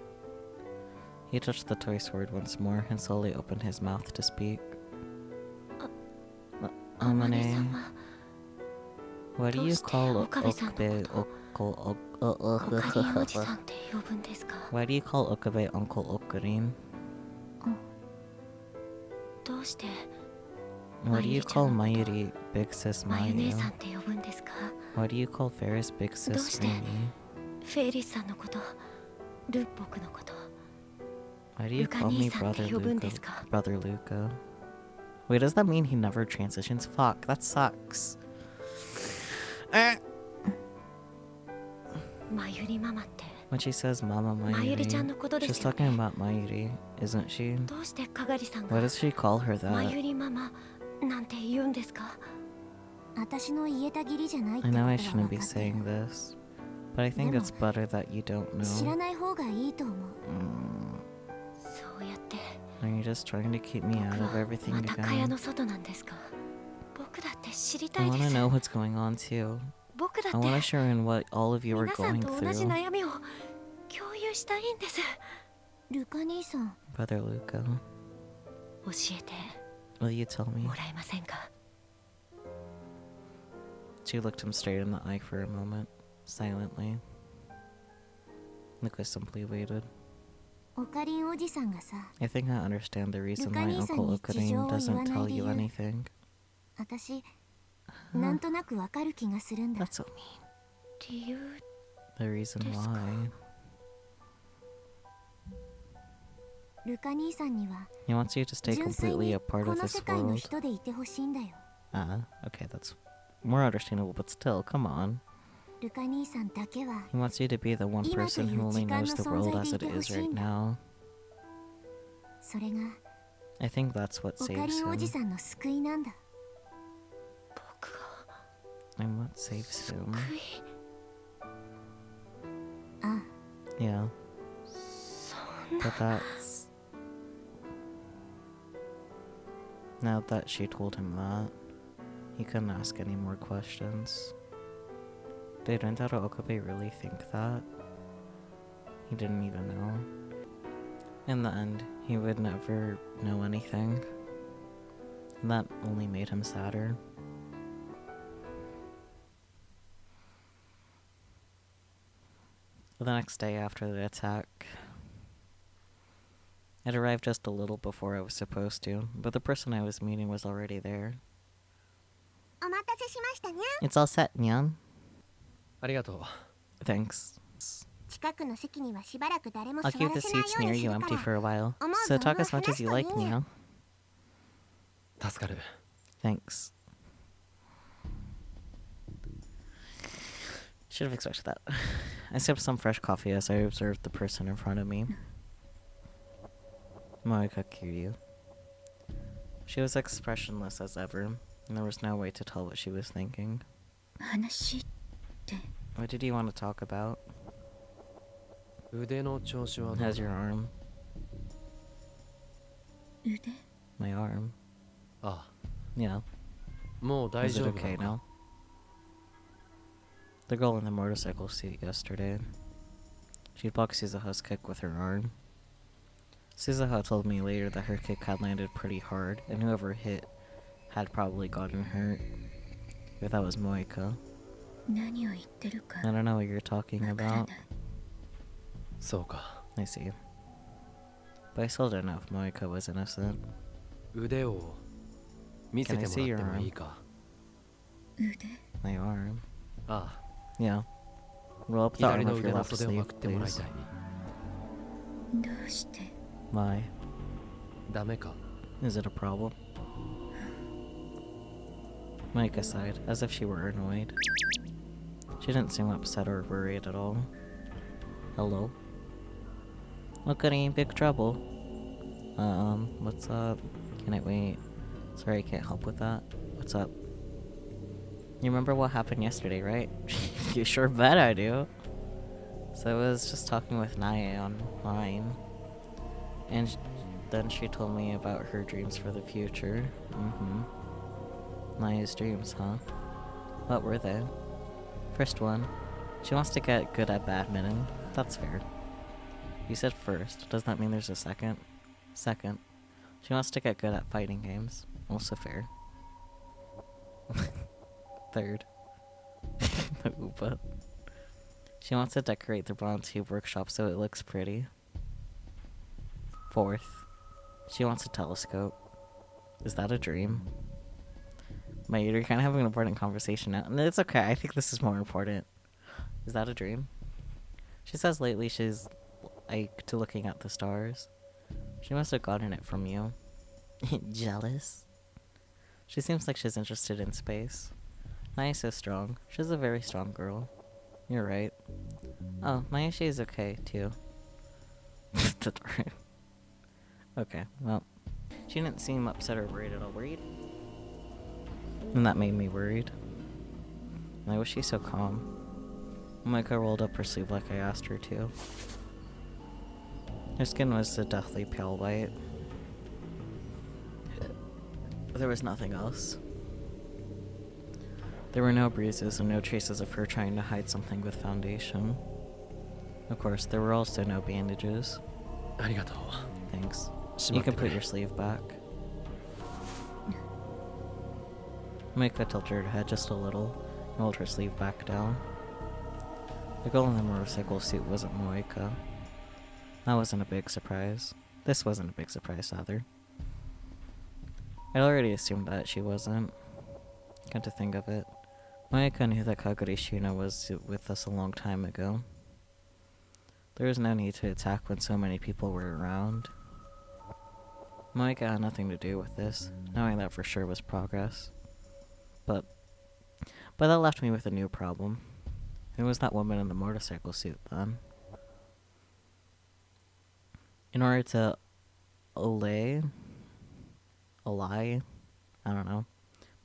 He touched the toy sword once more and slowly opened his mouth to speak. Amane, what do you call Okabe Uncle おかりんおじさんって呼ぶんですか？ Why do you call Okabe Uncle Okarin? どうして？ What do you call Mayuri big sis まゆ姉さん Mayu? って呼ぶんですか？ Why do you call Ferris big どう sis して Rini? フェイリスさんのこと、ルッボクのこと、 Why do you Luca call me Nisan brother って呼ぶん Luca? ですか？ Brother Luca. Wait, does that mean he never transitions? Fuck, that sucks. まゆりママって When she says Mama まゆりちゃん Mayuri, のことで she's すよ talking ね。 about Mayuri, isn't she? どうしてかがりさん Why が does she call her ま that? ゆりママなんて言うんですか？私の言えた義理じゃないって I こと know は I 分 shouldn't か be ってる。 saying this, but I think it's better that you don't 知ら know. ない方がいいと思う。そうやって Are you just trying to keep me 僕 out of は everything また蚊帳 again? の外なんですか？僕だって知りた I いで want to す。 know what's going on too. 僕だ I っ want to て share in what all of you are 皆さん going と同じ through. 悩みを共有したいんです。ルカ兄さん、 Brother Luca, 教えて will you tell me? もらえませんか？ She looked him straight in the eye for a moment, silently. Luca simply waited. オカリンおじさんがさ、 I think I understand the reason Luca why Nisan Uncle に事情を Okarin 言わ doesn't ない tell 理 you 由。 anything. 私、なんとなくわかる気がするんだ。 That's so mean. 理由 The reason Desu ka? why. ルカ兄さんには He wants you to stay 純粋 completely に a こ part of の this 世界の world. 人でいてほしいんだよ。 Okay, that's more understandable, but still, come on. ルカ兄さんだけは He wants you to be the one 今と person いう who 時 only 間 knows の the 存 world 在 as でい it てほ is しい right んだ。 now. それが I think that's what オカ saves リンおじ him. さんの救いなんだ。僕が And what saves him. 悔い あ Yeah, そんな but that's... Now that she told him that, he couldn't ask any more questions. Did Rentaro Okabe really think that? He didn't even know. In the end, he would never know anything. And that only made him sadder. The next day after the attack, it arrived just a little before I was supposed to, but the person I was meeting was already there. お待たせしましたにゃ。 It's all set, Nyan. ありがとう。 Thanks. 近くの席にはしばらく誰も I'll 座 keep ら the せない seats よう near にす you るか empty ら。 for a while. 思う So 存 talk 分 as much 話 as す you と like, いいね。 Nyan. 助かる。 Thanks. Should have expected that. I sipped some fresh coffee as I observed the person in front of me. Moeka Kiryu. She was expressionless as ever, and there was no way to tell what she was thinking. 話 What did you want to talk about? 腕の調子はどうだ？ How's your arm? 腕 My arm. ああ、 Yeah. もう大 Is 丈 it 夫な okay のか？ now? The girl in the motorcycle seat yesterday. She blocked Suzuha's kick with her arm. Suzuha told me later that her kick had landed pretty hard, and whoever hit had probably gotten hurt. If that was Moika. 何を言ってるか I don't know what you're talking わから about. ない。そうか。 I see. But I still don't know if Moika was innocent. 腕を見せてもらってもいいか？腕 My arm. ああ、 Yeah. Roll up the 左 arm の of 腕 your の left 袖をま sleeve, くってもらい please. たい。どうして Why? ダメか？ Is it a problem? Micah sighed, as if she were annoyed. She didn't seem upset or worried at all. Hello? Look at me, big trouble. What's up? Can I wait? Sorry, I can't help with that. What's up? You remember what happened yesterday, right? You sure bet I do. So I was just talking with Nae online. And then she told me about her dreams for the future. Nae's dreams, huh? What were they? First one, she wants to get good at badminton. That's fair. You said first. Does that mean there's a second? Second, she wants to get good at fighting games. Also fair. Third, the Oopa. She wants to decorate the bronze cube workshop so it looks pretty. Fourth, she wants a telescope. Is that a dream? Mate, you're kind of having an important conversation now. And it's okay. I think this is more important. Is that a dream? She says lately she's like to looking at the stars. She must have gotten it from you. Jealous? She seems like she's interested in space. Nice is strong. She's a very strong girl. You're right. Oh, Mayashi is okay, too. That's right. Okay, well. She didn't seem upset or worried at all. Worried? And that made me worried. Why was she so calm? Micah rolled up her sleeve like I asked her to. Her skin was a deathly pale white. There was nothing else. There were no bruises and no traces of her trying to hide something with foundation. Of course, there were also no bandages. ありがとう。 Thanks. しま You って can くれ put your sleeve back. Mika tilted her head just a little, and rolled her sleeve back down. The girl in the motorcycle suit wasn't Moika. That wasn't a big surprise. This wasn't a big surprise either. I'd already assumed that she wasn't. Come to think of it, Moika knew that Kagure Shina was with us a long time ago. There was no need to attack when so many people were around. Moika had nothing to do with this, knowing that for sure was progress. But that left me with a new problem. Who was that woman in the motorcycle suit then? In order to allay, I don't know,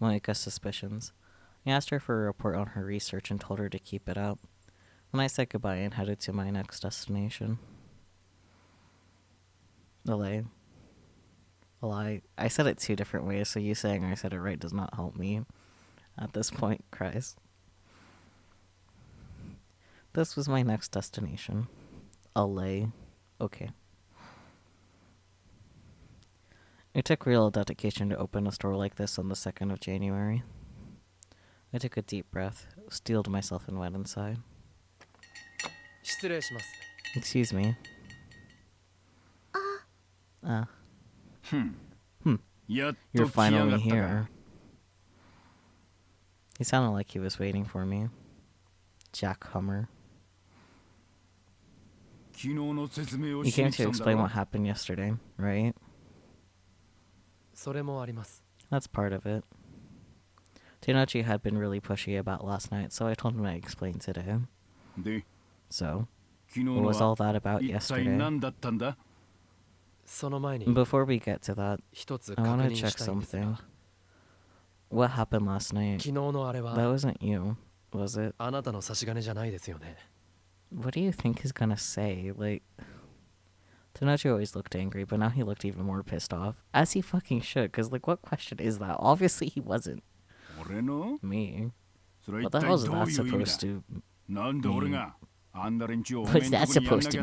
Moika's suspicions, I asked her for a report on her research and told her to keep it up. When I said goodbye and headed to my next destination. Allay. I said it 2 different ways, so you saying I said it right does not help me at this point, Christ. This was my next destination. Allay. Okay. It took real dedication to open a store like this on the 2nd of January. I took a deep breath, steeled myself and went inside. 失礼します。 Excuse me. You're You're finally here. He sounded like he was waiting for me. Jack Hummer. You came to explain what happened yesterday, right? それもあります。 That's part of it. Tenochi had been really pushy about last night, so I told him I'd explain today. So, what was all that about yesterday? その前に Before we get to that, 一つ I 確 want to 認 check したいんです something. が、 What happened last night? 昨日のあれ That は wasn't you, was it? あなたの差し金じゃないですよね。 What do you think he's gonna say? Like, Tenochi always looked angry, but now he looked even more pissed off. As he fucking should, because, like, what question is that? Obviously he wasn't me. What the hell is that supposed to What's that supposed to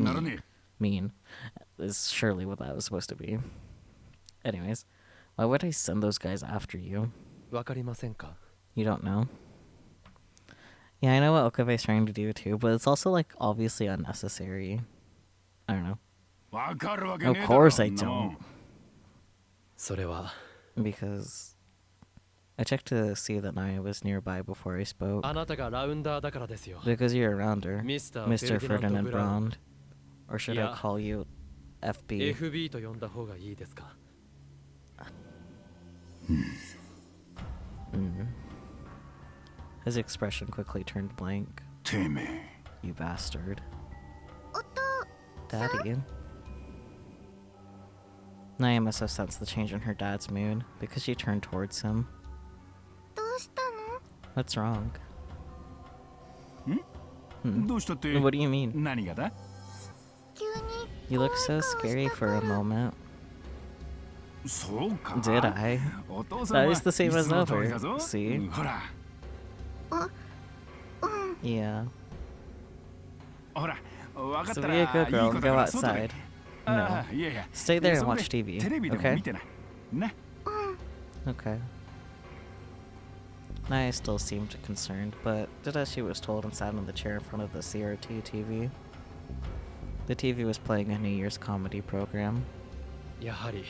mean? Is surely what that was supposed to be. Anyways, why would I send those guys after you? わかりませんか？ You don't know? Yeah, I know what Okabe's trying to do too, but it's also, like, obviously unnecessary. I don't know. Of course I don't. それは Because I checked to see that Naya was nearby before I spoke. あなたがラウンダーだからですよ。 Because you're around her, Mr. Mr. Ferdinand Ferdinand Brand. Or should I Yeah. call you FB? FB と呼んだ方がいいですか？ His expression quickly turned blank. You bastard. Daddy. Naya must have sensed the change in her dad's mood because she turned towards him. どうしたの？ What's wrong? どうしたって What do you mean? 何がだ 急に You look so scary for a moment. そうか Did I? お父さん That は is the same い as つも通りだ ever. ぞ See? ほら Yeah. ほら分かっ So た be a ら good いい girl 子 and だ go から外で outside. あ No. いやいや Stay there and そこ watch で TV. テレビでも Okay? 見てなな Okay. Naya still seemed concerned, but did as she was told and sat in the chair in front of the CRT TV. The TV was playing a New Year's comedy program. やはり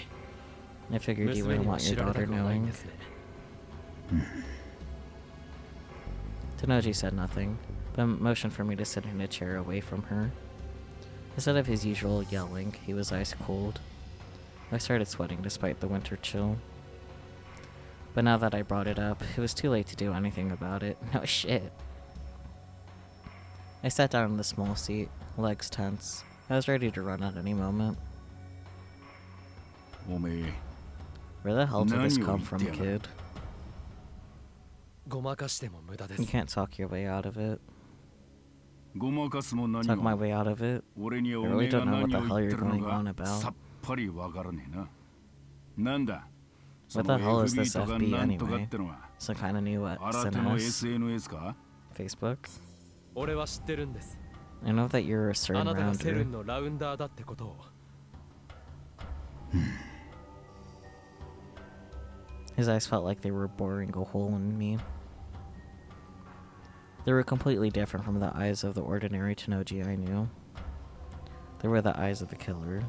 I figured you 娘 wouldn't には want 知 your られた daughter くはないん knowing. ですね。Tenoji said nothing, but motioned for me to sit in a chair away from her. Instead of his usual yelling, he was ice cold. I started sweating despite the winter chill. But now that I brought it up, it was too late to do anything about it. No shit. I sat down in the small seat, legs tense. I was ready to run at any moment. Where the hell did this come from, kid? ごまかしても無駄で You す can't talk your way out of it. ごまかすも何 Talk も my way out of it. 俺には I お really めえが don't know what 何 the を hell 言っ you're てるの going on が about. さっぱりわからねえな。なんだ What the hell is this とか FB なんとかっ anyway? てのは Some kind of new 新手の SNS? SNS か Facebook? 俺は知ってるんです I know that you're a あ certain なたがセル rounder. ンのラウンダーだってことを His eyes felt like they were boring a hole in me. They were completely different from the eyes of the ordinary Tenoji I knew. They were the eyes of a killer.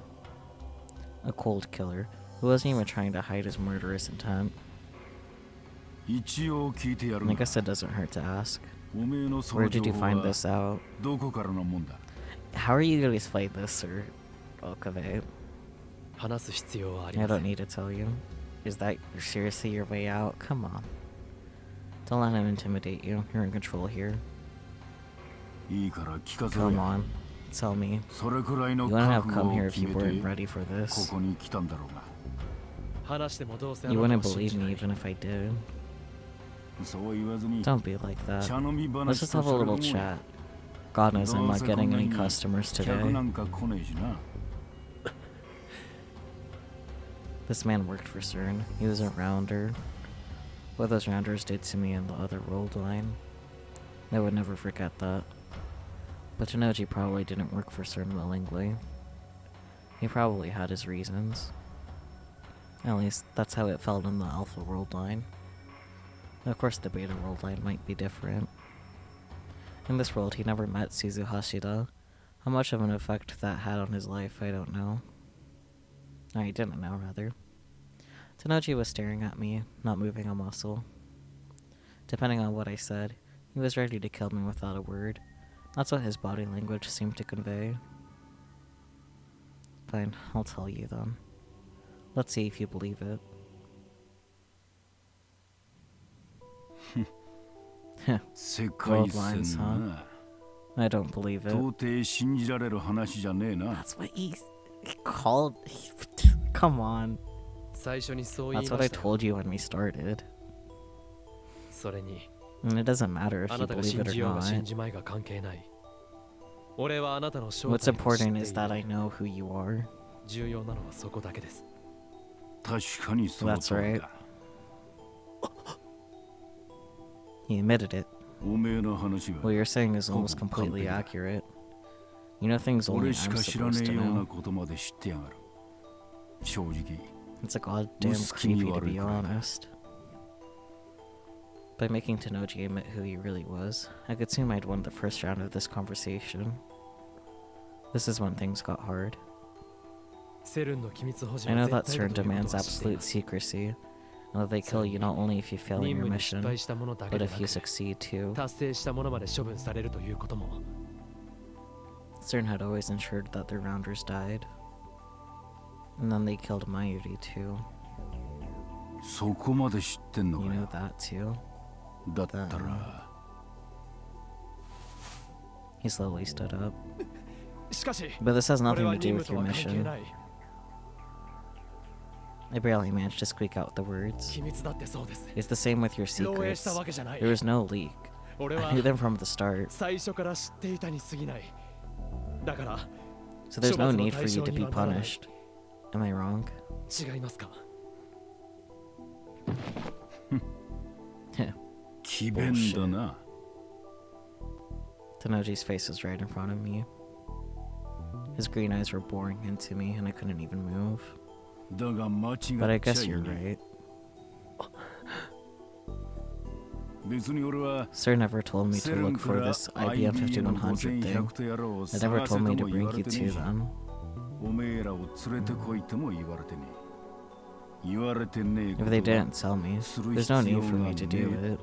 A cold killer who wasn't even trying to hide his murderous intent. 一応聞いてやる And I が guess it doesn't hurt to ask. おめえのそ Where の did 情 you 報 find は this out? どこからのもんだ How are you going to explain this, Sir Okabe? 話す必要はあり I ませ don't ん need to tell you. Is that seriously your way out? Come on. Don't let him intimidate you. You're in control here. いいから聞かせろ Come よ on. Tell me. それくらい You の wouldn't have 覚悟 come を here if 決 you め weren't て ready for こ this. こに来たんだろうが 話してもどうせあ You なた wouldn't を信 believe じな me い even if I did. そう言わずに Don't be like that. 茶飲み Let's 話 just と have す a る little もん chat. God knows I'm どう not せこ getting んな any に customers 客 today. なんか来ねえしな This man worked for CERN. He was a rounder. What those rounders did to me in the other world line. I would never forget that. But Tenoji probably didn't work for CERN willingly. He probably had his reasons. At least, that's how it felt in the Alpha world line. Of course, the Beta world line might be different. In this world, he never met Suzu Hashida. How much of an effect that had on his life, I don't know. I didn't know, rather. Tenoji was staring at me, not moving a muscle. Depending on what I said, he was ready to kill me without a word. That's what his body language seemed to convey. Fine, I'll tell you then. Let's see if you believe it. Heh, 世界 World lines, 線 huh? な I don't believe it. 到底信じられる話じゃねえな That's what he called. Come on. 最初にそう言い That's ま what I したよ told you when we started. それに And it doesn't matter if あ you なたが believe 信 it じ or ようが信 not. じまいが関係ない俺はあなたの正 What's 体を知って important い is that I る know who you are. 重要なのはそこだけです 確かにその That's 通り right. だ He admitted it. おめえの話 What は you're saying is almost Come on, completely come accurate. You know things only 俺 I'm しか知ら supposed ねえ to ような know. ことまで知ってやがる正直 It's a goddamn Muski ni creepy to be waru kurai. honest. By making Tenoji admit who he really was, I could assume I'd won the first round of this conversation. This is when things got hard. セルンの機密保持 I は know that 絶対 CERN だというこ demands とは知ってい absolute ます secrecy, and that they kill you not only if you fail in 任 your 務に失 mission, 敗した者だけ but で if な you く succeed too. 達成した者まで処分されるということも CERN had always ensured that their rounders died. And then they killed Mayuri too. そこまで知ってんの You か know よ that too. だったら He slowly stood up. しかし But this has これ nothing は to do 任 with 務と your は関係 mission. ない I barely managed to squeak out the words. 機密だってそうです It's the same with your 漏洩 secrets. したわけじゃない There was no leak. 俺 I は knew them from the start. 最初から知っていたに過ぎないだから So there's no 処罰の need for 対 you 象 to に be はならない punished. Am I wrong? 違いますか 詭弁だな Tenoji's face was right in front of me. His green eyes were boring into me, and I couldn't even move. だが間違っ But I ちゃ guess い you're ね right. 別に俺は Sir never told me セ to ルン look か for ら this IBM IBM の 5100 thing. 5100とやろうを It never 探せ told と me も to 言わ bring れ you てねえ to し them. おめえらを連れてこいとも言われてね If they didn't sell me, there's no need for me to do it.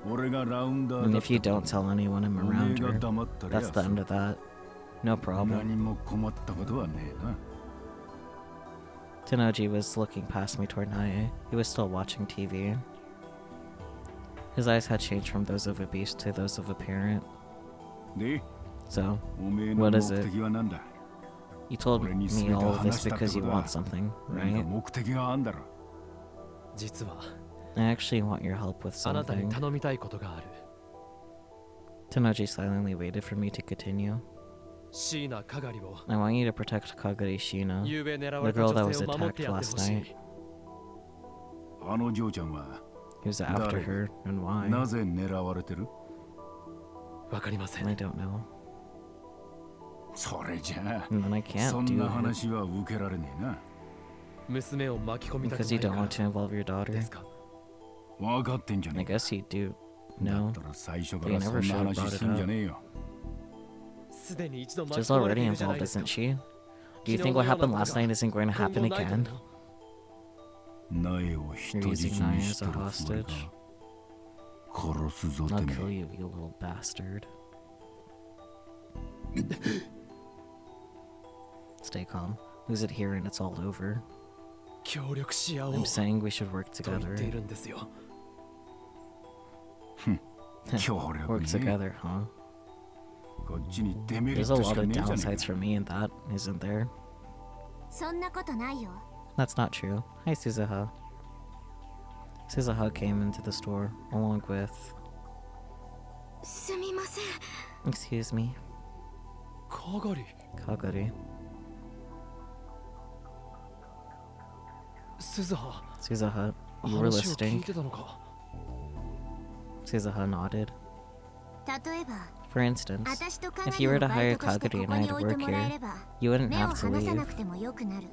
And if you don't tell anyone I'm around her, that's the end of that. No problem. Tenoji was looking past me toward Nae. He was still watching TV. His eyes had changed from those of a beast to those of a parent. So, what is it? You told me all of this because you want something, right? 実は I actually want your help with あなたに something. 頼みたいことがある。 Tenoji silently waited for me to continue. 椎名かがりを I want you to protect Kagari Shina, 夕べ狙わ the れた girl that 女 was 性を守って attacked やって last ほし night. い。あの嬢ちゃんは Who's after her and why? なぜ狙われてる？わかりませ I ん。 don't know. それじゃ And then I あ can't そん do な it 話は受けられねえな。娘を巻き込みたく because な you いか don't ら want to involve your daughter. ですか。分かってんじゃね I えか。 guess you do だ know. ったら最初か They らそ never んな should have 話 brought す it んじゃ up. ねえよ。すでに一度巻き She's 込まれて already いるじゃな involved, いですか。 isn't she? Do you think what happened last night isn't going to 今 happen 後ないと again? 思う。苗を人 You're 質 using Naya にし as て a るつもり hostage. か。殺すぞ I'll てめ kill え。 you, you little bastard. Stay calm. Lose it here and it's all over. 協力し合おう I'm saying we should work と言ってい together. るんですよ。協力 Work ね。 together, huh? こっちにデメリ There's a ットし lot か of ねえじゃね downsides えか。 for me in that, isn't there? そんなことないよ。 That's not true. Hi, Suzuha. Suzuha came into the store along with... すみません。 Excuse me, かがり。 Kagari. 鈴葉。 Suzuha, you were 話を聞 listening. いてたのか。 Suzuha nodded. 例えば、 For instance, 私とカ if ガ you リ were を to バイ hire トとして Kagari こ and こ I に had 置いて work もらえ here, れば、 you wouldn't 目を have to 離さ leave. なくてもよくなる。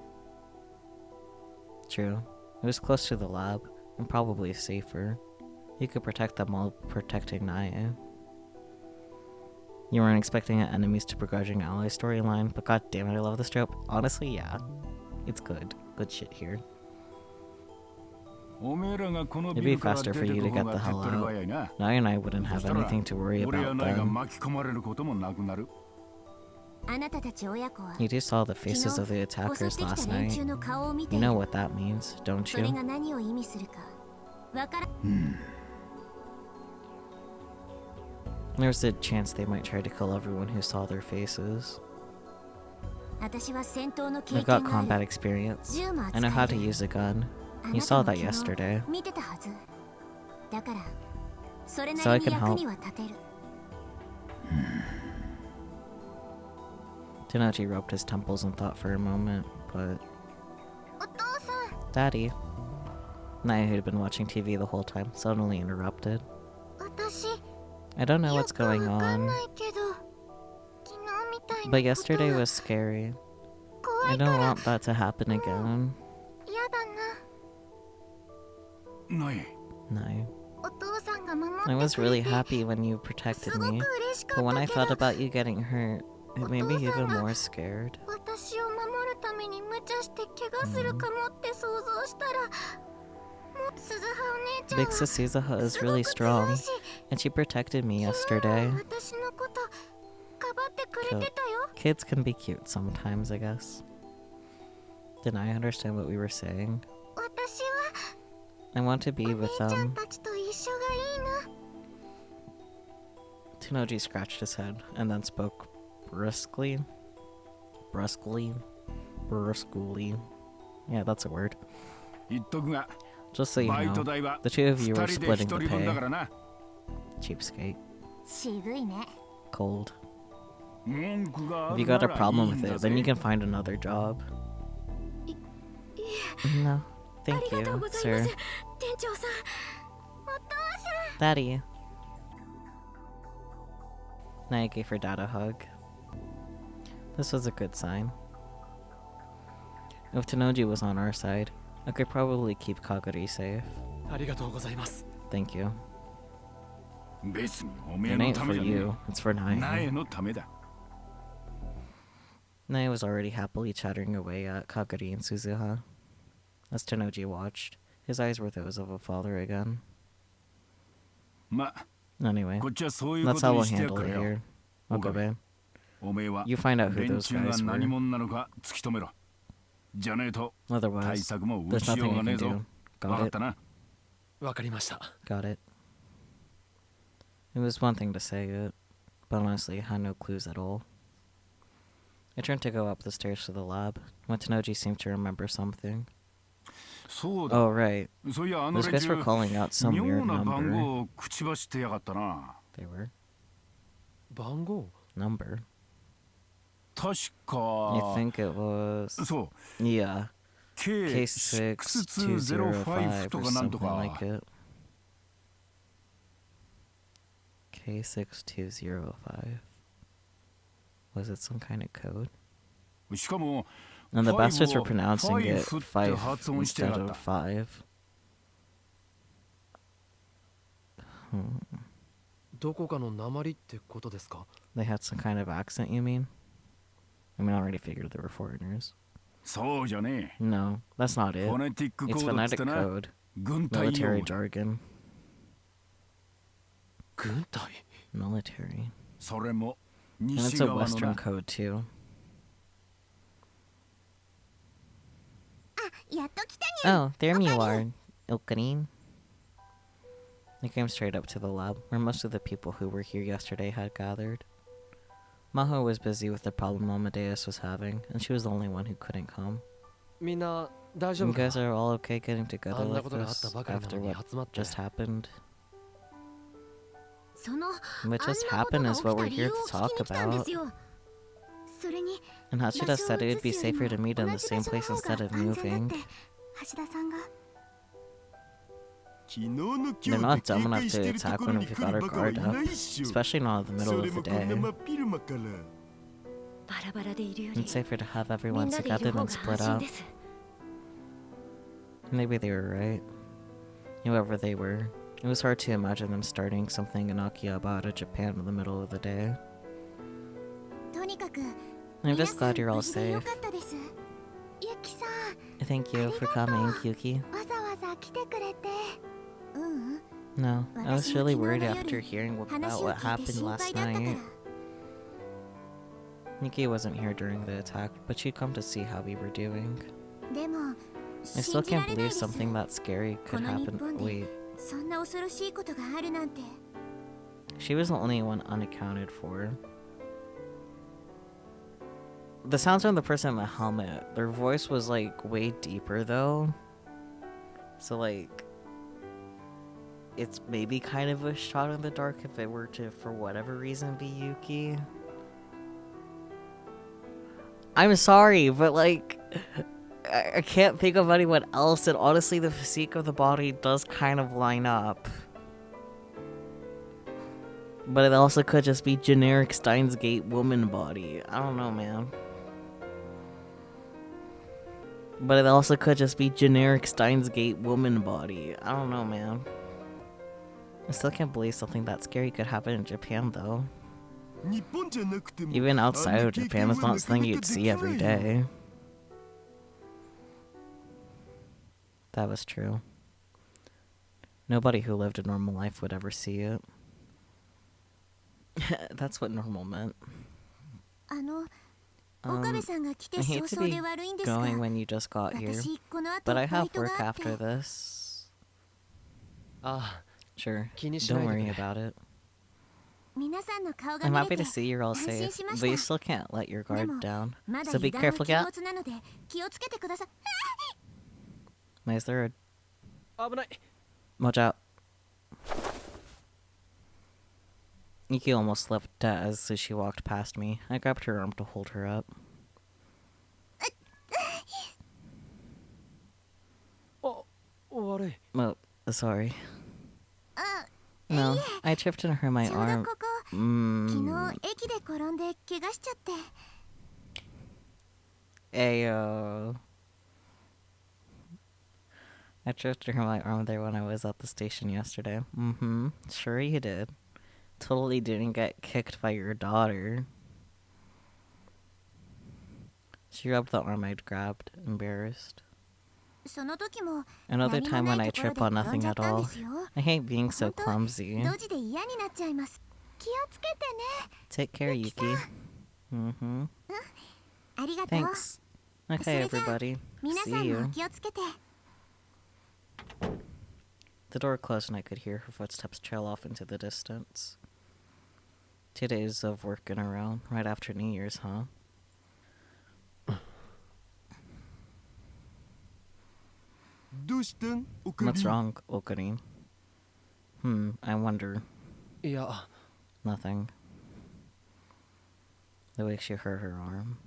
True. It was close to the lab, and probably safer. You could protect them while protecting Naya. You weren't expecting an enemies to begrudging ally storyline, but god damn it, I love this trope. Honestly, yeah. It's good. Good shit here. おめえらがこの It'd ビ be ルから faster 出 for て you く to 方 get が the 手っ hell 取り out. 早いな。 Naya and I wouldn't そ have したら anything to worry 俺や about ナイが then. 巻き込まれることもなくなる。あなたたち親子は、 You two saw the faces of the 襲 attackers ってき last た連 night. 中の顔を見て You いる know what that means, don't それ you? が何を意味するかわから There's a chance they might try to kill everyone who saw their faces. 私は戦闘の経 I've 験 got があ combat る experience. 銃も I 扱 know how え to る use a gun. あ You な saw た that も昨 yesterday. 日見てたはずだからそれな So I りに can 役 help. には立てる Tenoji rubbed his temples and thought for a moment, but... お父さん Daddy. Naya, who'd been watching TV the whole time, suddenly interrupted. 私 I don't know よ what's くわ going かん on, ないけど昨日みたいな but こと yesterday は was scary. 怖 I いか don't ら want that to happen again. 嫌だなナイ、 Naya. お父さんが守って I was くれ really て happy when you す protected ごく me, 嬉しか but っ when I たけ thought ど about you getting hurt, it made me even more scared. 私を守るために無茶して怪我するかもって想像したら、もう鈴葉お姉ちゃん Big は sis Suzuha is すご really く強 strong, いし and she protected me 昨日は yesterday. 私のことかばってくれてたよ Kids can be cute sometimes, I guess. Didn't I understand what we were saying? 私 I want to は be お with 姉ちゃん them. たちと一緒がいいな Tenoji scratched his head and then spoke brusquely. Brusquely? Brusquely. Yeah, that's a word. 言っとくが、 Just so you バイト know, 代は the two of 二 you were 人で splitting 一 the 人分だ pay. からな。 Cheapskate. 渋いね Cold. 文句があ If you るな got a らい problem い with んだ it, then you ぜ。 can find another job. No. あ Thank りがとう you, ございま sir. す店長さんお父さん Daddy. Naya gave her dad a hug. This was a good sign. If Tenoji was on our side, I could probably keep Kagari safe. ありがとうございます。 Thank you. 別におめえ It の ain't た for めじゃね you, it's for え。ナ Naya. エのためだ。 Naya was already happily chattering away at Kagari and Suzuha. as Tenoji watched. His eyes were those of a father again. ま、 Anyway, こっちはそういう that's こ how とに we'll してやっ handle か it らよ。 here. Okay, babe. おめえは You find out who 連 those 中が guys 何 were. 者なのか突き止めろ。じゃねえと対 Otherwise, 策も打 there's ちよ nothing うが I ねえ can ぞ。 do. わか Got っ it? たな。わかりました。 Got it. It was one thing to say it, but honestly, I had no clues at all. I turned to go up the stairs to the lab, when Tenoji seemed to remember something. そうだ。 Oh, right. そういやあの Those 連 guys 中 were calling out some 妙 weird な番 number. 号を口走ってやがったな。 They were. 番号 Number. 確 I か think it was... そう Yeah. K6205 K6205 と or かなんと something か like it. K6205. Was it some kind of code? しかも And the bastards were 5 pronouncing it 5って five 発音してや instead がっ of た。 five. どこかの鉛ってことですか？ They had some kind of accent, you mean? I mean, I already figured they were foreigners. そうじゃね No, that's not え。 it. フォネティックコ It's ードっつっ phonetic てな。 code. 軍隊用 Military 語だ。 jargon. 軍隊 Military. それも And 西 it's a 側の Western な。 code, too. やっと来たにゃ Oh, there you are, Ilkanin. They came straight up to the lab, where most of the people who were here yesterday had gathered. Maho was busy with the problem Amadeus was having, and she was the only one who couldn't come. みんな大丈 You 夫か guys are all okay getting together あんな like ことがあった this ばかりな after のに what 集まって just happened? その What あん just なこと happened が is 起き what た we're 理 here 由 to を聞 talk きに来たんで about. すよそれに And Hachida said it would be safer to meet in the same place instead of moving. 橋田さんが They're not dumb enough to attack when we've got our guard up, especially not in the middle of the day. バラバラでいるよ It's り safer to have み everyone んなでい together る方 than が split 安心 up. です Maybe they were right. Whoever they were, it was hard to imagine them starting something in Akihabara, Japan in the middle of the day. とにかく I'm just glad you're all 無事でよ safe. かったですゆきさん Thank you for coming, Yuki. わざわざ来てくれてううん No, I was 私も really 昨日の worried 夜 after hearing about 話を what 聞いて happened 心 last 配だったか night. ら Yuki wasn't here during the attack, but she'd come to see how we were doing. でも I 信 still じら can't れない believe です something that scary could この日 happen. 本で Wait, そんな恐ろしいことがあるなんて she was the only one unaccounted for. The sounds from the person in the helmet, their voice was like way deeper though. So like, it's maybe kind of a shot in the dark if it were to, for whatever reason, be Yuki. I'm sorry, but like, I can't think of anyone else, and honestly the physique of the body does kind of line up. But it also could just be generic Steins Gate woman body. I don't know, man. But it also could just be generic Steins Gate woman body. I don't know, man. I still can't believe something that scary could happen in Japan, though. Even outside of Japan, it's not something you'd see every day. That was true. Nobody who lived a normal life would ever see it. That's what normal meant. あの岡部さんが来て I 早 hate to 々 be で悪いんですが going when you just got here, 私この後 but I バ have イトが work あって after this. あ Sure, 気にしない don't で worry ね about it. 皆さんの顔が I'm 見れ happy て to see you're all 安心 safe, しまし but you た still can't let your で guard も down. まだ So be 油断は careful, 禁 yeah? 物なので気をつけてください Is there a 危ない watch out? Yuki almost slipped as she walked past me. I grabbed her arm to hold her up. あ悪い Oh, sorry. あ No, I tripped and hurt my ちょうど arm. ここ昨 Mmm. 日駅で転んで怪我しちゃって Ayo. I tripped and hurt my arm there when I was at the station yesterday. Mm-hmm. Sure you did. Totally didn't get kicked by your daughter. She rubbed the arm I'd grabbed, embarrassed. その時も Another 何 time も when な I いところ trip で on 転ん nothing じゃっ at たん all. ですよ。 I hate being so 本当 clumsy. ドジで嫌になっちゃいます。気をつけてね。 Take care, Yuki. Mm-hmm. ありがとう。 Thanks. Okay, everybody. 皆さ See んも you. 気をつけて。 The door closed and I could hear her footsteps trail off into the distance. 2 days of working around, right after New Year's, huh? What's wrong, Okarin? I wonder. いや Nothing. The way she hurt her arm.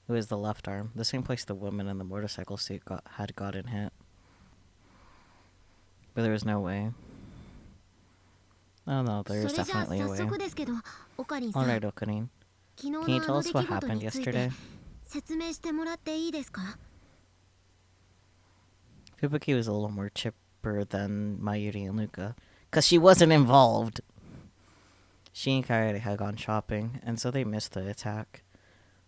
It was the left arm, the same place the woman in the motorcycle seat had gotten hit. But there was no way. Oh no, there そ is れじゃあ definitely a 早 way. 速ですけど、オカリンさん、 Alright, Okarin. 昨日の Can you あ tell の us 出 what 来事 happened について yesterday? 説明してもらっていいですか？ Fubuki was a little more chipper than Mayuri and Luca, because she wasn't involved. She and Kaede had gone shopping, and so they missed the attack.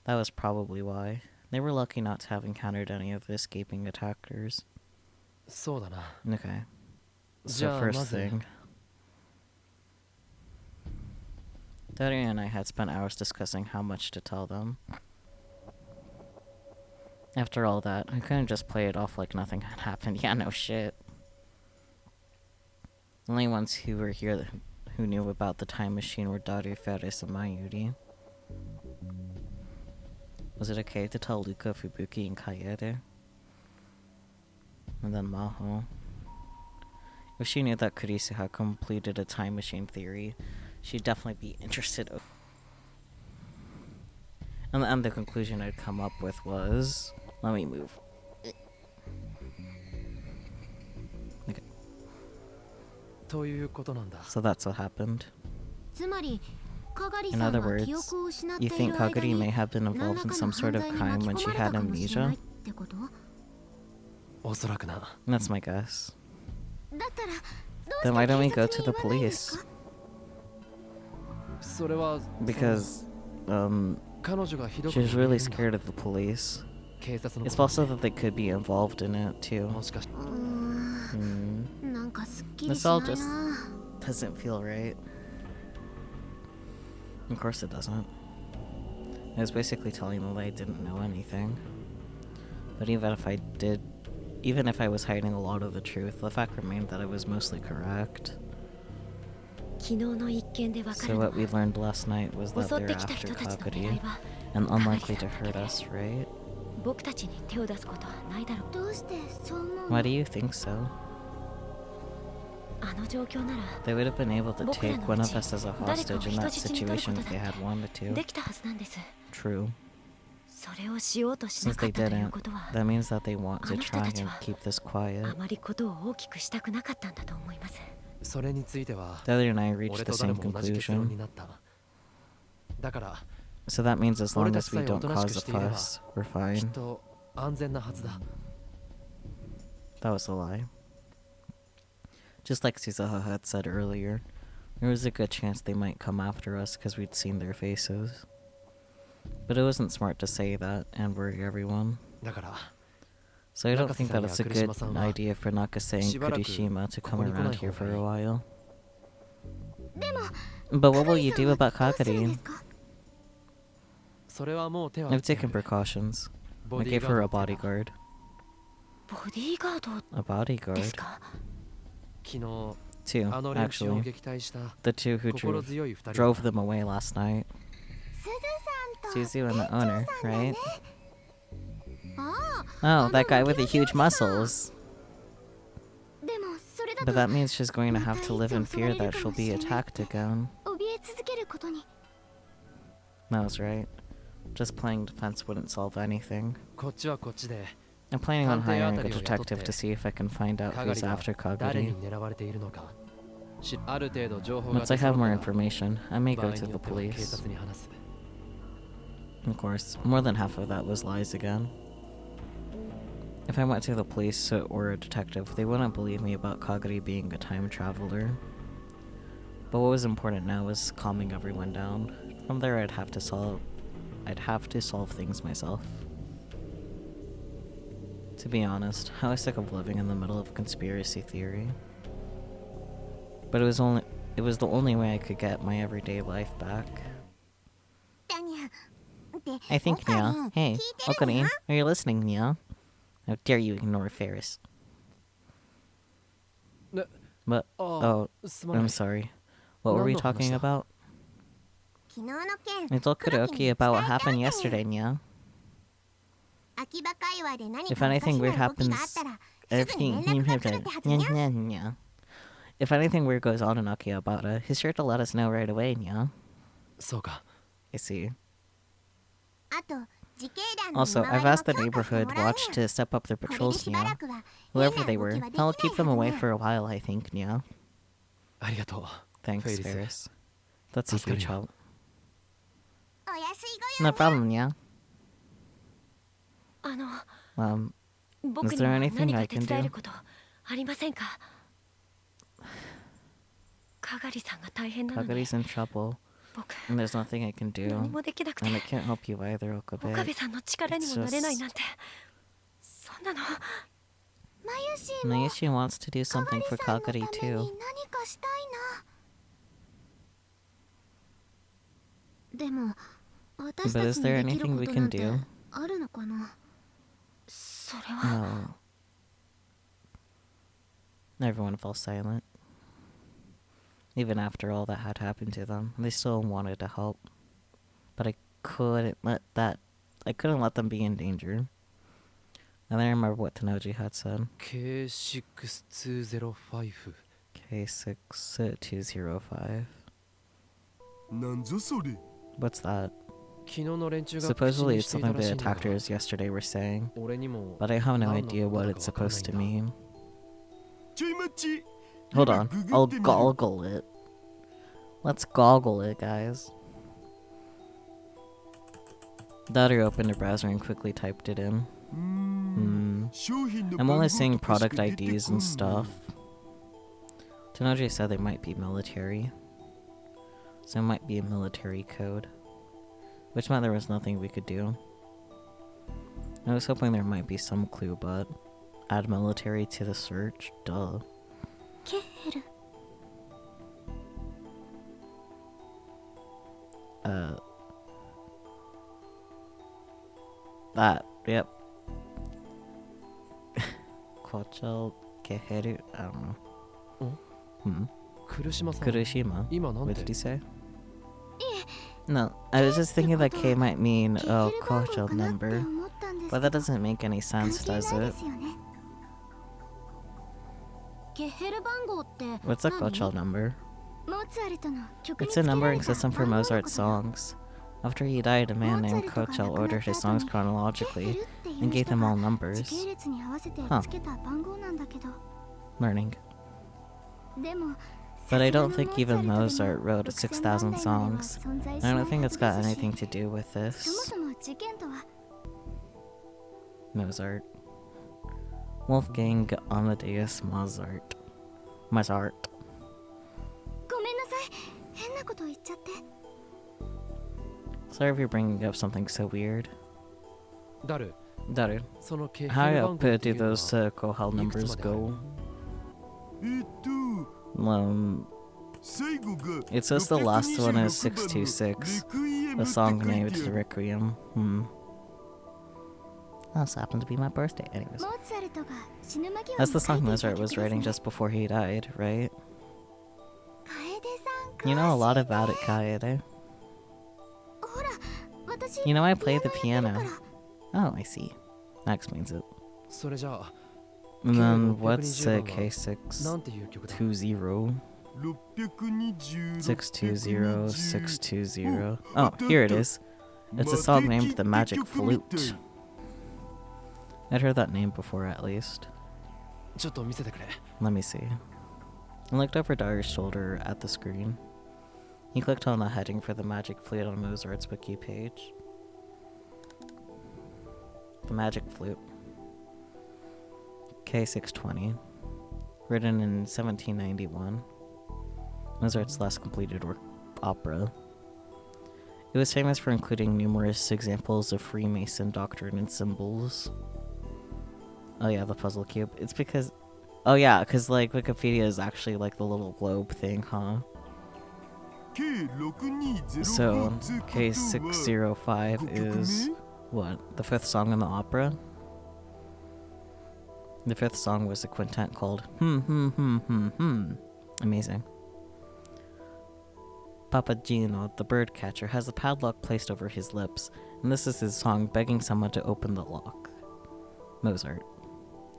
That was probably why. They were lucky not to have encountered any of the escaping attackers. そうだな。 Okay. じ So ゃあ first まず thing. Daru and I had spent hours discussing how much to tell them. After all that, I couldn't just play it off like nothing had happened. Yeah, no shit. The only ones who were here who knew about the time machine were Daru, Ferris, and Mayuri. Was it okay to tell Luca, Fubuki, and Kaede? And then Maho. If she knew that Kurisu had completed a time machine theory, she'd definitely be interested. And the conclusion I'd come up with was... Let me move. Okay. ということなんだ。 So that's what happened. つまり、カガリ In さん other は記 words, 憶を失って you い think る間 Kaguri may に have been 何 involved ら in か some の sort 犯 of 罪に crime 巻 when き she 込まれ had たかもしれない amnesia? ってこと？おそらくな。 That's my guess. だったら、どう Then why don't we して go 警 to 察 the に言わないんですか？ police? それは Because, 彼女がひどく she was 言 really うんだ scared of the police. 警察の It's こと also that they could be involved in it, too. もしかしてなんかすっきり This しな all い just な。 doesn't feel right. Of course it doesn't. I was basically telling them that I didn't know anything. But even if I was hiding a lot of the truth, the fact remained that I was mostly correct. 昨日の一件でわか So るの what we learned last night was that 襲っ they're てきた after 人たちの Kaguri 狙いは and unlikely to hurt us, right? 僕たちに手を出すことはないだろう。どうしてそう思う Why do you think so? あの状況なら They would have been able to 僕ら take の one う of ち us as a 誰かを hostage in 人 that 質に取る situation こ if と they だ had wanted で to. きたはずなんです。 True. それをしようとしな Since か they ったという didn't, ことは that means that they want to あの人 try たち and は keep this あ quiet. まりことを大きくしたくなかったんだと思います。それについては The other and I 俺 reached と the 誰 same も同じ結論に conclusion. なった。だから So that means as long 俺た as ちさ we えお don't となし cause く a していれば fuss, we're きっ fine. と安全なはずだ。 That was a lie. Just like Suzaha had said earlier, there was a good chance they might come after us because we'd seen their faces. But it wasn't smart to say that and worry everyone. だから So I don't think that Nakase-san it's a ya good Kurishima-san wa idea for Nakase and しばらく Kurishima to こ come こに来ない around here 方 for がいい。 a while. でも But what will you カガリ do さん about はどうするんで Kakari? すか？それはもう手は I've 打ってや taken る。 precautions. ボ I ディ gave ー her ガ a ードっていうか bodyguard. ボディーガード A です bodyguard? か？昨日 Two, あの連中を actually. 撃退した The two who 心強い二人 drove them away last night. すずさんと Suzu and the owner, 店長さんだね。 right? あ Oh, that guy with the huge muscles. あ、でもそれだ But と that means she's going to have to live in fear that she'll be attacked again. 怯え続けることに。 That was right. Just playing defense wouldn't solve anything. こっちはこっちで I'm planning on hiring a 探偵あたりを雇って detective to see if I can find out カガ who's リが after 誰 Kaguri. に狙われているのかある程度情報が Once I have more 出揃ったら information, I may 場 go 合 to に the よっては警 police. 察に話す。 Of course, more than half of that was lies again. If I went to the police or a detective, they wouldn't believe me about Kaguri being a time traveler. But what was important now was calming everyone down. From there, I'd have to solve things myself. To be honest, I was sick of living in the middle of conspiracy theory. But it was the only way I could get my everyday life back. I think, Nya. Hey, Okarin, are you listening, Nya? How dare you ignore Ferris? But, oh, I'm sorry. What were we talking about? I told Kuroki about what happened yesterday, Nya. If anything weird happens, if anything weird goes on in Akihabara, he's sure to let us know right away, Nya. そうか。 I see. Also, I've asked the neighborhood watch to step up their patrols, Nya. Whoever they were, I'll keep them away for a while, I think, Nya. ありがとう。 Thanks, Ferris. That's a huge help. お安い No problem, Nya. 僕 Is に there も anything 何か I 手 can 伝え do? ることありませんか？かがりさんが大変なのに Kagari's in trouble, 僕 and there's nothing I can 何 do. もできなくて And I can't help you either, 岡 Okabe. 部さんの力にもなれないなんてそんなのまゆしも Nayashi wants to do something for かがり Kagari さんのため too. に何かしたいなでも私 But た is ちに there できる anything こ we と can なんて do? あるのかなそれは No. Everyone fell silent. Even after all that had happened to them, they still wanted to help. But I couldn't let them be in danger. And then I remember what Tanoji had said. K6205 K6205. なんぞそれ。 What's that? 昨日の連中が Supposedly 口 it's にしていた something らし the いんだが attackers yesterday were saying. 俺にも But I have no 何の idea こと what だ it's かわからない supposed ん to だ mean. ちょい待ち。 Hold 今 on. ググ I'll ってみる。 goggle it. Let's goggle it, guys. Daru opened a browser and quickly typed it in. I'm only seeing product IDs and stuff. Tanoji said they might be military. So it might be a military code. Which meant there was nothing we could do. I was hoping there might be some clue, but... Add military to the search? Duh. ケヘル That, yep. Kochel Keheru? I don't know. Kurushima-san Kurushima? 今なん What て did he say? No, I was just thinking that K might mean, oh, Kochel number. But that doesn't make any sense, does it? What's a Kochel number? It's a numbering system for Mozart's songs. After he died, a man named Kochel ordered his songs chronologically and gave them all numbers. Huh. Learning. But I don't think even Mozart wrote 6,000 songs. I don't think it's got anything to do with this. Mozart. Wolfgang Amadeus Mozart. Mozart. ごめんなさい変なこと言っちゃって Sorry if you're bringing up something so weird. ダル Daru, その景品 how 番号 up って do いうのは those Kohal numbers go? 最後が It says the last one is 626. 626 The song name is Requiem. Also happened to be my birthday, anyways. モーツァルトが死ぬ間際に That's the song 書いていた Mozart was 曲です writing ね just before he died, right? 楓さん You know a 詳 lot しい about it, Kaede. ほら私 You know I play the ピアノ piano. やってるから Oh, I see. That explains it. それじゃあ And then what's 620なん K620? ていう曲だ620 620 620. Oh, here it is. It's a song named The Magic Flute. I'd heard that name before at least. ちょっと見せてくれ Let me see. I looked over Daru's shoulder at the screen. He clicked on the heading for the Magic Flute on Mozart's wiki page. The Magic Flute. K620. Written in 1791. Mozart's last completed opera. It was famous for including numerous examples of Freemason doctrine and symbols. Oh yeah, the puzzle cube. It's because... Oh yeah, because like Wikipedia is actually like the little globe thing, huh? So, K605 is... What? The fifth song in the opera? The fifth song was a quintet called Amazing. Papagino, the bird catcher, has a padlock placed over his lips, and this is his song begging someone to open the lock. Mozart.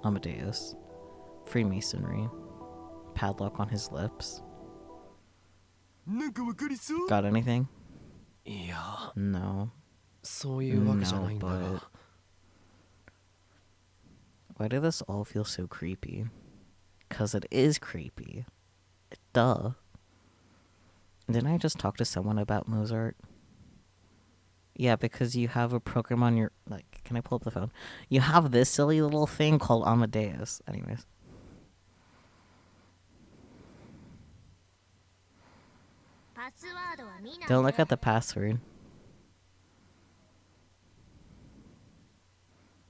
Amadeus. Freemasonry. Padlock on his lips. Got anything? いや、 No. そういうわけじゃないんだ No, が。 Why did this all feel so creepy? 'Cause it is creepy. Duh. Didn't I just talk to someone about Mozart? Yeah, because you have a program on your... Like, can I pull up the phone? You have this silly little thing called Amadeus. Anyways. Don't look at the password.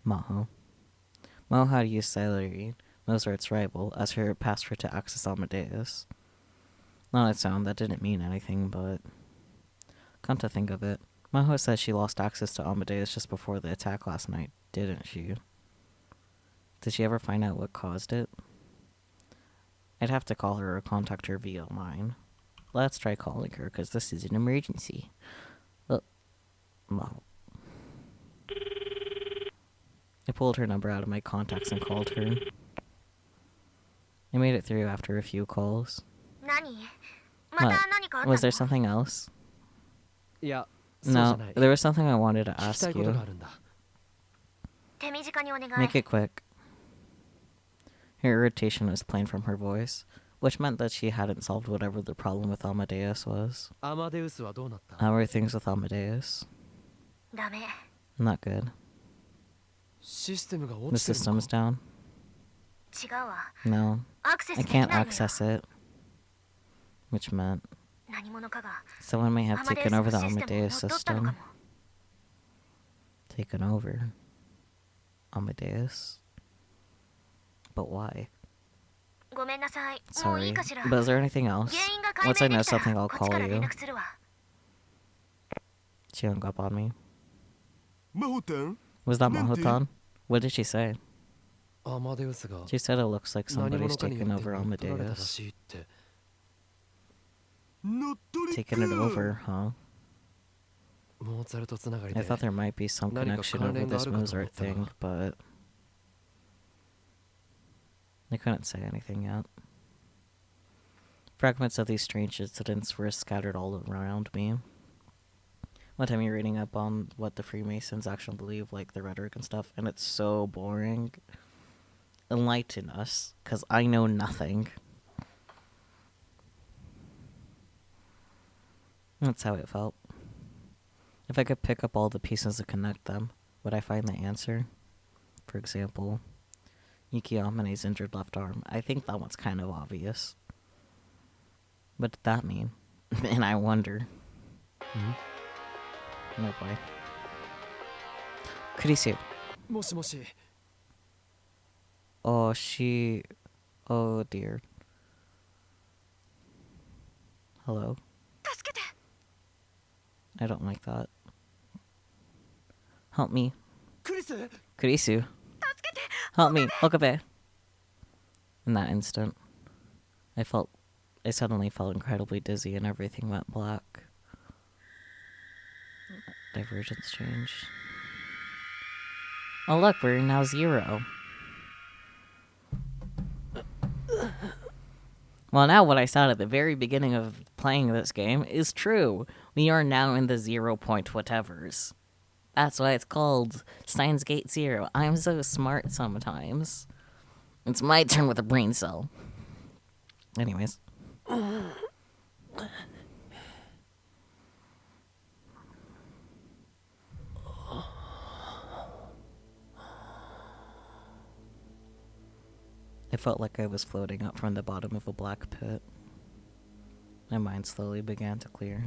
Maho. Maho had used Salary, Mozart's rival, as her password to access Amadeus. On its own, that didn't mean anything, but... Come to think of it, Maho says she lost access to Amadeus just before the attack last night, didn't she? Did she ever find out what caused it? I'd have to call her or contact her via mine. Let's try calling her, because this is an emergency. Maho. I pulled her number out of my contacts and called her. I made it through after a few calls. What? Was there something else? いや、そうじゃ No, ない。 there was something I wanted to 聞き ask たいことが you. あるんだ。 Make it quick. Her irritation was plain from her voice, which meant that she hadn't solved whatever the problem with Amadeus was. アマデウスはどうなった？ How are things with Amadeus? Not good. システムが The 落ちてるの system's か？ down. No, I can't access it. Which meant someone may have taken over the Amadeus system. Taken over Amadeus? But why? Sorry, but is there anything else? Once I know something, I'll call you. She hung up on me. Was that Mahotan? What did she say? アマデウスが She said it looks like 何 somebody's 者かによ taken って over 乗っ取られたら Amadeus. しいって。 Taken it over, huh? モーツァルトつながり I で thought there might be some 何か connection 関 over 連があ this るかと思っ Mozart たが thing, but they couldn't say anything yet. Fragments of these strange incidents were scattered all around me. One time you're reading up on what the Freemasons actually believe, like the rhetoric and stuff, and it's so boring. Enlighten us, because I know nothing. That's how it felt. If I could pick up all the pieces and connect them, would I find the answer? For example, Yuki Amane's injured left arm. I think that one's kind of obvious. What did that mean? And I wonder. No boy. Kurisu. もしもし。 Oh, she... Oh, dear. Hello? I don't like that. Help me. クリス Kurisu. Help me. Okabe. In that instant, I suddenly felt incredibly dizzy and everything went black. Divergence change. Oh look, we're now 0. Well, now what I said at the very beginning of playing this game is true. We are now in the 0 point whatevers. That's why it's called Steins Gate 0. I'm so smart sometimes. It's my turn with a brain cell. Anyways. I felt like I was floating up from the bottom of a black pit. My mind slowly began to clear.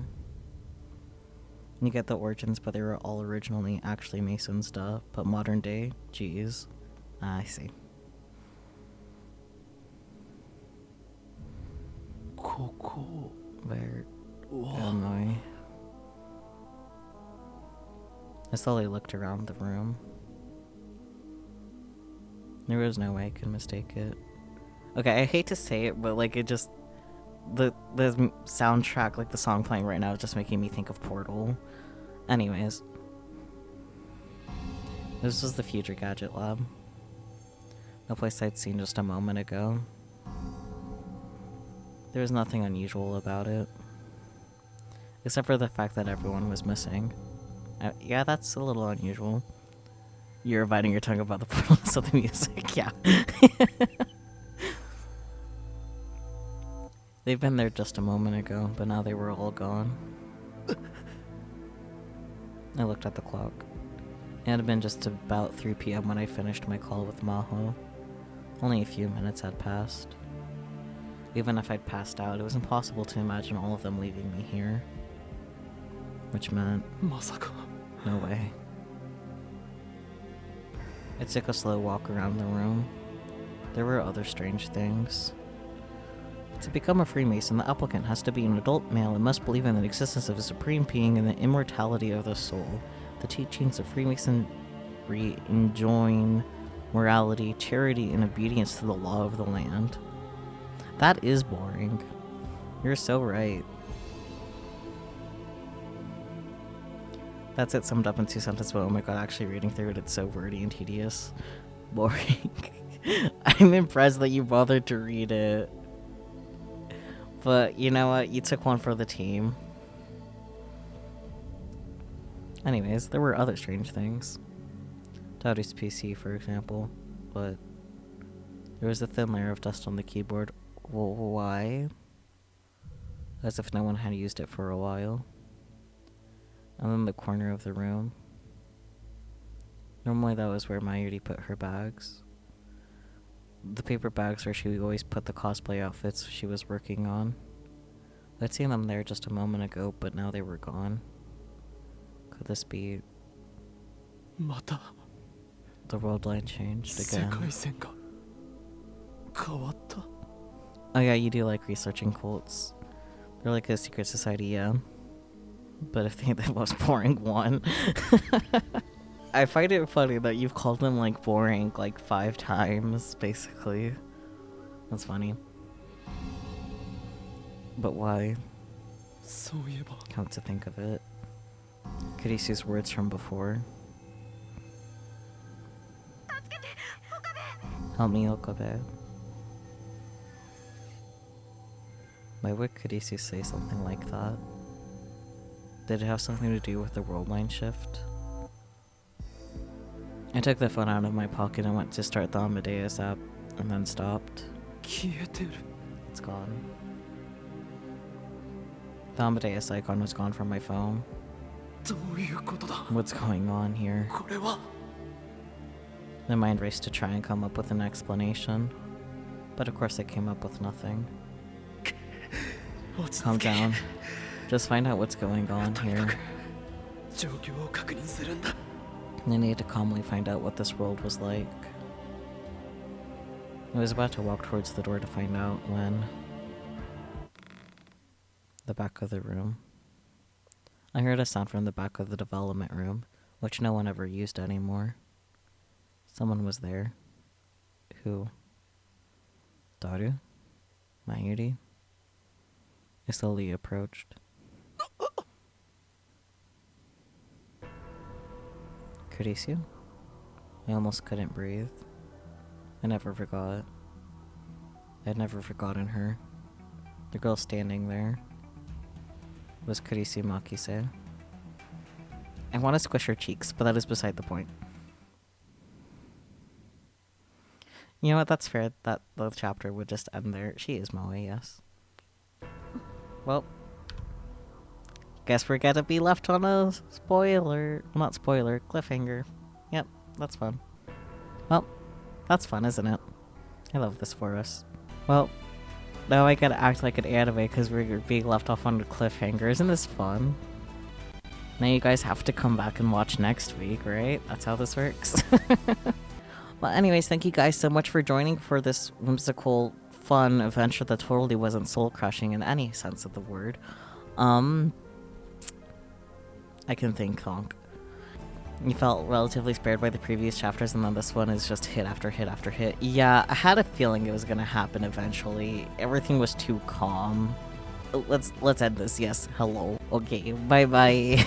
You get the origins, but they were all originally actually Masons, duh. But modern day, geez. Ah, I see. ここ Where は am I? I slowly looked around the room. There was no way I could mistake it. Okay, I hate to say it, but like it just the soundtrack, like the song playing right now, is just making me think of Portal. Anyways, this was the Future Gadget Lab, the place I'd seen just a moment ago. There was nothing unusual about it, except for the fact that everyone was missing. Yeah, that's a little unusual. You're biting your tongue about the portals of the music, yeah. They've been there just a moment ago, but now they were all gone. I looked at the clock. It had been just about 3 p.m. when I finished my call with Maho. Only a few minutes had passed. Even if I'd passed out, it was impossible to imagine all of them leaving me here. Which meant... まさか no way. I took a slow walk around the room. There were other strange things. To become a Freemason, the applicant has to be an adult male and must believe in the existence of a supreme being and the immortality of the soul. The teachings of Freemasonry enjoin morality, charity, and obedience to the law of the land. That is boring. You're so right. That's it summed up in 2 sentences, but oh my god, actually reading through it, it's so wordy and tedious. Boring. I'm impressed that you bothered to read it. But you know what? You took one for the team. Anyways, there were other strange things. Daru's PC, for example. But there was a thin layer of dust on the keyboard. Well, why? As if no one had used it for a while. And then the corner of the room. Normally that was where Mayuri put her bags. The paper bags where she always put the cosplay outfits she was working on. I'd seen them there just a moment ago, but now they were gone. Could this be... また the world line changed 世 again? 界線が変わった Oh yeah, you do like researching cults. They're like a secret society, yeah. But if they're the most boring one. I find it funny that you've called them like boring like 5 times, basically. That's funny. But why? そういえば Come to think of it. Kurisu's words from before. Help me, Okabe. Why would Kurisu say something like that? Did it have something to do with the world line shift? I took the phone out of my pocket and went to start the Amadeus app, and then stopped. 消えてる It's gone. The Amadeus icon was gone from my phone. どういうことだ What's going on here? これは My mind raced to try and come up with an explanation. But of course I came up with nothing. 落ち Calm 着け down. Just find out what's going on とにか here. く状況を確認するんだ I needed to calmly find out what this world was like. I was about to walk towards the door to find out when... the back of the room. I heard a sound from the back of the development room, which no one ever used anymore. Someone was there. Who? Daru? Mayuri? I slowly approached. Kurisu? I almost couldn't breathe. I never forgot. I'd never forgotten her. The girl standing there was Kurisu Makise. I want to squish her cheeks, but that is beside the point. You know what, that's fair. That the chapter would just end there. She is Moe, yes. Well, guess we're gonna be left on a spoiler. Well, not spoiler, cliffhanger. Yep, that's fun. Well, that's fun, isn't it? I love this for us. Well, now I gotta act like an anime because we're being left off on a cliffhanger. Isn't this fun? Now you guys have to come back and watch next week, right? That's how this works. Well, anyways, thank you guys so much for joining for this whimsical, fun adventure that totally wasn't soul-crushing in any sense of the word. I can think, Conk. You felt relatively spared by the previous chapters, and then this one is just hit after hit after hit. Yeah, I had a feeling it was gonna happen eventually. Everything was too calm. Let's end this. Yes, hello. Okay, bye-bye.